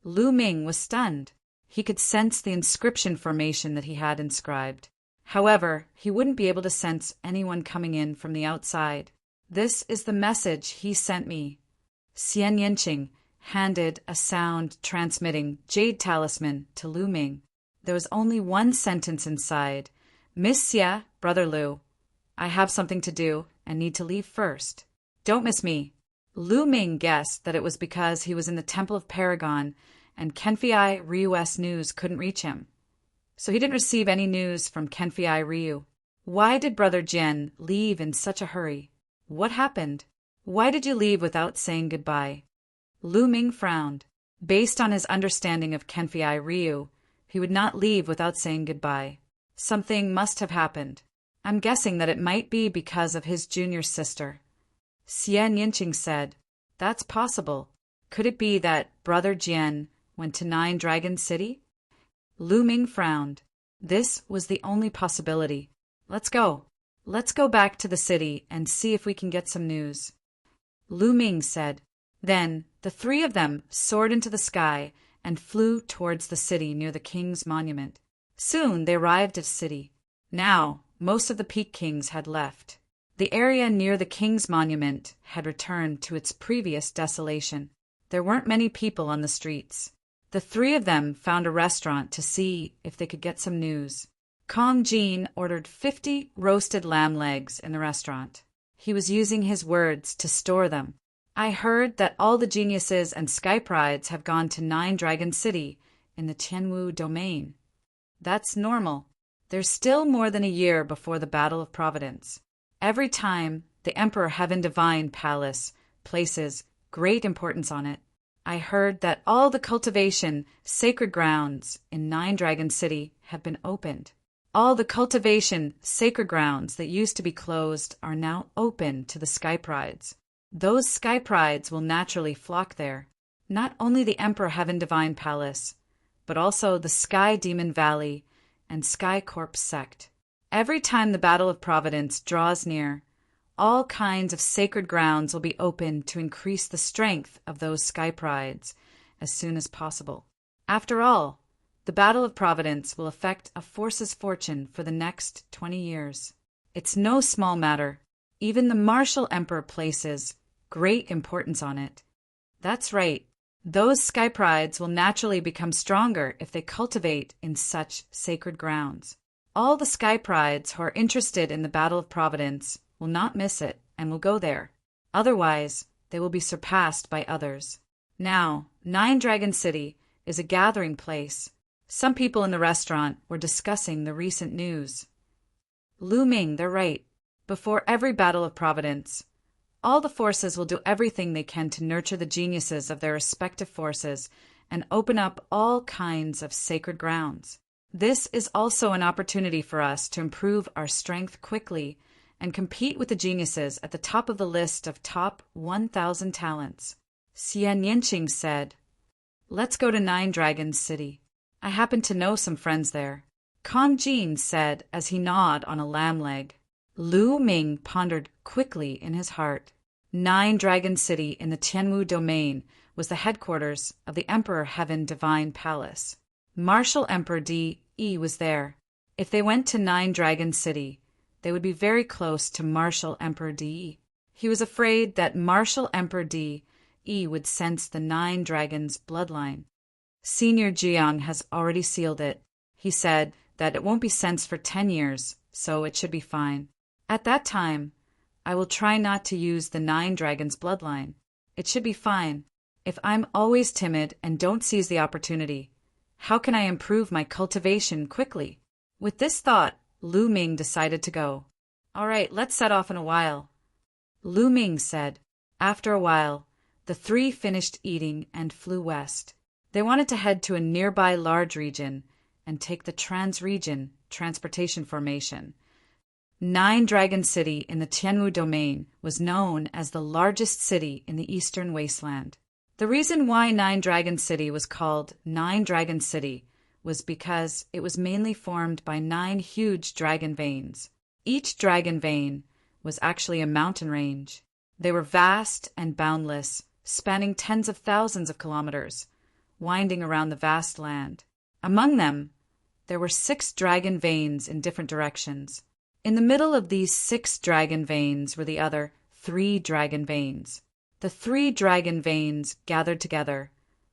Lu Ming was stunned. He could sense the inscription formation that he had inscribed. However, he wouldn't be able to sense anyone coming in from the outside. This is the message he sent me. Xian Yinqing handed a sound-transmitting jade talisman to Lu Ming. There was only one sentence inside. Miss Xie, Brother Lu, I have something to do and need to leave first. Don't miss me. Lu Ming guessed that it was because he was in the Temple of Paragon and Kenfei Ryu's news couldn't reach him. So he didn't receive any news from Kenfei Ryu. Why did Brother Jian leave in such a hurry? What happened? Why did you leave without saying goodbye? Lu Ming frowned. Based on his understanding of Kenfei Ryu, he would not leave without saying goodbye. Something must have happened. I'm guessing that it might be because of his junior sister. Xian Yinqing said, That's possible. Could it be that Brother Jian went to Nine Dragon City? Lu Ming frowned. This was the only possibility. Let's go. Let's go back to the city and see if we can get some news. Lu Ming said. Then the three of them soared into the sky and flew towards the city near the king's monument. Soon they arrived at the city. Now, most of the Peak Kings had left. The area near the king's monument had returned to its previous desolation. There weren't many people on the streets. The three of them found a restaurant to see if they could get some news. Kong Jin ordered 50 roasted lamb legs in the restaurant. He was using his words to store them. I heard that all the geniuses and sky prides have gone to Nine Dragon City in the Tianwu domain. That's normal. There's still more than a year before the Battle of Providence. Every time, the Emperor Heaven Divine Palace places great importance on it. I heard that all the cultivation sacred grounds in Nine Dragon City have been opened. All the cultivation sacred grounds that used to be closed are now open to the Sky Prides. Those Sky Prides will naturally flock there. Not only the Emperor Heaven Divine Palace, but also the Sky Demon Valley and Sky Corp sect. Every time the Battle of Providence draws near, all kinds of sacred grounds will be opened to increase the strength of those Sky Prides as soon as possible. After all, the Battle of Providence will affect a force's fortune for the next 20 years. It's no small matter. Even the Martial Emperor places great importance on it. That's right. Those Sky Prides will naturally become stronger if they cultivate in such sacred grounds. All the Sky Prides who are interested in the Battle of Providence will not miss it and will go there. Otherwise, they will be surpassed by others. Now, Nine Dragon City is a gathering place. Some people in the restaurant were discussing the recent news. Lu Ming, they're right. Before every Battle of Providence, all the forces will do everything they can to nurture the geniuses of their respective forces and open up all kinds of sacred grounds. This is also an opportunity for us to improve our strength quickly and compete with the geniuses at the top of the list of top 1,000 talents. Xian Yinqing said, Let's go to Nine Dragons City. I happen to know some friends there. Kong Jin said as he gnawed on a lamb leg. Lu Ming pondered quickly in his heart. Nine Dragon City in the Tianwu domain was the headquarters of the Emperor Heaven Divine Palace. Martial Emperor Di was there. If they went to Nine Dragon City, they would be very close to Martial Emperor Di. He was afraid that Martial Emperor Di would sense the Nine Dragons' bloodline. Senior Jiang has already sealed it. He said that it won't be sensed for 10 years, so it should be fine. At that time, I will try not to use the Nine Dragons' bloodline. It should be fine. If I'm always timid and don't seize the opportunity, how can I improve my cultivation quickly? With this thought, Lu Ming decided to go. All right, let's set off in a while. Lu Ming said. After a while, the three finished eating and flew west. They wanted to head to a nearby large region and take the trans-region transportation formation. Nine Dragon City in the Tianwu domain was known as the largest city in the eastern wasteland. The reason why Nine Dragon City was called Nine Dragon City was because it was mainly formed by 9 huge dragon veins. Each dragon vein was actually a mountain range. They were vast and boundless, spanning tens of thousands of kilometers, winding around the vast land. Among them, there were 6 dragon veins in different directions. In the middle of these 6 dragon veins were the other 3 dragon veins. The 3 dragon veins gathered together,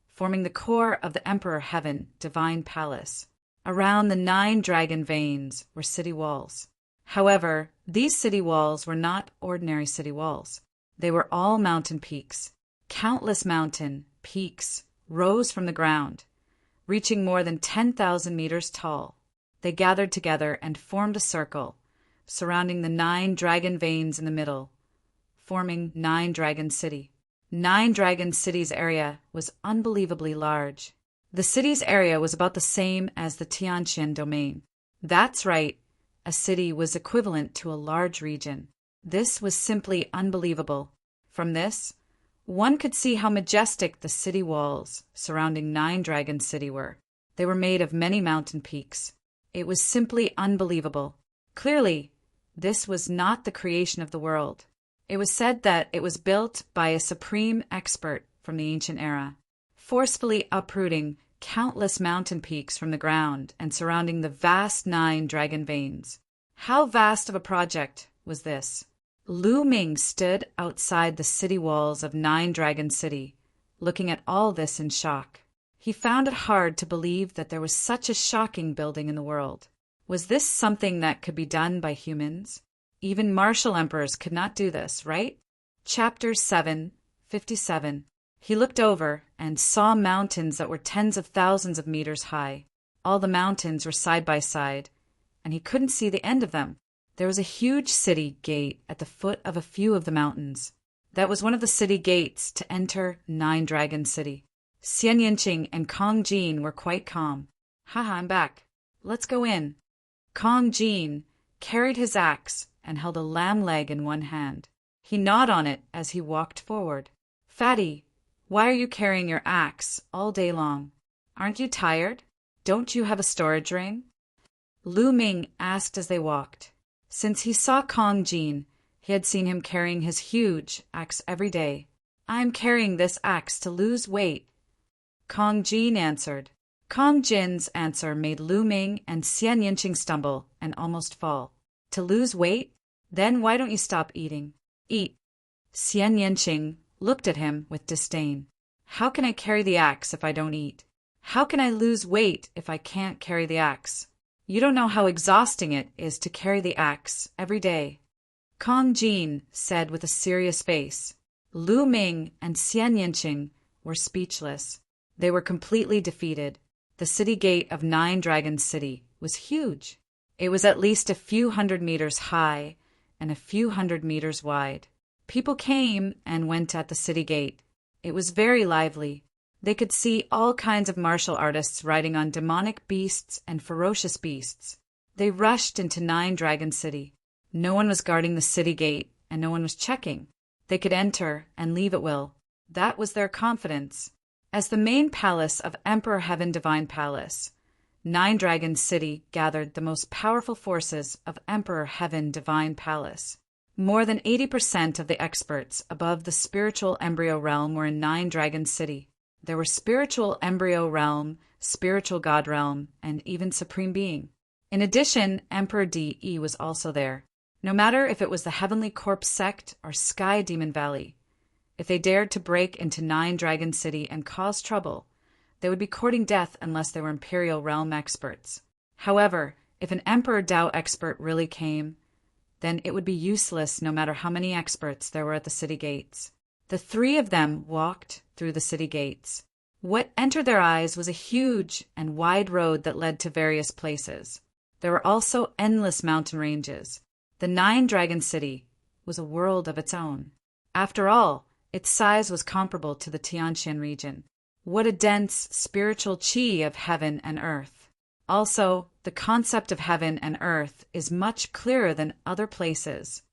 forming the core of the Emperor Heaven Divine Palace. Around the 9 dragon veins were city walls. However, these city walls were not ordinary city walls. They were all mountain peaks. Countless mountain peaks rose from the ground, reaching more than 10,000 meters tall. They gathered together and formed a circle, surrounding the 9 dragon veins in the middle, forming Nine Dragon City. Nine Dragon City's area was unbelievably large. The city's area was about the same as the Tianqian domain. That's right, a city was equivalent to a large region. This was simply unbelievable. From this, one could see how majestic the city walls surrounding Nine Dragon City were. They were made of many mountain peaks. It was simply unbelievable. Clearly, this was not the creation of the world. It was said that it was built by a supreme expert from the ancient era, forcefully uprooting countless mountain peaks from the ground and surrounding the vast 9 dragon veins. How vast of a project was this? Lu Ming stood outside the city walls of Nine Dragon City, looking at all this in shock. He found it hard to believe that there was such a shocking building in the world. Was this something that could be done by humans? Even martial emperors could not do this, right? Chapter 7:57. He looked over and saw mountains that were tens of thousands of meters high. All the mountains were side by side, and he couldn't see the end of them. There was a huge city gate at the foot of a few of the mountains. That was one of the city gates to enter Nine Dragon City. Xian Yinqing and Kong Jin were quite calm. Haha, I'm back. Let's go in. Kong Jin carried his axe and held a lamb leg in one hand. He gnawed on it as he walked forward. Fatty, why are you carrying your axe all day long? Aren't you tired? Don't you have a storage ring? Lu Ming asked as they walked. Since he saw Kong Jin, he had seen him carrying his huge axe every day. I'm carrying this axe to lose weight, Kong Jin answered. Kong Jin's answer made Lu Ming and Xian Yinqing stumble and almost fall. To lose weight? Then why don't you stop eating? Eat. Xian Yinqing looked at him with disdain. How can I carry the axe if I don't eat? How can I lose weight if I can't carry the axe? You don't know how exhausting it is to carry the axe every day. Kong Jin said with a serious face. Lu Ming and Xian Yinqing were speechless. They were completely defeated. The city gate of Nine Dragon City was huge. It was at least a few hundred meters high and a few hundred meters wide. People came and went at the city gate. It was very lively. They could see all kinds of martial artists riding on demonic beasts and ferocious beasts. They rushed into Nine Dragon City. No one was guarding the city gate, and no one was checking. They could enter and leave at will. That was their confidence. As the main palace of Emperor Heaven Divine Palace, Nine Dragon City gathered the most powerful forces of Emperor Heaven Divine Palace. More than 80% of the experts above the spiritual embryo realm were in Nine Dragon City. There were spiritual embryo realm, spiritual god realm, and even supreme being. In addition, Emperor De was also there. No matter if it was the Heavenly Corpse sect or Sky Demon Valley, if they dared to break into Nine Dragon City and cause trouble, they would be courting death unless they were Imperial Realm experts. However, if an Emperor Dao expert really came, then it would be useless no matter how many experts there were at the city gates. The three of them walked through the city gates. What entered their eyes was a huge and wide road that led to various places. There were also endless mountain ranges. The Nine Dragon City was a world of its own. After all, its size was comparable to the Tianqian region. What a dense spiritual qi of heaven and earth. Also, the concept of heaven and earth is much clearer than other places.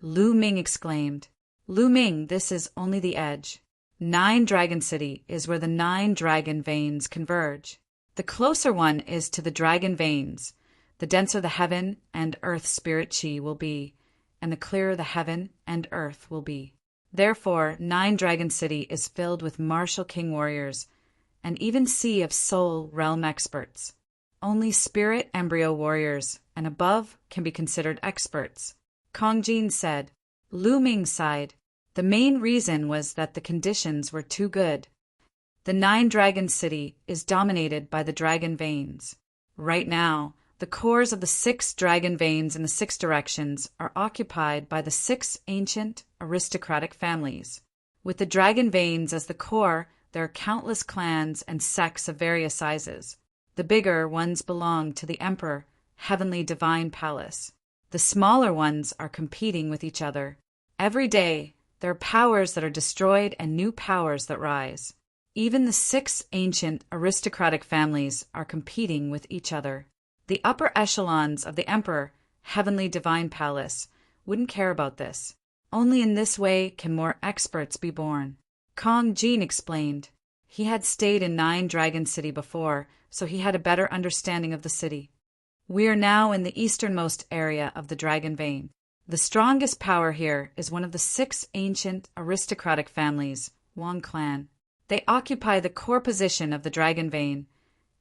Lu Ming exclaimed. Lu Ming, this is only the edge. 9 Dragon City is where the 9 dragon veins converge. The closer one is to the dragon veins, the denser the heaven and earth spirit chi will be, and the clearer the heaven and earth will be. Therefore, 9 Dragon City is filled with martial king warriors, and even sea of soul realm experts. Only spirit embryo warriors, and above, can be considered experts. Kong Jin said. Lu Ming sighed. The main reason was that the conditions were too good. The 9 Dragon City is dominated by the dragon veins. Right now, the cores of the 6 dragon veins in the 6 directions are occupied by the 6 ancient aristocratic families. With the dragon veins as the core, there are countless clans and sects of various sizes. The bigger ones belong to the Emperor, Heavenly Divine Palace. The smaller ones are competing with each other. Every day, there are powers that are destroyed and new powers that rise. Even the 6 ancient aristocratic families are competing with each other. The upper echelons of the Emperor, Heavenly Divine Palace, wouldn't care about this. Only in this way can more experts be born. Kong Jin explained. He had stayed in 9 Dragon City before, so he had a better understanding of the city. We are now in the easternmost area of the Dragon Vein. The strongest power here is one of the 6 ancient aristocratic families, Wang clan. They occupy the core position of the Dragon Vein,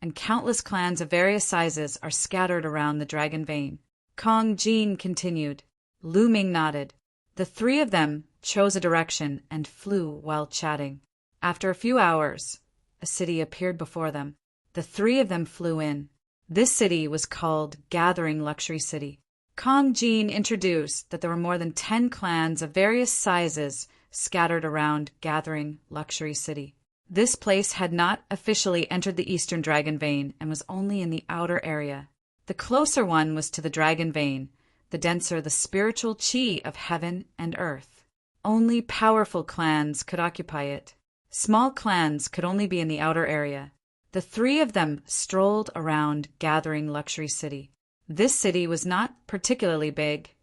and countless clans of various sizes are scattered around the Dragon Vein. Kong Jin continued. Lu Ming nodded. The 3 of them chose a direction and flew while chatting. After a few hours, a city appeared before them. The 3 of them flew in. This city was called Gathering Luxury City. Kong Jin introduced that there were more than 10 clans of various sizes scattered around Gathering Luxury City. This place had not officially entered the Eastern Dragon Vein and was only in the outer area. The closer one was to the Dragon Vein, the denser the spiritual chi of heaven and earth. Only powerful clans could occupy it. Small clans could only be in the outer area. The 3 of them strolled around Gathering Luxury City. This city was not particularly big,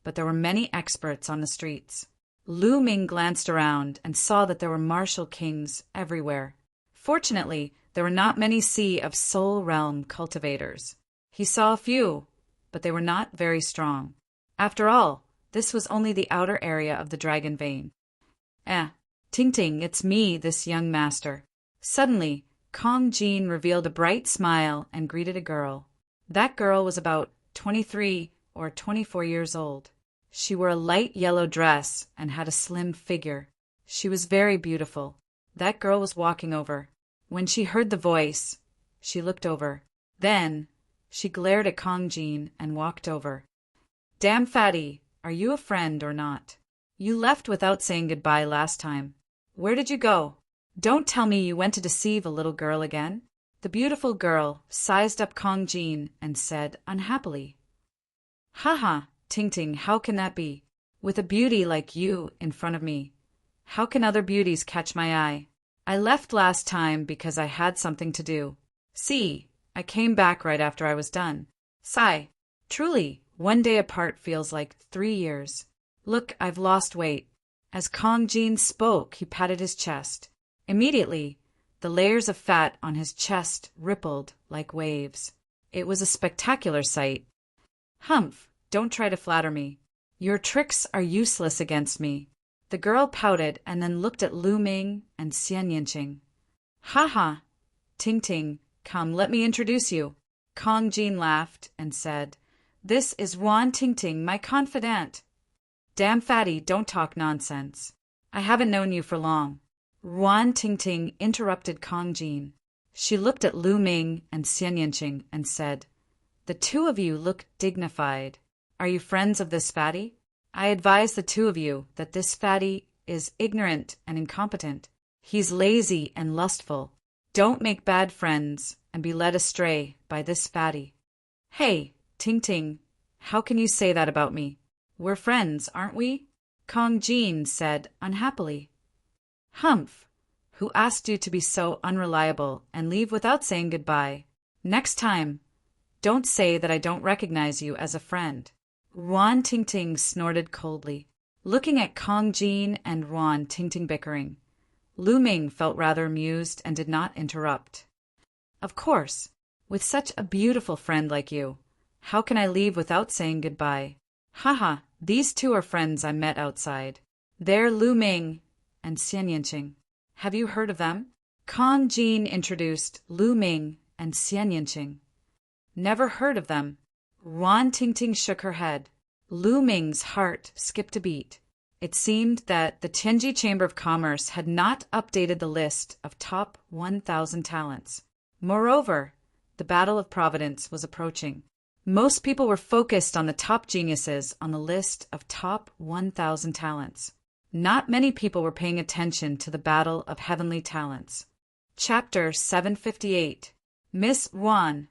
but there were many experts on the streets. Lu Ming glanced around and saw that there were martial kings everywhere. Fortunately, there were not many Sea of Soul Realm cultivators. He saw a few, but they were not very strong. After all, this was only the outer area of the Dragon Vein. Ting Ting, it's me, this young master. Suddenly, Kong Jin revealed a bright smile and greeted a girl. That girl was about 23 or 24 years old. She wore a light yellow dress and had a slim figure. She was very beautiful. That girl was walking over. When she heard the voice, she looked over. Then, she glared at Kong Jin and walked over. Damn fatty, are you a friend or not? You left without saying goodbye last time. Where did you go? Don't tell me you went to deceive a little girl again. The beautiful girl sized up Kong Jin and said unhappily. Haha, Ting Ting, how can that be? With a beauty like you in front of me, how can other beauties catch my eye? I left last time because I had something to do. See, I came back right after I was done. Sigh. Truly, 1 day apart feels like 3 years. Look, I've lost weight. As Kong Jin spoke, he patted his chest. Immediately, the layers of fat on his chest rippled like waves. It was a spectacular sight. Humph, don't try to flatter me. Your tricks are useless against me. The girl pouted and then looked at Lu Ming and Xian Yinqing. Ha ha, Ting Ting, come, let me introduce you. Kong Jin laughed and said, This is Wan Ting Ting, my confidant. Damn fatty, don't talk nonsense. I haven't known you for long. Wan Ting Ting interrupted Kong Jin. She looked at Lu Ming and Xian Yinqing and said, The 2 of you look dignified. Are you friends of this fatty? I advise the 2 of you that this fatty is ignorant and incompetent. He's lazy and lustful. Don't make bad friends and be led astray by this fatty. Hey, Ting Ting, how can you say that about me? We're friends, aren't we? Kong Jin said unhappily. Humph! Who asked you to be so unreliable and leave without saying goodbye? Next time, don't say that I don't recognize you as a friend. Ruan Tingting snorted coldly, looking at Kong Jin and Ruan Tingting bickering. Lu Ming felt rather amused and did not interrupt. Of course, with such a beautiful friend like you, how can I leave without saying goodbye? Haha, these two are friends I met outside. They're Lu Ming and Xian Yinqing. Have you heard of them? Kong Jin introduced Lu Ming and Xian Yinqing. Never heard of them. Ruan Tingting shook her head. Lu Ming's heart skipped a beat. It seemed that the Tianji Chamber of Commerce had not updated the list of top 1,000 talents. Moreover, the Battle of Providence was approaching. Most people were focused on the top geniuses on the list of top 1,000 talents. Not many people were paying attention to the Battle of Heavenly Talents. Chapter 758. Miss Ruan.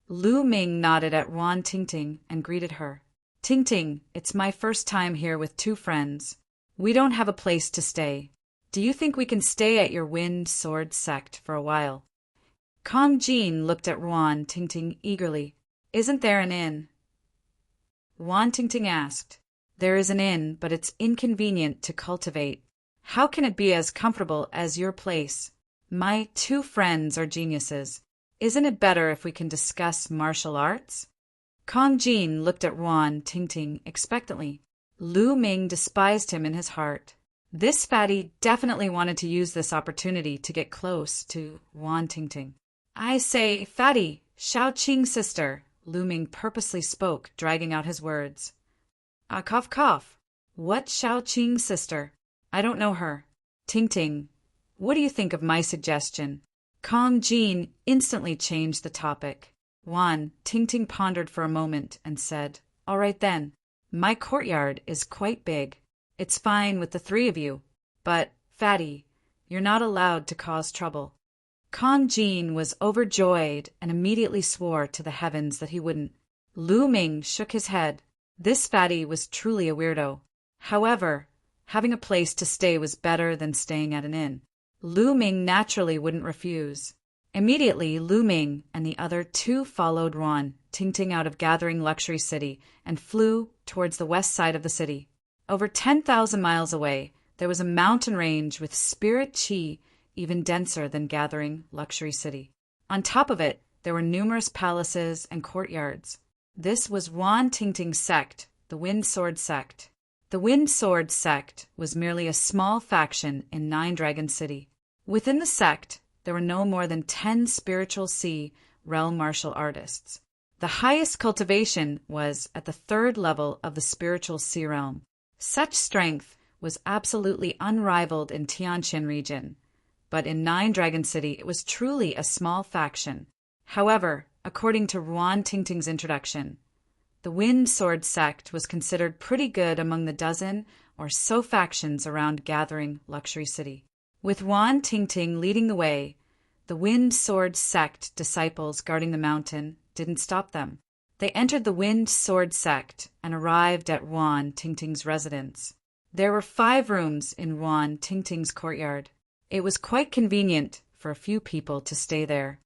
Lu Ming nodded at Ruan Tingting and greeted her. Tingting, it's my first time here with two friends. We don't have a place to stay. Do you think we can stay at your Wind Sword sect for a while? Kong Jin looked at Ruan Tingting eagerly. Isn't there an inn? Ruan Tingting asked. There is an inn, but it's inconvenient to cultivate. How can it be as comfortable as your place? My two friends are geniuses. Isn't it better if we can discuss martial arts? Kong Jin looked at Ruan Tingting expectantly. Lu Ming despised him in his heart. This fatty definitely wanted to use this opportunity to get close to Ruan Tingting. I say, fatty, Shao Qing's sister, Lu Ming purposely spoke, dragging out his words. Cough, cough. What Shao Qing's sister? I don't know her. Tingting, what do you think of my suggestion? Kong Jin instantly changed the topic. Ruan Tingting pondered for a moment and said, All right then. My courtyard is quite big. It's fine with the three of you. But, fatty, you're not allowed to cause trouble. Kong Jin was overjoyed and immediately swore to the heavens that he wouldn't. Lu Ming shook his head. This fatty was truly a weirdo. However, having a place to stay was better than staying at an inn. Lu Ming naturally wouldn't refuse. Immediately, Lu Ming and the other two followed Ruan Tingting out of Gathering Luxury City and flew towards the west side of the city. Over 10,000 miles away, there was a mountain range with spirit qi even denser than Gathering Luxury City. On top of it, there were numerous palaces and courtyards. This was Ruan Tingting's sect, the Wind Sword sect. The Wind Sword sect was merely a small faction in Nine Dragon City. Within the sect, there were no more than 10 spiritual sea realm martial artists. The highest cultivation was at the 3rd level of the spiritual sea realm. Such strength was absolutely unrivaled in Tianqian region, but in Nine Dragon City it was truly a small faction. However, according to Ruan Tingting's introduction, the Wind Sword sect was considered pretty good among the dozen or so factions around Gathering Luxury City. With Ruan Tingting leading the way, the Wind Sword sect disciples guarding the mountain didn't stop them. They entered the Wind Sword sect and arrived at Ruan Tingting's residence. There were 5 rooms in Ruan Tingting's courtyard. It was quite convenient for a few people to stay there.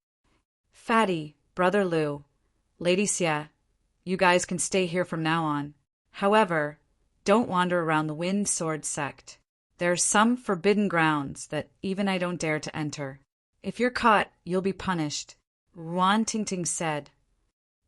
Fatty, Brother Lu, Lady Xia, you guys can stay here from now on. However, don't wander around the Wind Sword sect. There are some forbidden grounds that even I don't dare to enter. If you're caught, you'll be punished, Ruan Tingting said.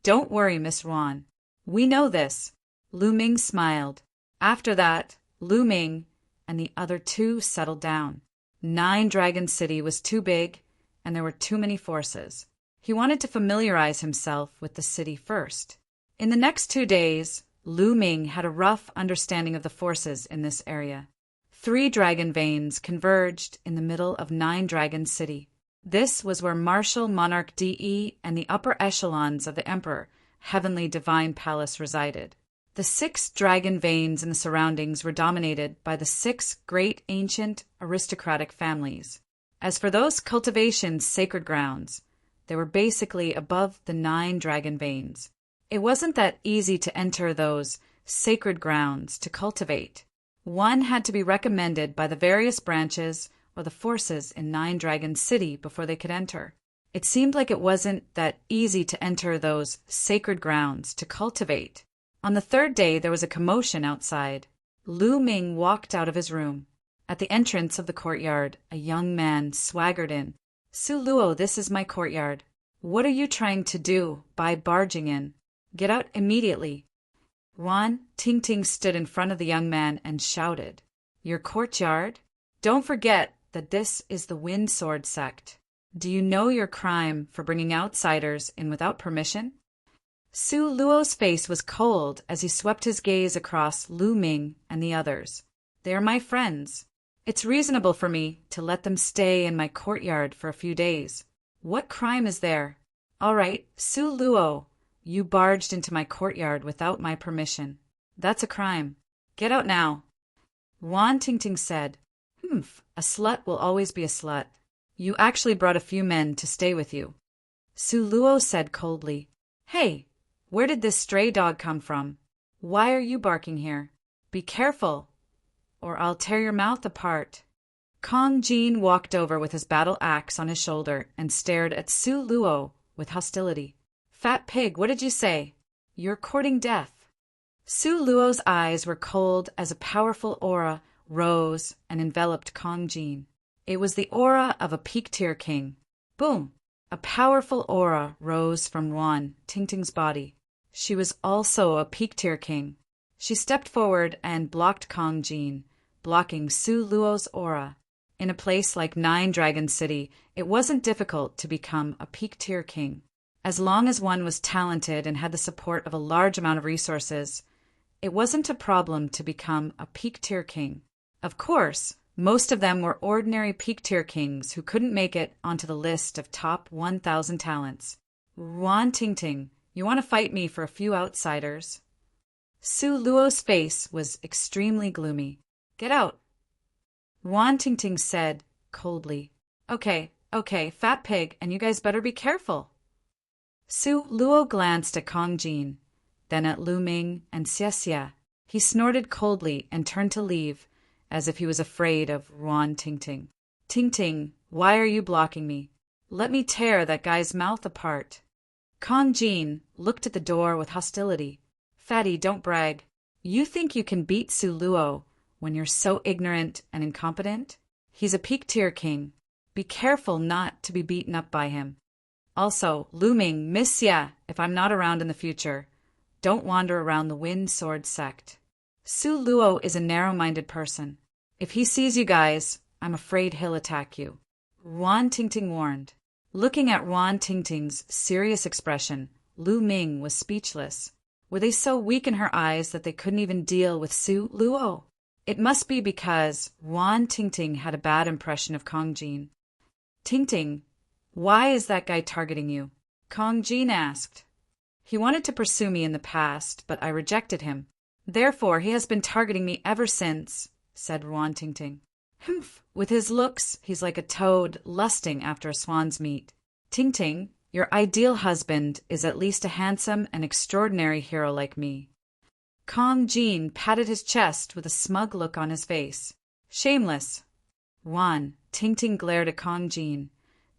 Don't worry, Miss Ruan. We know this. Lu Ming smiled. After that, Lu Ming and the other two settled down. Nine Dragon City was too big, and there were too many forces. He wanted to familiarize himself with the city first. In the next 2 days, Lu Ming had a rough understanding of the forces in this area. 3 dragon veins converged in the middle of Nine Dragon City. This was where Martial Monarch De and the upper echelons of the Emperor Heavenly Divine Palace resided. The 6 dragon veins in the surroundings were dominated by the 6 great ancient aristocratic families. As for those cultivation's sacred grounds, they were basically above the 9 dragon veins. It wasn't that easy to enter those sacred grounds to cultivate. One had to be recommended by the various branches or the forces in Nine Dragon City before they could enter. It seemed like it wasn't that easy to enter those sacred grounds to cultivate. On the third day, there was a commotion outside. Lu Ming walked out of his room. At the entrance of the courtyard, a young man swaggered in. Su Luo, this is my courtyard. What are you trying to do by barging in? Get out immediately. Wan Tingting stood in front of the young man and shouted, Your courtyard? Don't forget that this is the Wind Sword sect. Do you know your crime for bringing outsiders in without permission? Su Luo's face was cold as he swept his gaze across Lu Ming and the others. They are my friends. It's reasonable for me to let them stay in my courtyard for a few days. What crime is there? All right, Su Luo, you barged into my courtyard without my permission. That's a crime. Get out now. Wan Tingting said, a slut will always be a slut. You actually brought a few men to stay with you. Su Luo said coldly, Hey, where did this stray dog come from? Why are you barking here? Be careful, or I'll tear your mouth apart. Kong Jin walked over with his battle axe on his shoulder and stared at Su Luo with hostility. Fat pig, what did you say? You're courting death. Su Luo's eyes were cold as a powerful aura rose and enveloped Kong Jin. It was the aura of a peak-tier king. Boom! A powerful aura rose from Wan Tingting's body. She was also a peak-tier king. She stepped forward and blocked Kong Jin, blocking Su Luo's aura. In a place like Nine Dragon City, it wasn't difficult to become a peak-tier king. As long as one was talented and had the support of a large amount of resources, it wasn't a problem to become a peak-tier king. Of course, most of them were ordinary peak-tier kings who couldn't make it onto the list of top 1,000 talents. Wan Tingting, you want to fight me for a few outsiders? Su Luo's face was extremely gloomy. Get out. Wan Tingting said coldly, Okay, fat pig, and you guys better be careful. Su Luo glanced at Kong Jin, then at Lu Ming and Xie. He snorted coldly and turned to leave, as if he was afraid of Wan Tingting. Tingting, why are you blocking me? Let me tear that guy's mouth apart. Kong Jin looked at the door with hostility. Fatty, don't brag. You think you can beat Su Luo when you're so ignorant and incompetent? He's a peak-tier king. Be careful not to be beaten up by him. Also, Lu Ming, Miss Xie, if I'm not around in the future, don't wander around the Wind Sword sect. Su Luo is a narrow-minded person. If he sees you guys, I'm afraid he'll attack you. Wan Tingting warned. Looking at Wan Tingting's serious expression, Lu Ming was speechless. Were they so weak in her eyes that they couldn't even deal with Su Luo? It must be because Wan Tingting had a bad impression of Kong Jin. Tingting, why is that guy targeting you? Kong Jin asked. He wanted to pursue me in the past, but I rejected him. Therefore, he has been targeting me ever since, said Wan Tingting. Humph! With his looks, he's like a toad lusting after a swan's meat. Tingting, your ideal husband is at least a handsome and extraordinary hero like me. Kong Jin patted his chest with a smug look on his face. Shameless. Wan Tingting glared at Kong Jin,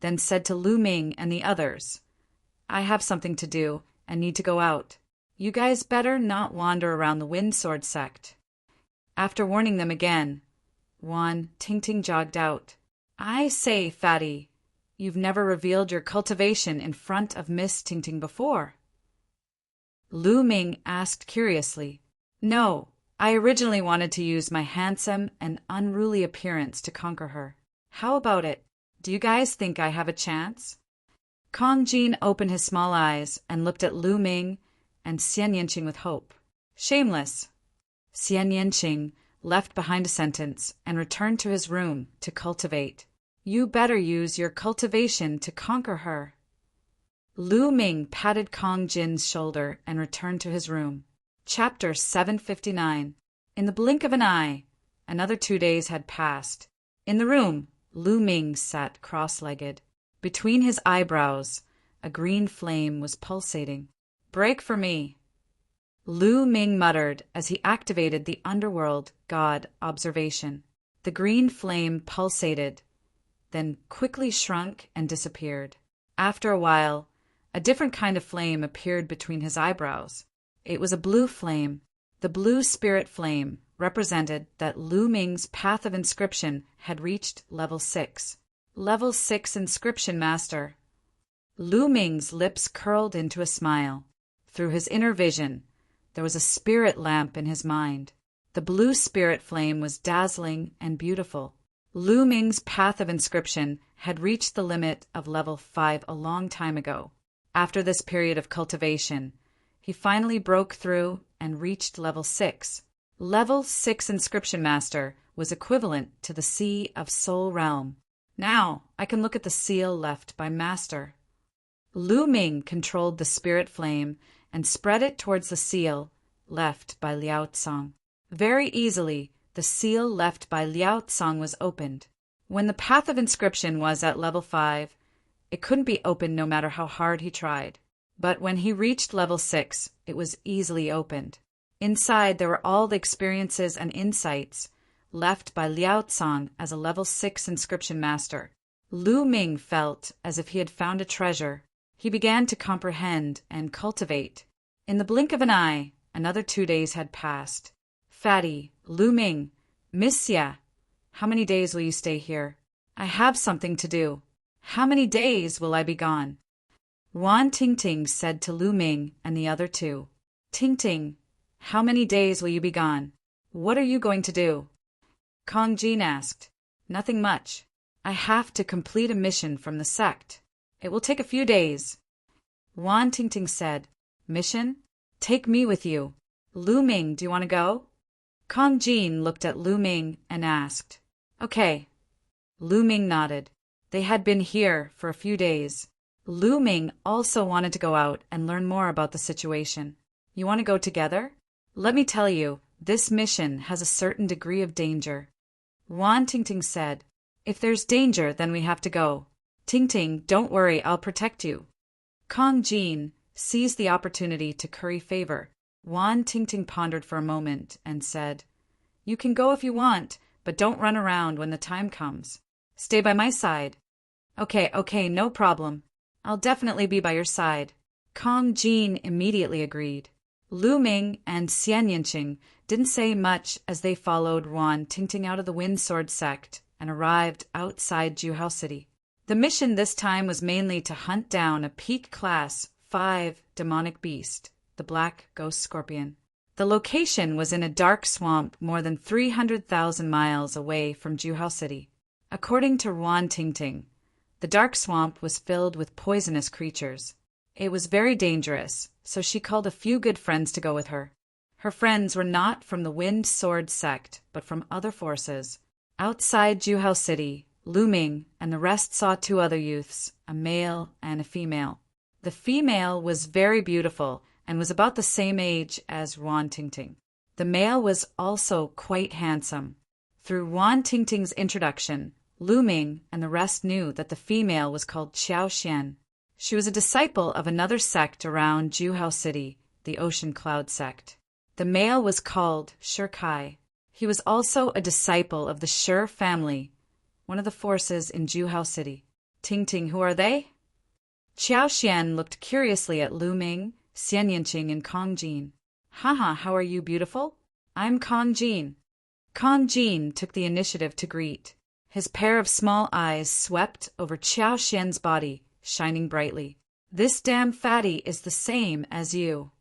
then said to Lu Ming and the others, I have something to do and need to go out. You guys better not wander around the Wind Sword sect. After warning them again, Wan Tingting jogged out. I say, Fatty, you've never revealed your cultivation in front of Miss Tingting before. Lu Ming asked curiously. No, I originally wanted to use my handsome and unruly appearance to conquer her. How about it? Do you guys think I have a chance? Kong Jin opened his small eyes and looked at Lu Ming and Xian Yanqing with hope. Shameless. Xian Yanqing left behind a sentence and returned to his room to cultivate. You better use your cultivation to conquer her. Lu Ming patted Kong Jin's shoulder and returned to his room. Chapter 759. In the blink of an eye, another 2 days had passed. In the room, Lu Ming sat cross-legged. Between his eyebrows, a green flame was pulsating. Break for me. Lu Ming muttered as he activated the underworld god observation. The green flame pulsated, then quickly shrunk and disappeared. After a while, a different kind of flame appeared between his eyebrows. It was a blue flame. The blue spirit flame represented that Lu Ming's path of inscription had reached level 6. Level 6 inscription master. Lu Ming's lips curled into a smile. Through his inner vision, there was a spirit lamp in his mind. The blue spirit flame was dazzling and beautiful. Lu Ming's path of inscription had reached the limit of level 5 a long time ago. After this period of cultivation, he finally broke through and reached level 6. Level 6 inscription master was equivalent to the Sea of Soul realm. Now I can look at the seal left by master. Lu Ming controlled the spirit flame and spread it towards the seal left by Liao Tsang. Very easily, the seal left by Liao Tsang was opened. When the path of inscription was at level 5, it couldn't be opened no matter how hard he tried. But when he reached level 6, it was easily opened. Inside there were all the experiences and insights left by Liao Tsang as a level 6 inscription master. Lu Ming felt as if he had found a treasure. He began to comprehend and cultivate. In the blink of an eye, another 2 days had passed. Fatty, Lu Ming, Miss Xia, how many days will you stay here? I have something to do. How many days will I be gone? Wan Tingting said to Lu Ming and the other two. Tingting, how many days will you be gone? What are you going to do? Kong Jin asked. Nothing much. I have to complete a mission from the sect. It will take a few days. Wan Tingting said. Mission? Take me with you. Lu Ming, do you want to go? Kong Jin looked at Lu Ming and asked. Okay. Lu Ming nodded. They had been here for a few days. Lu Ming also wanted to go out and learn more about the situation. You want to go together? Let me tell you, this mission has a certain degree of danger. Wan Tingting said. If there's danger, then we have to go. Tingting, don't worry, I'll protect you. Kong Jin seized the opportunity to curry favor. Wan Tingting pondered for a moment and said, You can go if you want, but don't run around when the time comes. Stay by my side. Okay, no problem. I'll definitely be by your side. Kong Jin immediately agreed. Lu Ming and Xian Yinqing didn't say much as they followed Wan Tingting out of the Wind Sword sect and arrived outside Juhao City. The mission this time was mainly to hunt down a peak class 5 demonic beast, the Black Ghost Scorpion. The location was in a dark swamp more than 300,000 miles away from Juhao City. According to Wan Tingting, the dark swamp was filled with poisonous creatures. It was very dangerous, so she called a few good friends to go with her. Her friends were not from the Wind Sword sect, but from other forces. Outside Juhao City, Lu Ming and the rest saw 2 other youths, a male and a female. The female was very beautiful and was about the same age as Wan Tingting. The male was also quite handsome. Through Wan Tingting's introduction, Lu Ming and the rest knew that the female was called Xiao Xian. She was a disciple of another sect around Juhao City, the Ocean Cloud sect. The male was called Shi Kai. He was also a disciple of the Shi family, one of the forces in Juhao City. Tingting, who are they? Xiao Xian looked curiously at Lu Ming, Xian Yinqing, and Kong Jin. Haha, how are you, beautiful? I'm Kong Jin. Kong Jin took the initiative to greet. His pair of small eyes swept over Xiao Xian's body, shining brightly. This damn fatty is the same as you.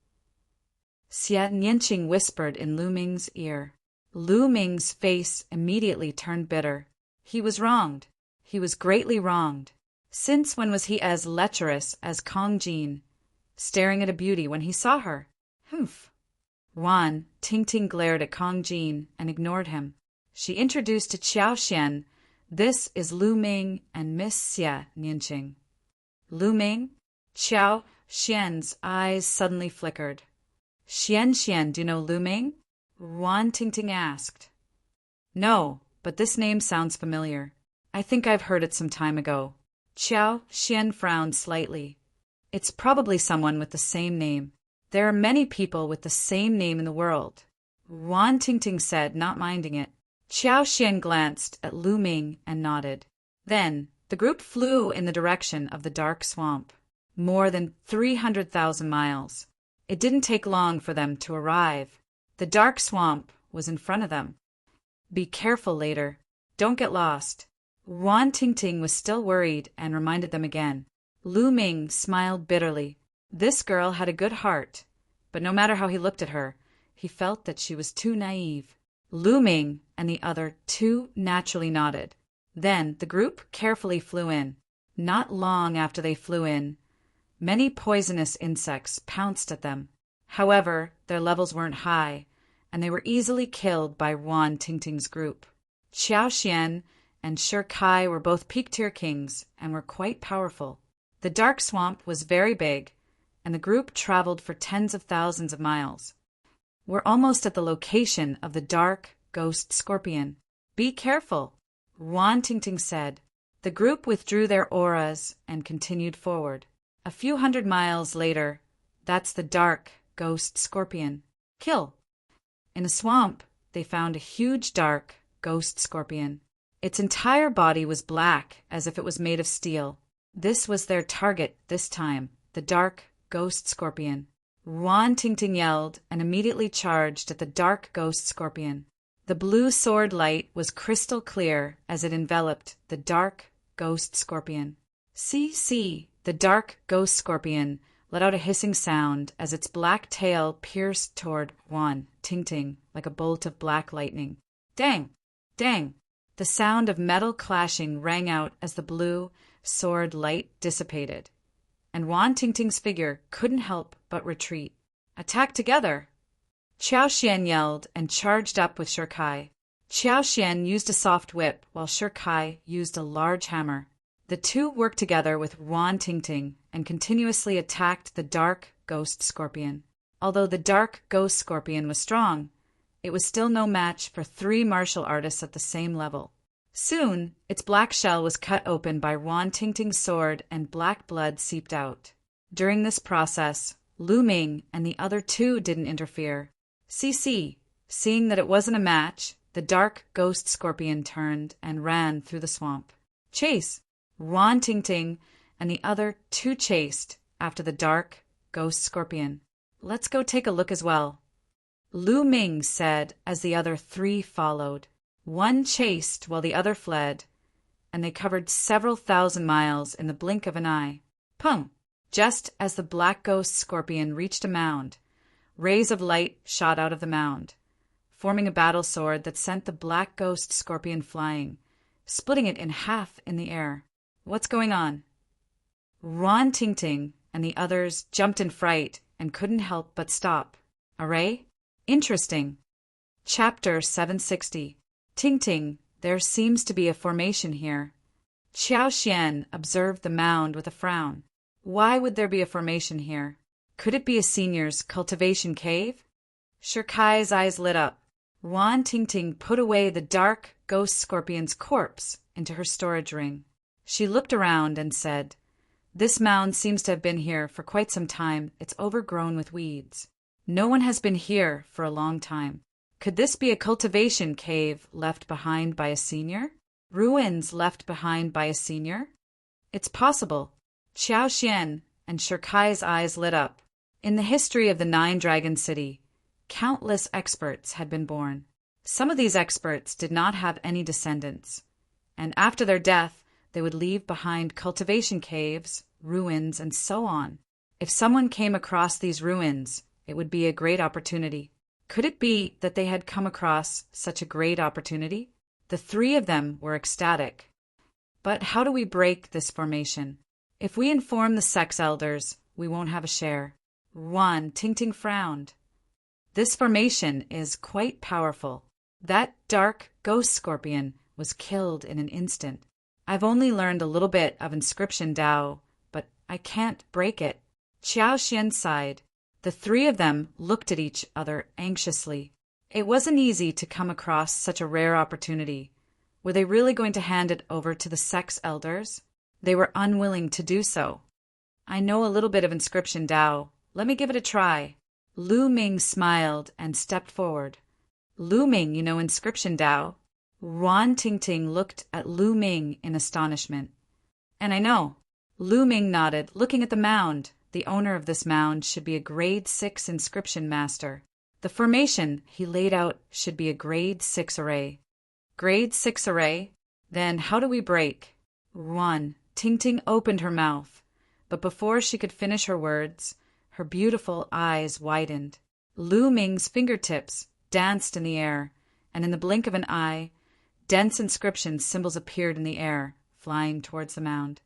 Xian Yinqing whispered in Lu Ming's ear. Lu Ming's face immediately turned bitter. He was wronged. He was greatly wronged. Since when was he as lecherous as Kong Jin, staring at a beauty when he saw her? Humph. Wan Tingting glared at Kong Jin and ignored him. She introduced to Xiao Xian, This is Lu Ming and Miss Xia Yinqing. Lu Ming? Xiao Xian's eyes suddenly flickered. Xian, do you know Lu Ming? Wan Tingting asked. No, but this name sounds familiar. I think I've heard it some time ago. Xiao Xian frowned slightly. It's probably someone with the same name. There are many people with the same name in the world. Wan Tingting said, not minding it. Xiao Xian glanced at Lu Ming and nodded. Then The group flew in the direction of the dark swamp, more than 300,000 miles. It didn't take long for them to arrive. The dark swamp was in front of them. Be careful later. Don't get lost. Wan Tingting was still worried and reminded them again. Lu Ming smiled bitterly. This girl had a good heart, but no matter how he looked at her, he felt that she was too naive. Lu Ming and the other two naturally nodded. Then the group carefully flew in. Not long after they flew in, many poisonous insects pounced at them. However, their levels weren't high, and they were easily killed by Wan Tingting's group. Xiao Xian and Shi Kai were both peak-tier kings and were quite powerful. The dark swamp was very big, and the group traveled for tens of thousands of miles. We're almost at the location of the dark ghost scorpion. Be careful, Wan Tingting said. The group withdrew their auras and continued forward. A few hundred miles later, that's the dark ghost scorpion. Kill. In a swamp, they found a huge dark ghost scorpion. Its entire body was black, as if it was made of steel. This was their target this time, the dark ghost scorpion. Wan Tingting yelled and immediately charged at the dark ghost scorpion. The blue sword light was crystal clear as it enveloped the dark ghost scorpion. See, the dark ghost scorpion let out a hissing sound as its black tail pierced toward Wan Tingting like a bolt of black lightning. Dang! Dang! The sound of metal clashing rang out as the blue sword light dissipated, and Wan Tingting's figure couldn't help but retreat. Attack together! Xiao Xian yelled and charged up with Shi Kai. Xiao Xian used a soft whip while Shi Kai used a large hammer. The two worked together with Wan Tingting and continuously attacked the dark ghost scorpion. Although the dark ghost scorpion was strong, it was still no match for three martial artists at the same level. Soon, its black shell was cut open by Wan Tingting's sword and black blood seeped out. During this process, Lu Ming and the other two didn't interfere. Seeing that it wasn't a match, the dark ghost scorpion turned and ran through the swamp. Chase! Wan Tingting and the other two chased after the dark ghost scorpion. Let's go take a look as well, Lu Ming said as the other three followed. One chased while the other fled, and they covered several thousand miles in the blink of an eye. Pum! Just as the black ghost scorpion reached a mound, rays of light shot out of the mound, forming a battle sword that sent the black ghost scorpion flying, splitting it in half in the air. What's going on? Wan Tingting and the others jumped in fright and couldn't help but stop. Array? Interesting. Chapter 760. Tingting, there seems to be a formation here. Xiao Xian observed the mound with a frown. Why would there be a formation here? Could it be a senior's cultivation cave? Shi Kai's eyes lit up. Wan Tingting put away the dark ghost scorpion's corpse into her storage ring. She looked around and said, "This mound seems to have been here for quite some time. It's overgrown with weeds. No one has been here for a long time. Could this be a cultivation cave left behind by a senior? Ruins left behind by a senior? It's possible." Xiao Xian and Shi Kai's eyes lit up. In the history of the Nine-Dragon City, countless experts had been born. Some of these experts did not have any descendants, and after their death, they would leave behind cultivation caves, ruins, and so on. If someone came across these ruins, it would be a great opportunity. Could it be that they had come across such a great opportunity? The three of them were ecstatic. But how do we break this formation? If we inform the sex elders, we won't have a share. Wan Tingting frowned. This formation is quite powerful. That dark ghost scorpion was killed in an instant. I've only learned a little bit of inscription Tao, but I can't break it. Xiao Xian sighed. The three of them looked at each other anxiously. It wasn't easy to come across such a rare opportunity. Were they really going to hand it over to the sex elders? They were unwilling to do so. I know a little bit of inscription Tao. Let me give it a try. Lu Ming smiled and stepped forward. Lu Ming, you know inscription Tao? Wan Tingting looked at Lu Ming in astonishment. And I know. Lu Ming nodded, looking at the mound. The owner of this mound should be a grade 6 inscription master. The formation he laid out should be a grade 6 array. Grade 6 array? Then how do we break? 1. Ting Ting opened her mouth, but before she could finish her words, her beautiful eyes widened. Lu Ming's fingertips danced in the air, and in the blink of an eye, dense inscription symbols appeared in the air, flying towards the mound.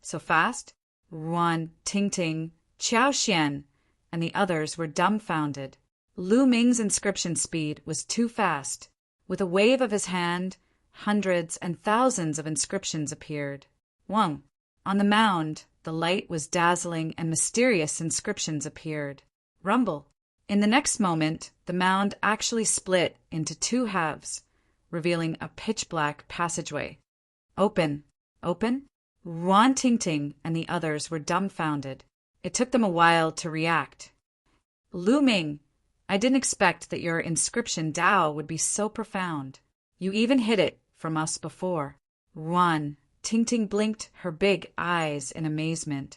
So fast? 1. Ting Ting, Qiao Xian, and the others were dumbfounded. Lu Ming's inscription speed was too fast. With a wave of his hand, hundreds and thousands of inscriptions appeared. 1. On the mound, the light was dazzling and mysterious inscriptions appeared. Rumble. In the next moment, the mound actually split into 2 halves, revealing a pitch-black passageway. Open. Open? Wan Ting Ting and the others were dumbfounded. It took them a while to react. Lu Ming, I didn't expect that your inscription Dao would be so profound. You even hid it from us before. Wan Ting Ting blinked her big eyes in amazement.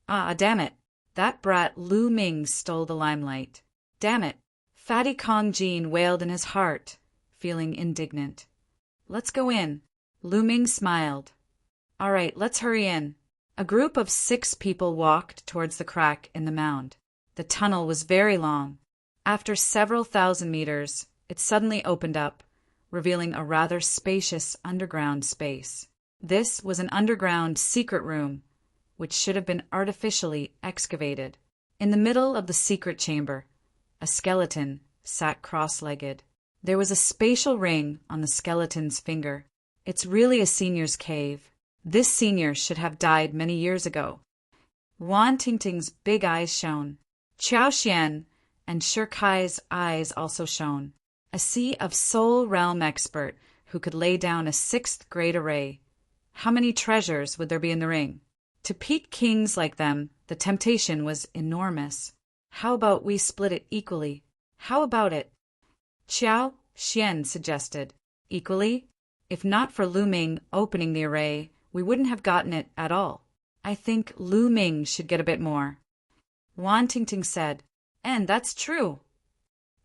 Ah, damn it. That brat Lu Ming stole the limelight. Damn it. Fatty Kong Jean wailed in his heart, feeling indignant. Let's go in. Lu Ming smiled. All right, let's hurry in. A group of 6 people walked towards the crack in the mound. The tunnel was very long. After several thousand meters, it suddenly opened up, revealing a rather spacious underground space. This was an underground secret room, which should have been artificially excavated. In the middle of the secret chamber, a skeleton sat cross-legged. There was a spatial ring on the skeleton's finger. It's really a senior's cave. This senior should have died many years ago. Wan Ting Ting's big eyes shone. Qiao Xian and Shi Kai's eyes also shone. A sea of soul realm expert who could lay down a 6th grade array. How many treasures would there be in the ring? To peak kings like them, the temptation was enormous. How about we split it equally? How about it? Qiao Xian suggested. Equally? If not for Lu Ming opening the array, we wouldn't have gotten it at all. I think Lu Ming should get a bit more. Wan Ting Ting said, and that's true.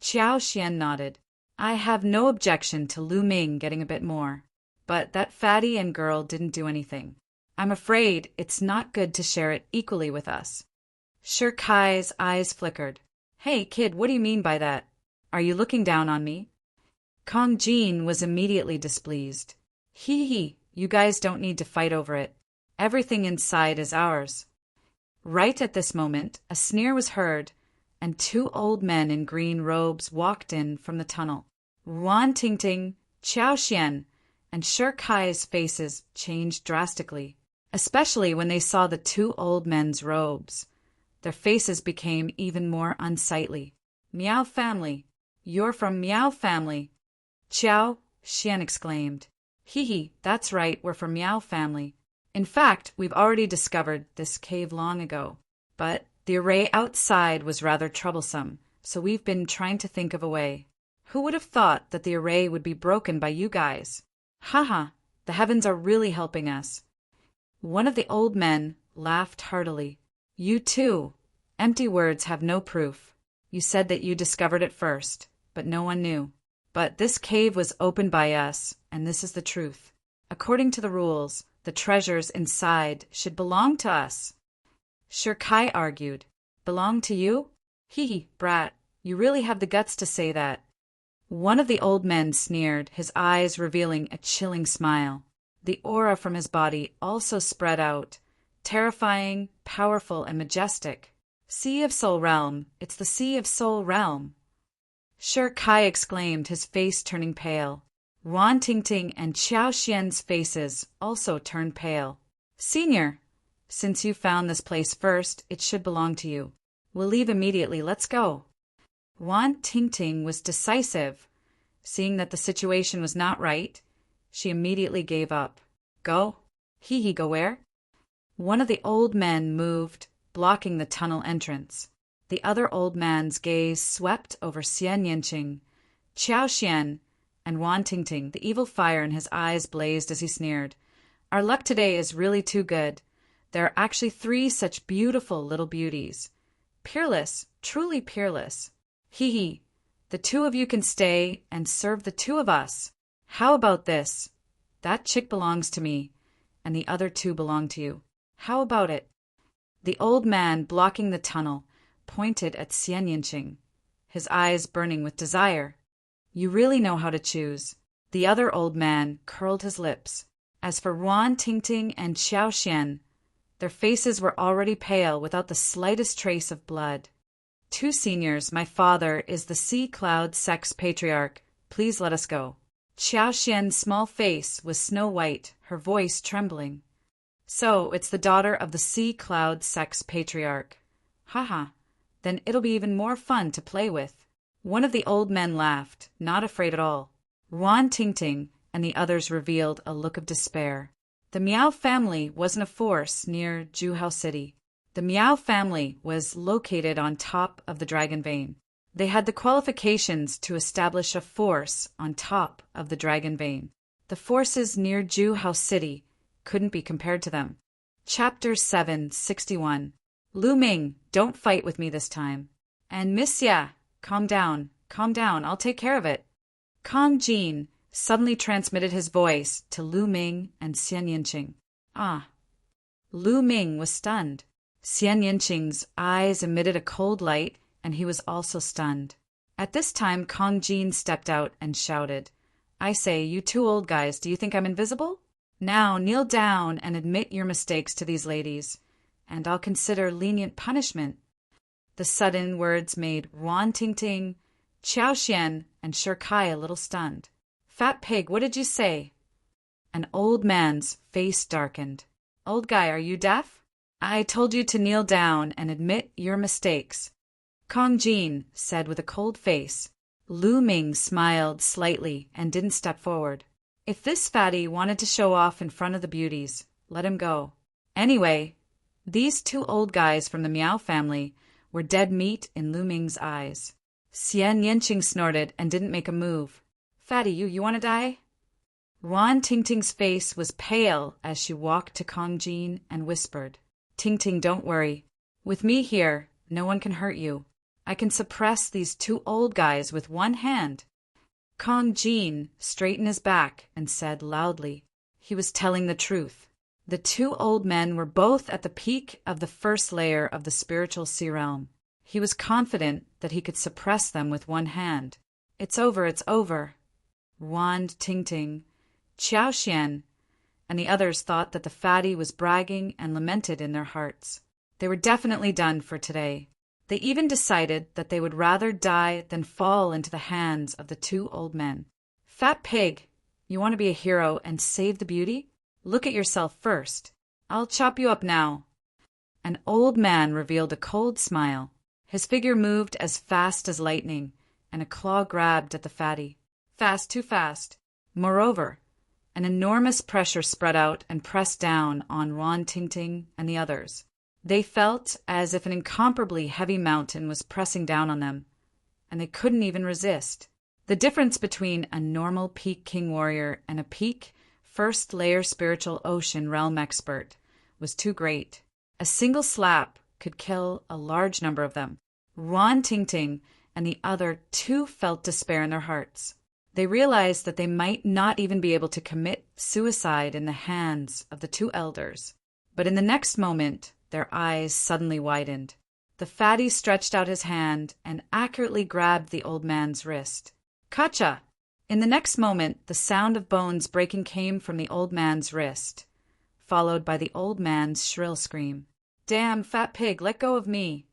Qiao Xian nodded. I have no objection to Lu Ming getting a bit more, but that fatty and girl didn't do anything. I'm afraid it's not good to share it equally with us. Shi Kai's eyes flickered. Hey, kid, what do you mean by that? Are you looking down on me? Kong Jean was immediately displeased. Hee, you guys don't need to fight over it. Everything inside is ours. Right at this moment, a sneer was heard, and 2 old men in green robes walked in from the tunnel. Wan Ting Ting, Qiao Xian, and Shi Kai's faces changed drastically, especially when they saw the 2 old men's robes. Their faces became even more unsightly. Miao family. You're from Miao family. Qiao Xian exclaimed. Hee, that's right, we're from Miao family. In fact, we've already discovered this cave long ago. But the array outside was rather troublesome, so we've been trying to think of a way. Who would have thought that the array would be broken by you guys? Haha, the heavens are really helping us. One of the old men laughed heartily. You too. Empty words have no proof. You said that you discovered it first, but no one knew. But this cave was opened by us, and this is the truth. According to the rules, the treasures inside should belong to us. Shi Kai argued. Belong to you? Hee, brat, you really have the guts to say that. One of the old men sneered, his eyes revealing a chilling smile. The aura from his body also spread out, terrifying, powerful, and majestic. Sea of Soul Realm, it's the Sea of Soul Realm. Shi Kai exclaimed, his face turning pale. Wan Ting Ting and Qiao Xian's faces also turned pale. Senior, since you found this place first, it should belong to you. We'll leave immediately, let's go. Wan Ting Ting was decisive. Seeing that the situation was not right, she immediately gave up. Go? Hee, go where? One of the old men moved, blocking the tunnel entrance. The other old man's gaze swept over Xian Yanqing, Qiao Xian, and Wan Ting Ting. The evil fire in his eyes blazed as he sneered. Our luck today is really too good. There are actually 3 such beautiful little beauties. Peerless, truly peerless. Hee hee. The 2 of you can stay and serve the 2 of us. How about this? That chick belongs to me, and the other 2 belong to you. How about it? The old man, blocking the tunnel, pointed at Xian Yinqing, his eyes burning with desire. You really know how to choose. The other old man curled his lips. As for Wan Tingting and Xiao Xian, their faces were already pale without the slightest trace of blood. 2 seniors, my father is the Sea Cloud Sex Patriarch. Please let us go. Xiao Xian's small face was snow white, her voice trembling. So, it's the daughter of the Sea Cloud Sex Patriarch. Haha, then it'll be even more fun to play with. One of the old men laughed, not afraid at all. Wan Tingting and the others revealed a look of despair. The Miao family wasn't a force near Zhuhao City. The Miao family was located on top of the Dragon Vein. They had the qualifications to establish a force on top of the Dragon Vein. The forces near Zhuhao City couldn't be compared to them. Chapter 761. Lu Ming, don't fight with me this time. And Miss Ya, calm down, I'll take care of it. Kong Jin suddenly transmitted his voice to Lu Ming and Xian Yinqing. Ah. Lu Ming was stunned. Xian Yinqing's eyes emitted a cold light, and he was also stunned. At this time, Kong Jin stepped out and shouted, I say, you 2 old guys, do you think I'm invisible? Now kneel down and admit your mistakes to these ladies, and I'll consider lenient punishment. The sudden words made Wan Tingting, Xiao Xian, and Shi Kai a little stunned. Fat pig, what did you say? An old man's face darkened. Old guy, are you deaf? I told you to kneel down and admit your mistakes. Kong Jin said with a cold face. Lu Ming smiled slightly and didn't step forward. If this fatty wanted to show off in front of the beauties, let him go. Anyway, these 2 old guys from the Miao family were dead meat in Lu Ming's eyes. Xian Yinqing snorted and didn't make a move. Fatty, you want to die? Wan Tingting's face was pale as she walked to Kong Jin and whispered, Tingting, don't worry. With me here, no one can hurt you. I can suppress these 2 old guys with one hand. Kong Jin straightened his back and said loudly. He was telling the truth. The 2 old men were both at the peak of the first layer of the spiritual sea realm. He was confident that he could suppress them with one hand. It's over. Wan Tingting, Xiao Xian, and the others thought that the fatty was bragging and lamented in their hearts. They were definitely done for today. They even decided that they would rather die than fall into the hands of the 2 old men. Fat pig, you want to be a hero and save the beauty? Look at yourself first. I'll chop you up now. An old man revealed a cold smile. His figure moved as fast as lightning, and a claw grabbed at the fatty. Fast, too fast. Moreover, an enormous pressure spread out and pressed down on Wan Tingting and the others. They felt as if an incomparably heavy mountain was pressing down on them, and they couldn't even resist. The difference between a normal peak king warrior and a peak first-layer spiritual ocean realm expert was too great. A single slap could kill a large number of them. Wan Tingting and the other 2 felt despair in their hearts. They realized that they might not even be able to commit suicide in the hands of the 2 elders. But in the next moment, their eyes suddenly widened. The fatty stretched out his hand and accurately grabbed the old man's wrist. Kacha! In the next moment, the sound of bones breaking came from the old man's wrist, followed by the old man's shrill scream. Damn, fat pig, let go of me!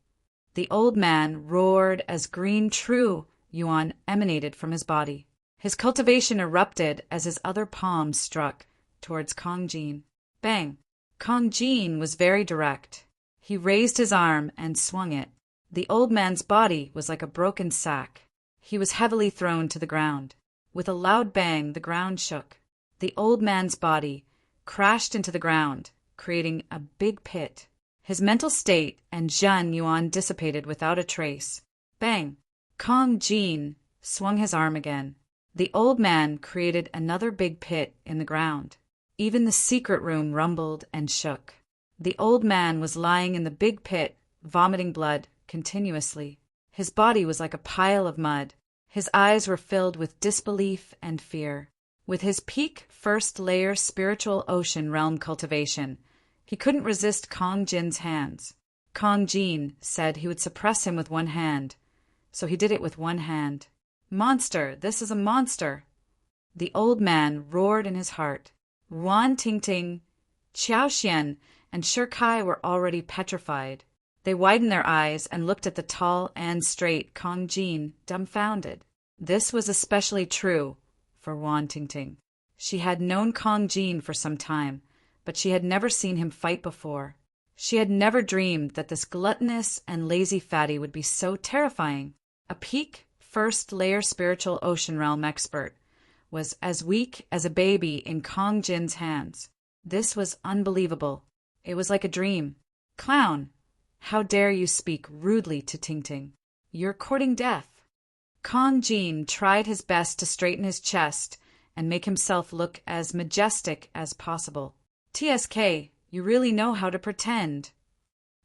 The old man roared as green true yuan emanated from his body. His cultivation erupted as his other palm struck towards Kong Jin. Bang! Kong Jin was very direct. He raised his arm and swung it. The old man's body was like a broken sack. He was heavily thrown to the ground. With a loud bang, the ground shook. The old man's body crashed into the ground, creating a big pit. His mental state and Zhan Yuan dissipated without a trace. Bang! Kong Jin swung his arm again. The old man created another big pit in the ground. Even the secret room rumbled and shook. The old man was lying in the big pit, vomiting blood continuously. His body was like a pile of mud. His eyes were filled with disbelief and fear. With his peak first-layer spiritual ocean realm cultivation, he couldn't resist Kong Jin's hands. Kong Jin said he would suppress him with one hand, so he did it with one hand. "Monster! This is a monster!" The old man roared in his heart. Wan Tingting, Qiao Xian, and Shi Kai were already petrified. They widened their eyes and looked at the tall and straight Kong Jin, dumbfounded. This was especially true for Wan Tingting. She had known Kong Jin for some time, but she had never seen him fight before. She had never dreamed that this gluttonous and lazy fatty would be so terrifying. A peak, first-layer spiritual ocean realm expert was as weak as a baby in Kong Jin's hands. This was unbelievable. It was like a dream. "Clown! How dare you speak rudely to Tingting? You're courting death." Kong Jin tried his best to straighten his chest and make himself look as majestic as possible. "TSK, you really know how to pretend."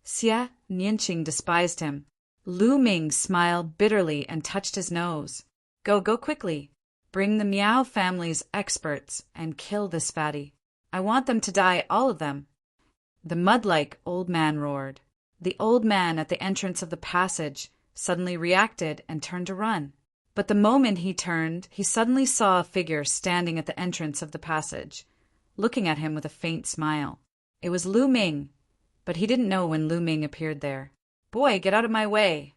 Xie Nianqing despised him. Lu Ming smiled bitterly and touched his nose. Go quickly. Bring the Miao family's experts and kill this fatty. I want them to die, all of them." The mud-like old man roared. The old man at the entrance of the passage suddenly reacted and turned to run. But the moment he turned, he suddenly saw a figure standing at the entrance of the passage, looking at him with a faint smile. It was Lu Ming, but he didn't know when Lu Ming appeared there. "Boy, get out of my way!"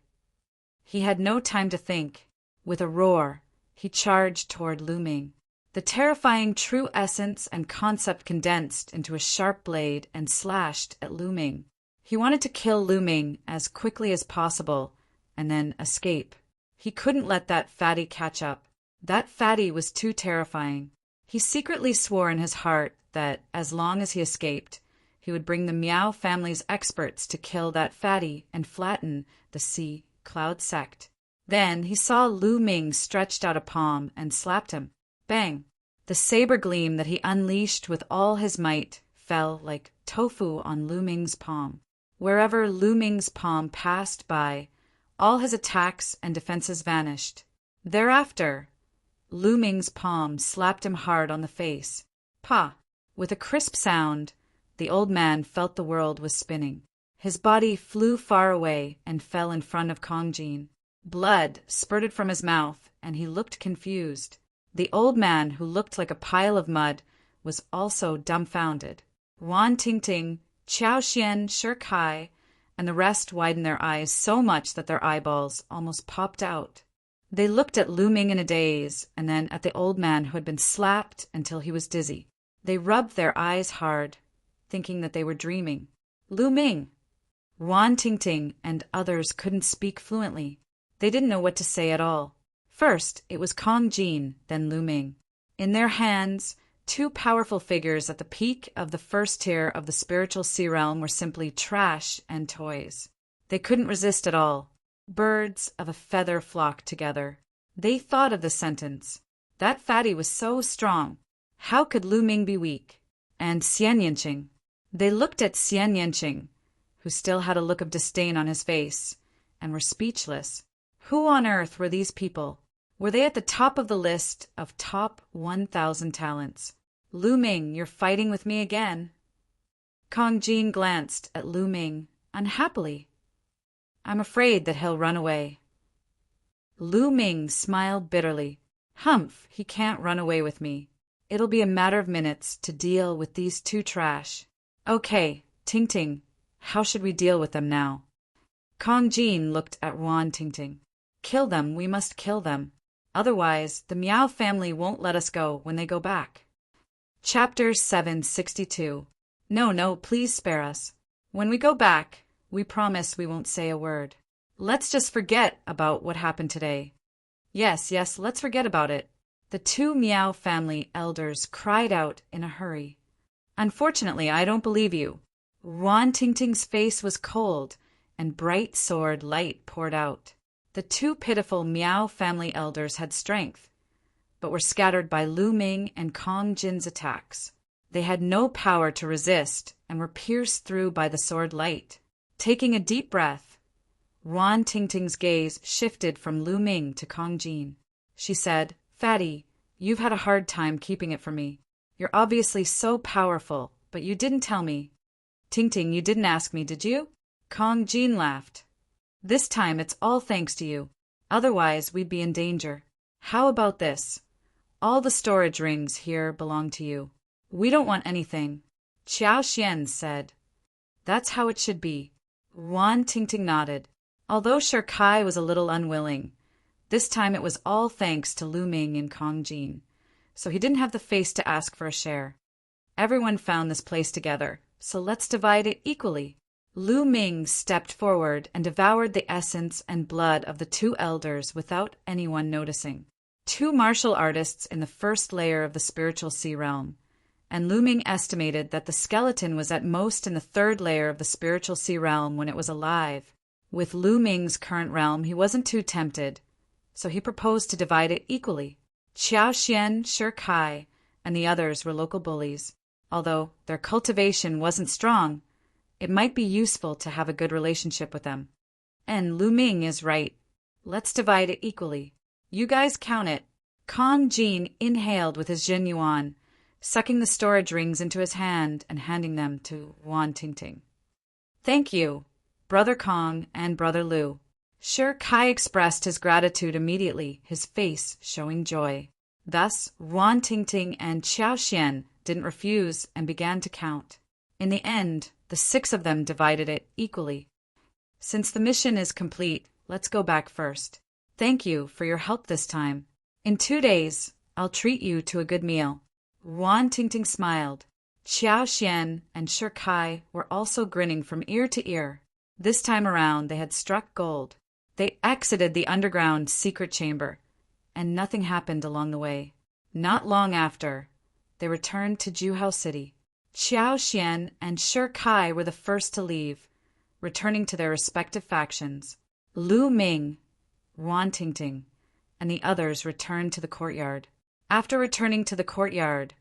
He had no time to think. With a roar, he charged toward Lu Ming. The terrifying true essence and concept condensed into a sharp blade and slashed at Lu Ming. He wanted to kill Lu Ming as quickly as possible and then escape. He couldn't let that fatty catch up. That fatty was too terrifying. He secretly swore in his heart that as long as he escaped, he would bring the Miao family's experts to kill that fatty and flatten the Sea Cloud sect. Then he saw Lu Ming stretched out a palm and slapped him. Bang! The saber gleam that he unleashed with all his might fell like tofu on Lu Ming's palm. Wherever Lu Ming's palm passed by, all his attacks and defenses vanished. Thereafter, Lu Ming's palm slapped him hard on the face. Pa! With a crisp sound, the old man felt the world was spinning. His body flew far away and fell in front of Kong Jin. Blood spurted from his mouth, and he looked confused. The old man, who looked like a pile of mud, was also dumbfounded. Wan Tingting, Qiao Xian, Shi Kai, and the rest widened their eyes so much that their eyeballs almost popped out. They looked at Lu Ming in a daze, and then at the old man who had been slapped until he was dizzy. They rubbed their eyes hard, thinking that they were dreaming. Lu Ming! Wan Tingting and others couldn't speak fluently. They didn't know what to say at all. First, it was Kong Jin, then Lu Ming. In their hands, two powerful figures at the peak of the first tier of the spiritual sea realm were simply trash and toys. They couldn't resist at all. Birds of a feather flocked together. They thought of the sentence. That fatty was so strong. How could Lu Ming be weak? And Xian Yanqing. They looked at Xian Yanqing, who still had a look of disdain on his face, and were speechless. Who on earth were these people? Were they at the top of the list of top 1,000 talents? Lu Ming, you're fighting with me again. Kong Jin glanced at Lu Ming unhappily. I'm afraid that he'll run away. Lu Ming smiled bitterly. Humph, he can't run away with me. It'll be a matter of minutes to deal with these two trash. Okay, Tingting, how should we deal with them now? Kong Jin looked at Wan Tingting. Kill them, we must kill them. Otherwise, the Miao family won't let us go when they go back. Chapter 762. No, please spare us. When we go back, we promise we won't say a word. Let's just forget about what happened today. Yes, let's forget about it. The two Miao family elders cried out in a hurry. Unfortunately, I don't believe you. Wan Tingting's face was cold, and bright sword light poured out. The two pitiful Miao family elders had strength, but were scattered by Lu Ming and Kong Jin's attacks. They had no power to resist and were pierced through by the sword light. Taking a deep breath, Wan Tingting's gaze shifted from Lu Ming to Kong Jin. She said, "Fatty, you've had a hard time keeping it from me. You're obviously so powerful, but you didn't tell me. Tingting, you didn't ask me, did you?" Kong Jin laughed. "This time it's all thanks to you. Otherwise we'd be in danger. How about this? All the storage rings here belong to you. We don't want anything." Qiao Xian said. "That's how it should be." Wan Tingting nodded. Although Sher Kai was a little unwilling, this time it was all thanks to Lu Ming and Kong Jin, so he didn't have the face to ask for a share. Everyone found this place together, so let's divide it equally. Lu Ming stepped forward and devoured the essence and blood of the two elders without anyone noticing. Two martial artists in the first layer of the spiritual sea realm, and Lu Ming estimated that the skeleton was at most in the third layer of the spiritual sea realm when it was alive. With Lu Ming's current realm, he wasn't too tempted, so he proposed to divide it equally. Qiao Xian, Sher Kai, and the others were local bullies. Although their cultivation wasn't strong, it might be useful to have a good relationship with them. And Lu Ming is right. Let's divide it equally. You guys count it. Kong Jin inhaled with his Jin Yuan, sucking the storage rings into his hand and handing them to Wan Tingting. "Thank you, Brother Kong and Brother Lu." Sher Kai expressed his gratitude immediately, his face showing joy. Thus, Wan Tingting and Qiao Xian didn't refuse and began to count. In the end, the 6 of them divided it equally. "Since the mission is complete, let's go back first. Thank you for your help this time. In 2 days, I'll treat you to a good meal." Wan Tingting smiled. Qiao Xian and Sher Kai were also grinning from ear to ear. This time around, they had struck gold. They exited the underground secret chamber, and nothing happened along the way. Not long after, they returned to Juhao City. Qiao Xian and Sher Kai were the first to leave, returning to their respective factions. Lu Ming, Wan Tingting, and the others returned to the courtyard. After returning to the courtyard,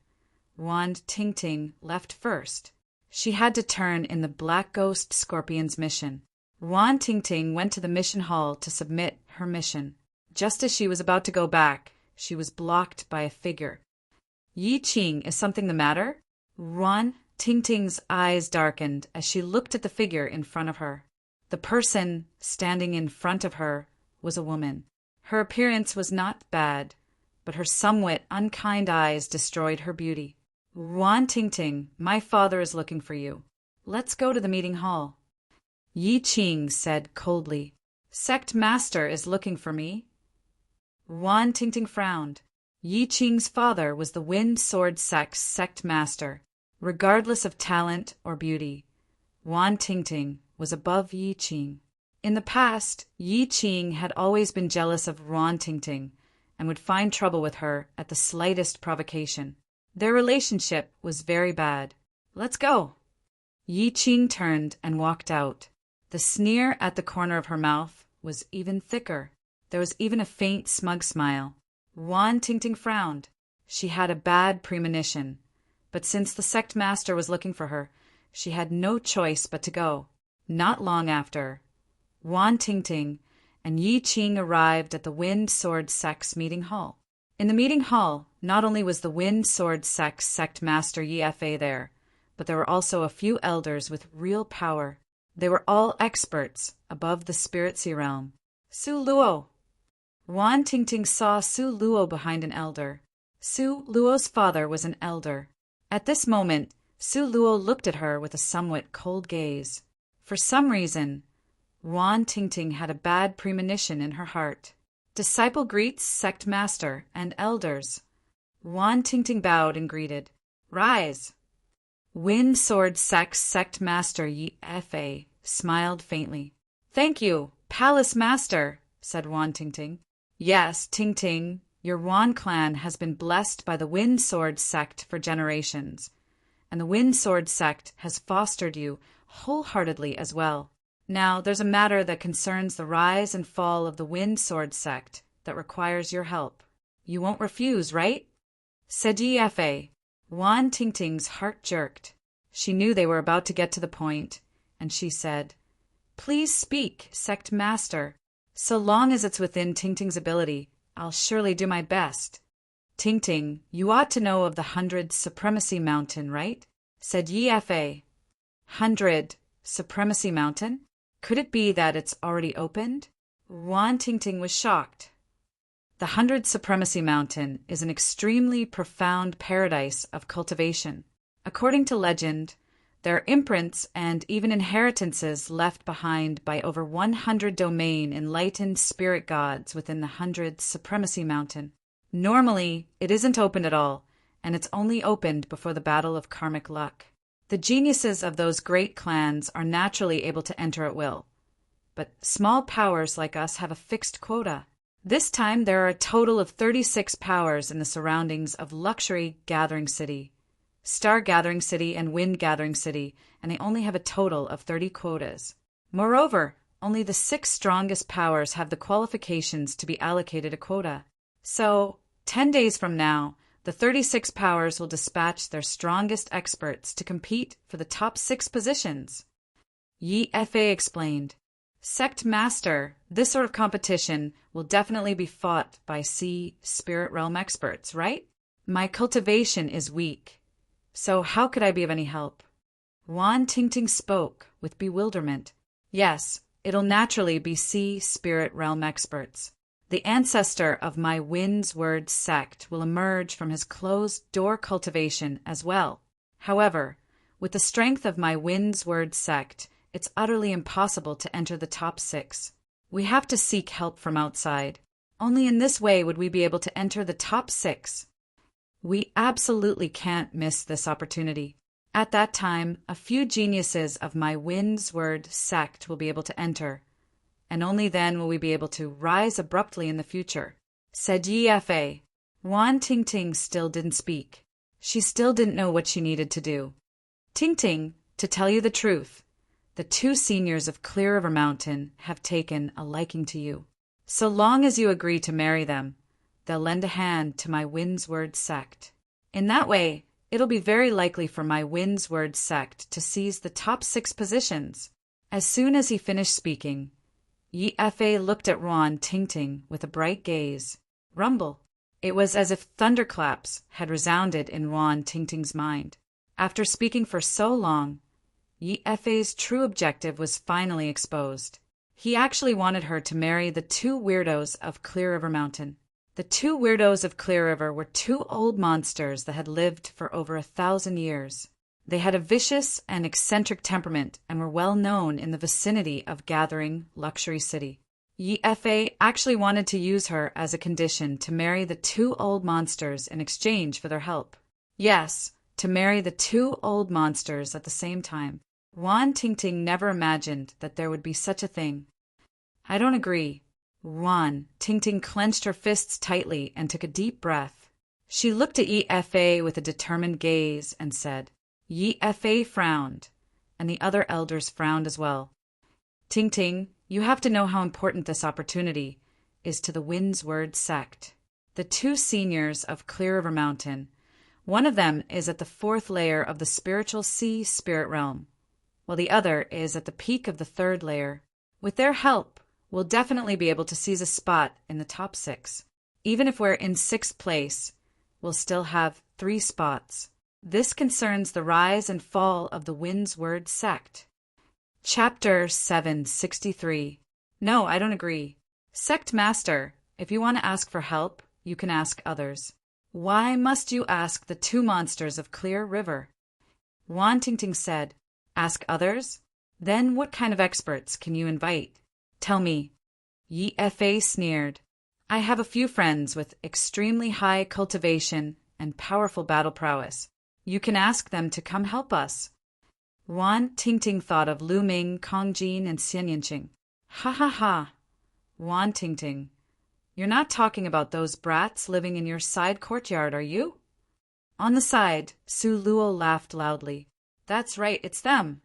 Wan Tingting left first. She had to turn in the Black Ghost Scorpion's mission. Wan Tingting went to the mission hall to submit her mission. Just as she was about to go back, she was blocked by a figure. "Yi Qing, is something the matter?" Wan Tingting's eyes darkened as she looked at the figure in front of her. The person standing in front of her was a woman. Her appearance was not bad, but her somewhat unkind eyes destroyed her beauty. "Wan Tingting, my father is looking for you. Let's go to the meeting hall." Yi Qing said coldly. "Sect Master is looking for me." Wan Tingting frowned. Yi Qing's father was the Wind Sword Sect's Sect Master. Regardless of talent or beauty, Wan Tingting was above Yi Qing. In the past, Yi Qing had always been jealous of Wan Tingting and would find trouble with her at the slightest provocation. Their relationship was very bad. "Let's go." Yi Qing turned and walked out. The sneer at the corner of her mouth was even thicker. There was even a faint, smug smile. Wan Tingting frowned. She had a bad premonition, but since the sect master was looking for her, she had no choice but to go. Not long after, Wan Tingting and Yi Qing arrived at the Wind Sword Sect's meeting hall. In the meeting hall, not only was the Wind Sword Sect's sect master Yi Fa there, but there were also a few elders with real power. They were all experts above the spirit sea realm. "Su Luo." Wan Tingting saw Su Luo behind an elder. Su Luo's father was an elder. At this moment, Su Luo looked at her with a somewhat cold gaze. For some reason, Wan Tingting had a bad premonition in her heart. "Disciple greets sect master and elders." Wan Tingting bowed and greeted. "Rise." Wind Sword Sect's sect master Yi Fa smiled faintly. "Thank you, Palace Master," said Wan Tingting. "Yes, Tingting, your Wan clan has been blessed by the Wind Sword Sect for generations, and the Wind Sword Sect has fostered you wholeheartedly as well. Now, there's a matter that concerns the rise and fall of the Wind Sword Sect that requires your help. You won't refuse, right?" Said Yi Fa. Wan Tingting's heart jerked. She knew they were about to get to the point, and she said, "Please speak, Sect Master. So long as it's within Tingting's ability, I'll surely do my best." "Tingting, you ought to know of the 100 Supremacy Mountain, right?" said Yi Fa. 100 Supremacy Mountain? Could it be that it's already opened? Wan Tingting was shocked. The 100 Supremacy Mountain is an extremely profound paradise of cultivation. According to legend, there are imprints and even inheritances left behind by over 100 domain enlightened spirit gods within the 100 Supremacy Mountain. Normally, it isn't opened at all, and it's only opened before the battle of karmic luck. The geniuses of those great clans are naturally able to enter at will, but small powers like us have a fixed quota. This time there are a total of 36 powers in the surroundings of Luxury Gathering City, Star Gathering City, and Wind Gathering City, and they only have a total of 30 quotas. Moreover, only the 6 strongest powers have the qualifications to be allocated a quota. So, 10 days from now, the 36 powers will dispatch their strongest experts to compete for the top 6 positions. Yi Fa explained, "Sect Master, this sort of competition will definitely be fought by sea spirit realm experts, right? My cultivation is weak, so how could I be of any help?" Wan Tingting spoke with bewilderment. "Yes, it'll naturally be sea spirit realm experts. The ancestor of my Wind's Word sect will emerge from his closed-door cultivation as well. However, with the strength of my Wind's Word sect, it's utterly impossible to enter the top 6. We have to seek help from outside. Only in this way would we be able to enter the top 6. We absolutely can't miss this opportunity. At that time, a few geniuses of my Wind's Word sect will be able to enter, and only then will we be able to rise abruptly in the future," said Yi Fa. Wan Tingting still didn't speak. She still didn't know what she needed to do. "Tingting, to tell you the truth, the 2 seniors of Clear River Mountain have taken a liking to you. So long as you agree to marry them, they'll lend a hand to my Wind's Word sect. In that way, it'll be very likely for my Wind's Word sect to seize the top 6 positions." As soon as he finished speaking, Yi Fa looked at Wan Tingting with a bright gaze. Rumble. It was as if thunderclaps had resounded in Wan Tingting's mind. After speaking for so long, Yi Fa's true objective was finally exposed. He actually wanted her to marry the 2 weirdos of Clear River Mountain. The 2 weirdos of Clear River were 2 old monsters that had lived for over 1,000 years. They had a vicious and eccentric temperament and were well known in the vicinity of Gathering Luxury City. Yi Fa actually wanted to use her as a condition to marry the 2 old monsters in exchange for their help. Yes, to marry the 2 old monsters at the same time. Wan Tingting never imagined that there would be such a thing. "I don't agree." Wan Tingting clenched her fists tightly and took a deep breath. She looked at Yi Fa with a determined gaze and said. Yi Fa frowned, and the other elders frowned as well. "Tingting, you have to know how important this opportunity is to the Wind's Word sect. The 2 seniors of Clear River Mountain, one of them is at the 4th layer of the spiritual sea spirit realm, while the other is at the peak of the 3rd layer. With their help, we'll definitely be able to seize a spot in the top 6. Even if we're in 6th place, we'll still have 3 spots. This concerns the rise and fall of the Wind's Word sect." Chapter 763. "No, I don't agree. Sect Master, if you want to ask for help, you can ask others. Why must you ask the 2 monsters of Clear River?" Wan Tingting said, "Ask others? Then what kind of experts can you invite? Tell me." Yi Fa sneered. "I have a few friends with extremely high cultivation and powerful battle prowess. You can ask them to come help us." Wan Tingting thought of Lu Ming, Kongjin, and Xianyanqing. "Ha ha ha! Wan Tingting, you're not talking about those brats living in your side courtyard, are you?" On the side, Su Luo laughed loudly. "That's right, it's them."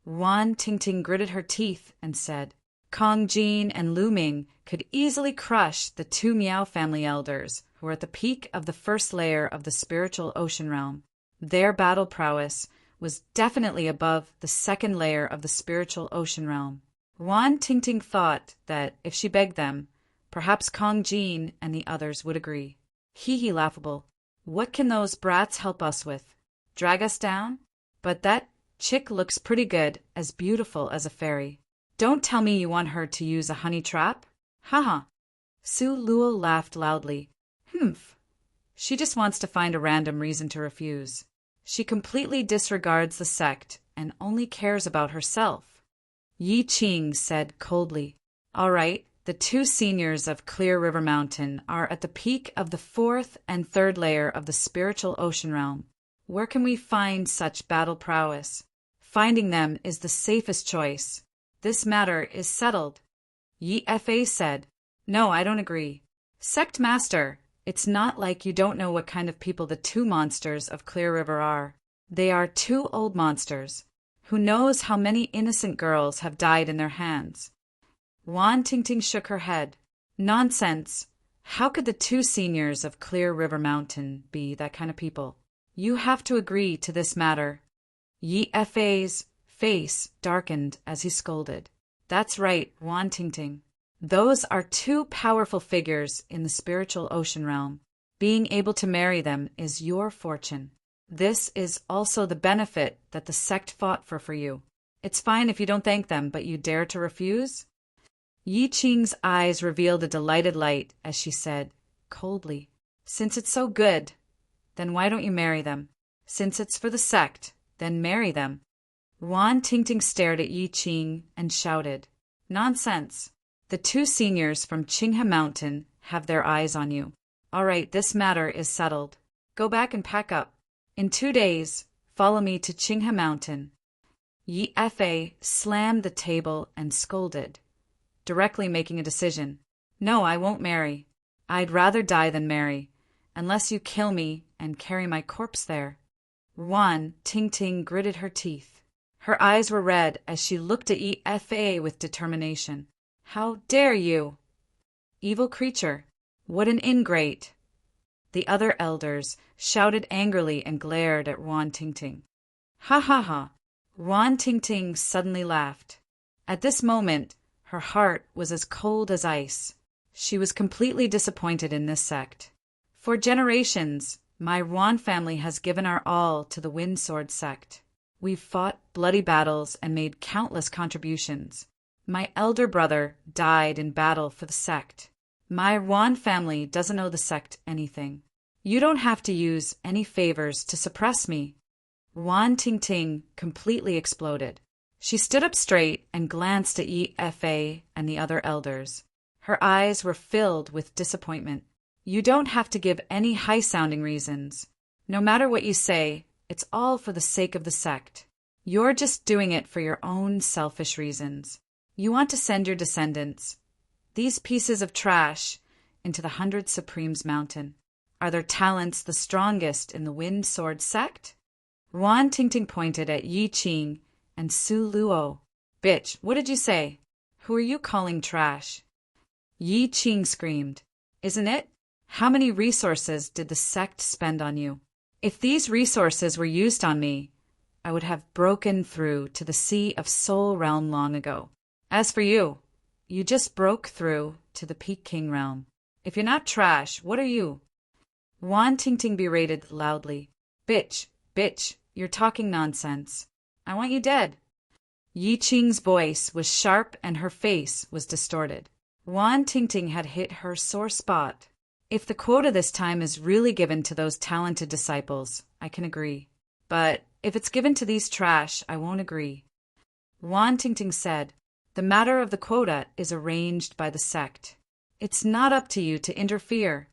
Wan Tingting gritted her teeth and said, Kong Jin and Lu Ming could easily crush the two Miao family elders who were at the peak of the first layer of the spiritual ocean realm. Their battle prowess was definitely above the second layer of the spiritual ocean realm. Wan Tingting thought that if she begged them, perhaps Kong Jin and the others would agree. Hee hee, laughable. What can those brats help us with? Drag us down? But that chick looks pretty good, as beautiful as a fairy. Don't tell me you want her to use a honey trap? Haha. Su Luo laughed loudly. Humph. She just wants to find a random reason to refuse. She completely disregards the sect and only cares about herself. Yi Qing said coldly, All right, the two seniors of Clear River Mountain are at the peak of the fourth and third layer of the spiritual ocean realm. Where can we find such battle prowess? Finding them is the safest choice. This matter is settled. Yi Fa said, No, I don't agree. Sect Master, it's not like you don't know what kind of people the two monsters of Clear River are. They are two old monsters. Who knows how many innocent girls have died in their hands? Wan Tingting shook her head. Nonsense. How could the two seniors of Clear River Mountain be that kind of people? You have to agree to this matter. Yi Fa's face darkened as he scolded. That's right, Wan Tingting. Those are two powerful figures in the spiritual ocean realm. Being able to marry them is your fortune. This is also the benefit that the sect fought for you. It's fine if you don't thank them, but you dare to refuse? Yi Qing's eyes revealed a delighted light as she said, coldly, Since it's so good, then why don't you marry them? Since it's for the sect, then marry them. Wan Tingting stared at Yi Qing and shouted, Nonsense! The two seniors from Qinghe Mountain have their eyes on you. All right, this matter is settled. Go back and pack up. In 2 days, follow me to Qinghe Mountain. Yi Fa slammed the table and scolded, directly making a decision. No, I won't marry. I'd rather die than marry, unless you kill me and carry my corpse there. Wan Tingting gritted her teeth. Her eyes were red as she looked at Yi Fa with determination. How dare you? Evil creature! What an ingrate! The other elders shouted angrily and glared at Wan Tingting. Ha ha ha! Wan Tingting suddenly laughed. At this moment, her heart was as cold as ice. She was completely disappointed in this sect. For generations, my Wan family has given our all to the Wind Sword sect. We've fought bloody battles and made countless contributions. My elder brother died in battle for the sect. My Wan family doesn't owe the sect anything. You don't have to use any favors to suppress me. Wan Tingting completely exploded. She stood up straight and glanced at Yi Fa and the other elders. Her eyes were filled with disappointment. You don't have to give any high-sounding reasons. No matter what you say, it's all for the sake of the sect. You're just doing it for your own selfish reasons. You want to send your descendants, these pieces of trash, into the 100 Supremes Mountain. Are their talents the strongest in the Wind Sword sect? Wan Tingting pointed at Yi Qing and Su Luo. Bitch, what did you say? Who are you calling trash? Yi Qing screamed. Isn't it? How many resources did the sect spend on you? If these resources were used on me, I would have broken through to the Sea of Soul realm long ago. As for you, you just broke through to the Peak King realm. If you're not trash, what are you? Wan Tingting berated loudly. Bitch, you're talking nonsense. I want you dead. Yi Qing's voice was sharp and her face was distorted. Wan Tingting had hit her sore spot. If the quota this time is really given to those talented disciples, I can agree. But if it's given to these trash, I won't agree. Wan Tingting said, The matter of the quota is arranged by the sect. It's not up to you to interfere.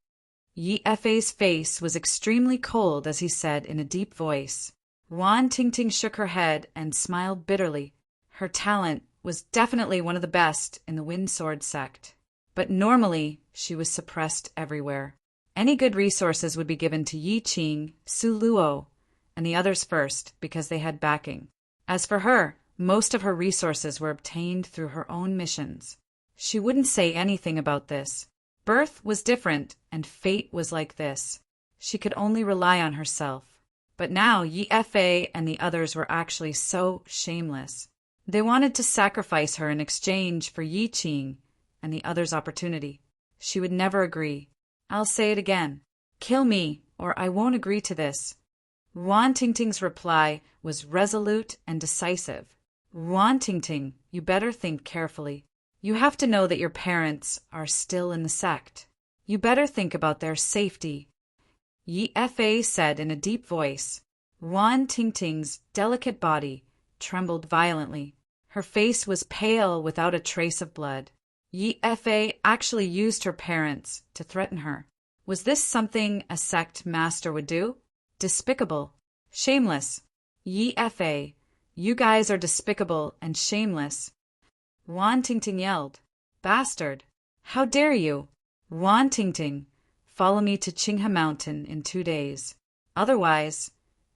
Yi Fa's face was extremely cold as he said in a deep voice. Wan Tingting shook her head and smiled bitterly. Her talent was definitely one of the best in the Wind Sword sect. But normally, she was suppressed everywhere. Any good resources would be given to Yi Qing, Su Luo, and the others first because they had backing. As for her, Most of her resources were obtained through her own missions. She wouldn't say anything about this. Birth was different, and fate was like this. She could only rely on herself. But now Yi Fa and the others were actually so shameless. They wanted to sacrifice her in exchange for Yi Qing and the others' opportunity. She would never agree. I'll say it again. Kill me, or I won't agree to this. Wan Tingting's reply was resolute and decisive. Wan Tingting, you better think carefully. You have to know that your parents are still in the sect. You better think about their safety. Yi Fa said in a deep voice. Wan Tingting's delicate body trembled violently. Her face was pale without a trace of blood. Yi Fa actually used her parents to threaten her. Was this something a sect master would do? Despicable. Shameless. Yi Fa, you guys are despicable and shameless. Wan Tingting yelled. Bastard! How dare you? Wan Tingting, follow me to Qinghe Mountain in 2 days. Otherwise,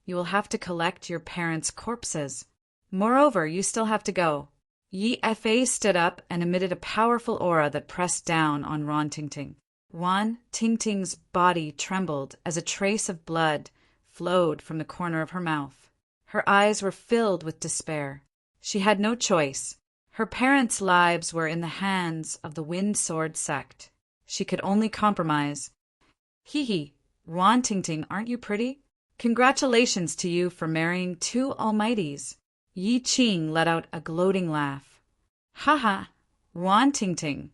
you will have to collect your parents' corpses. Moreover, you still have to go. Yi Fa stood up and emitted a powerful aura that pressed down on Wan Tingting. Wan Tingting's body trembled as a trace of blood flowed from the corner of her mouth. Her eyes were filled with despair. She had no choice. Her parents' lives were in the hands of the Wind Sword sect. She could only compromise. Hee, Wan Tingting, aren't you pretty? Congratulations to you for marrying 2 almighties. Yi Qing let out a gloating laugh. Ha ha, Wan Tingting.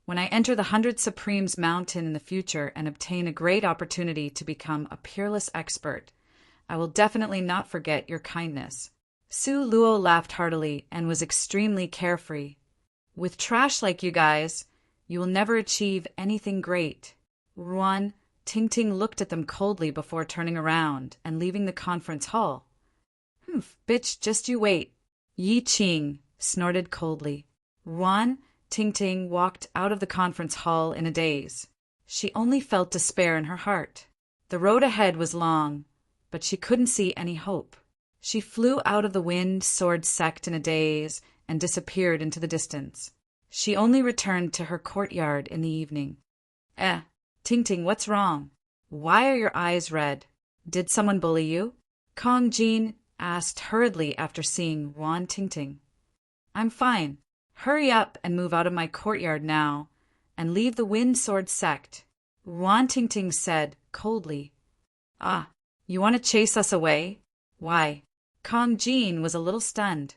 When I enter the 100 Supremes Mountain in the future and obtain a great opportunity to become a peerless expert, I will definitely not forget your kindness. Su Luo laughed heartily and was extremely carefree. With trash like you guys, you will never achieve anything great. Wan Tingting looked at them coldly before turning around and leaving the conference hall. Humph, bitch, just you wait. Yi Qing snorted coldly. Wan Tingting walked out of the conference hall in a daze. She only felt despair in her heart. The road ahead was long, but she couldn't see any hope. She flew out of the Wind Sword sect in a daze and disappeared into the distance. She only returned to her courtyard in the evening. Tingting, what's wrong? Why are your eyes red? Did someone bully you? Kong Jin asked hurriedly after seeing Wan Tingting. I'm fine. Hurry up and move out of my courtyard now, and leave the Wind Sword sect. Wan Tingting said coldly. You want to chase us away? Why? Kong Jin was a little stunned.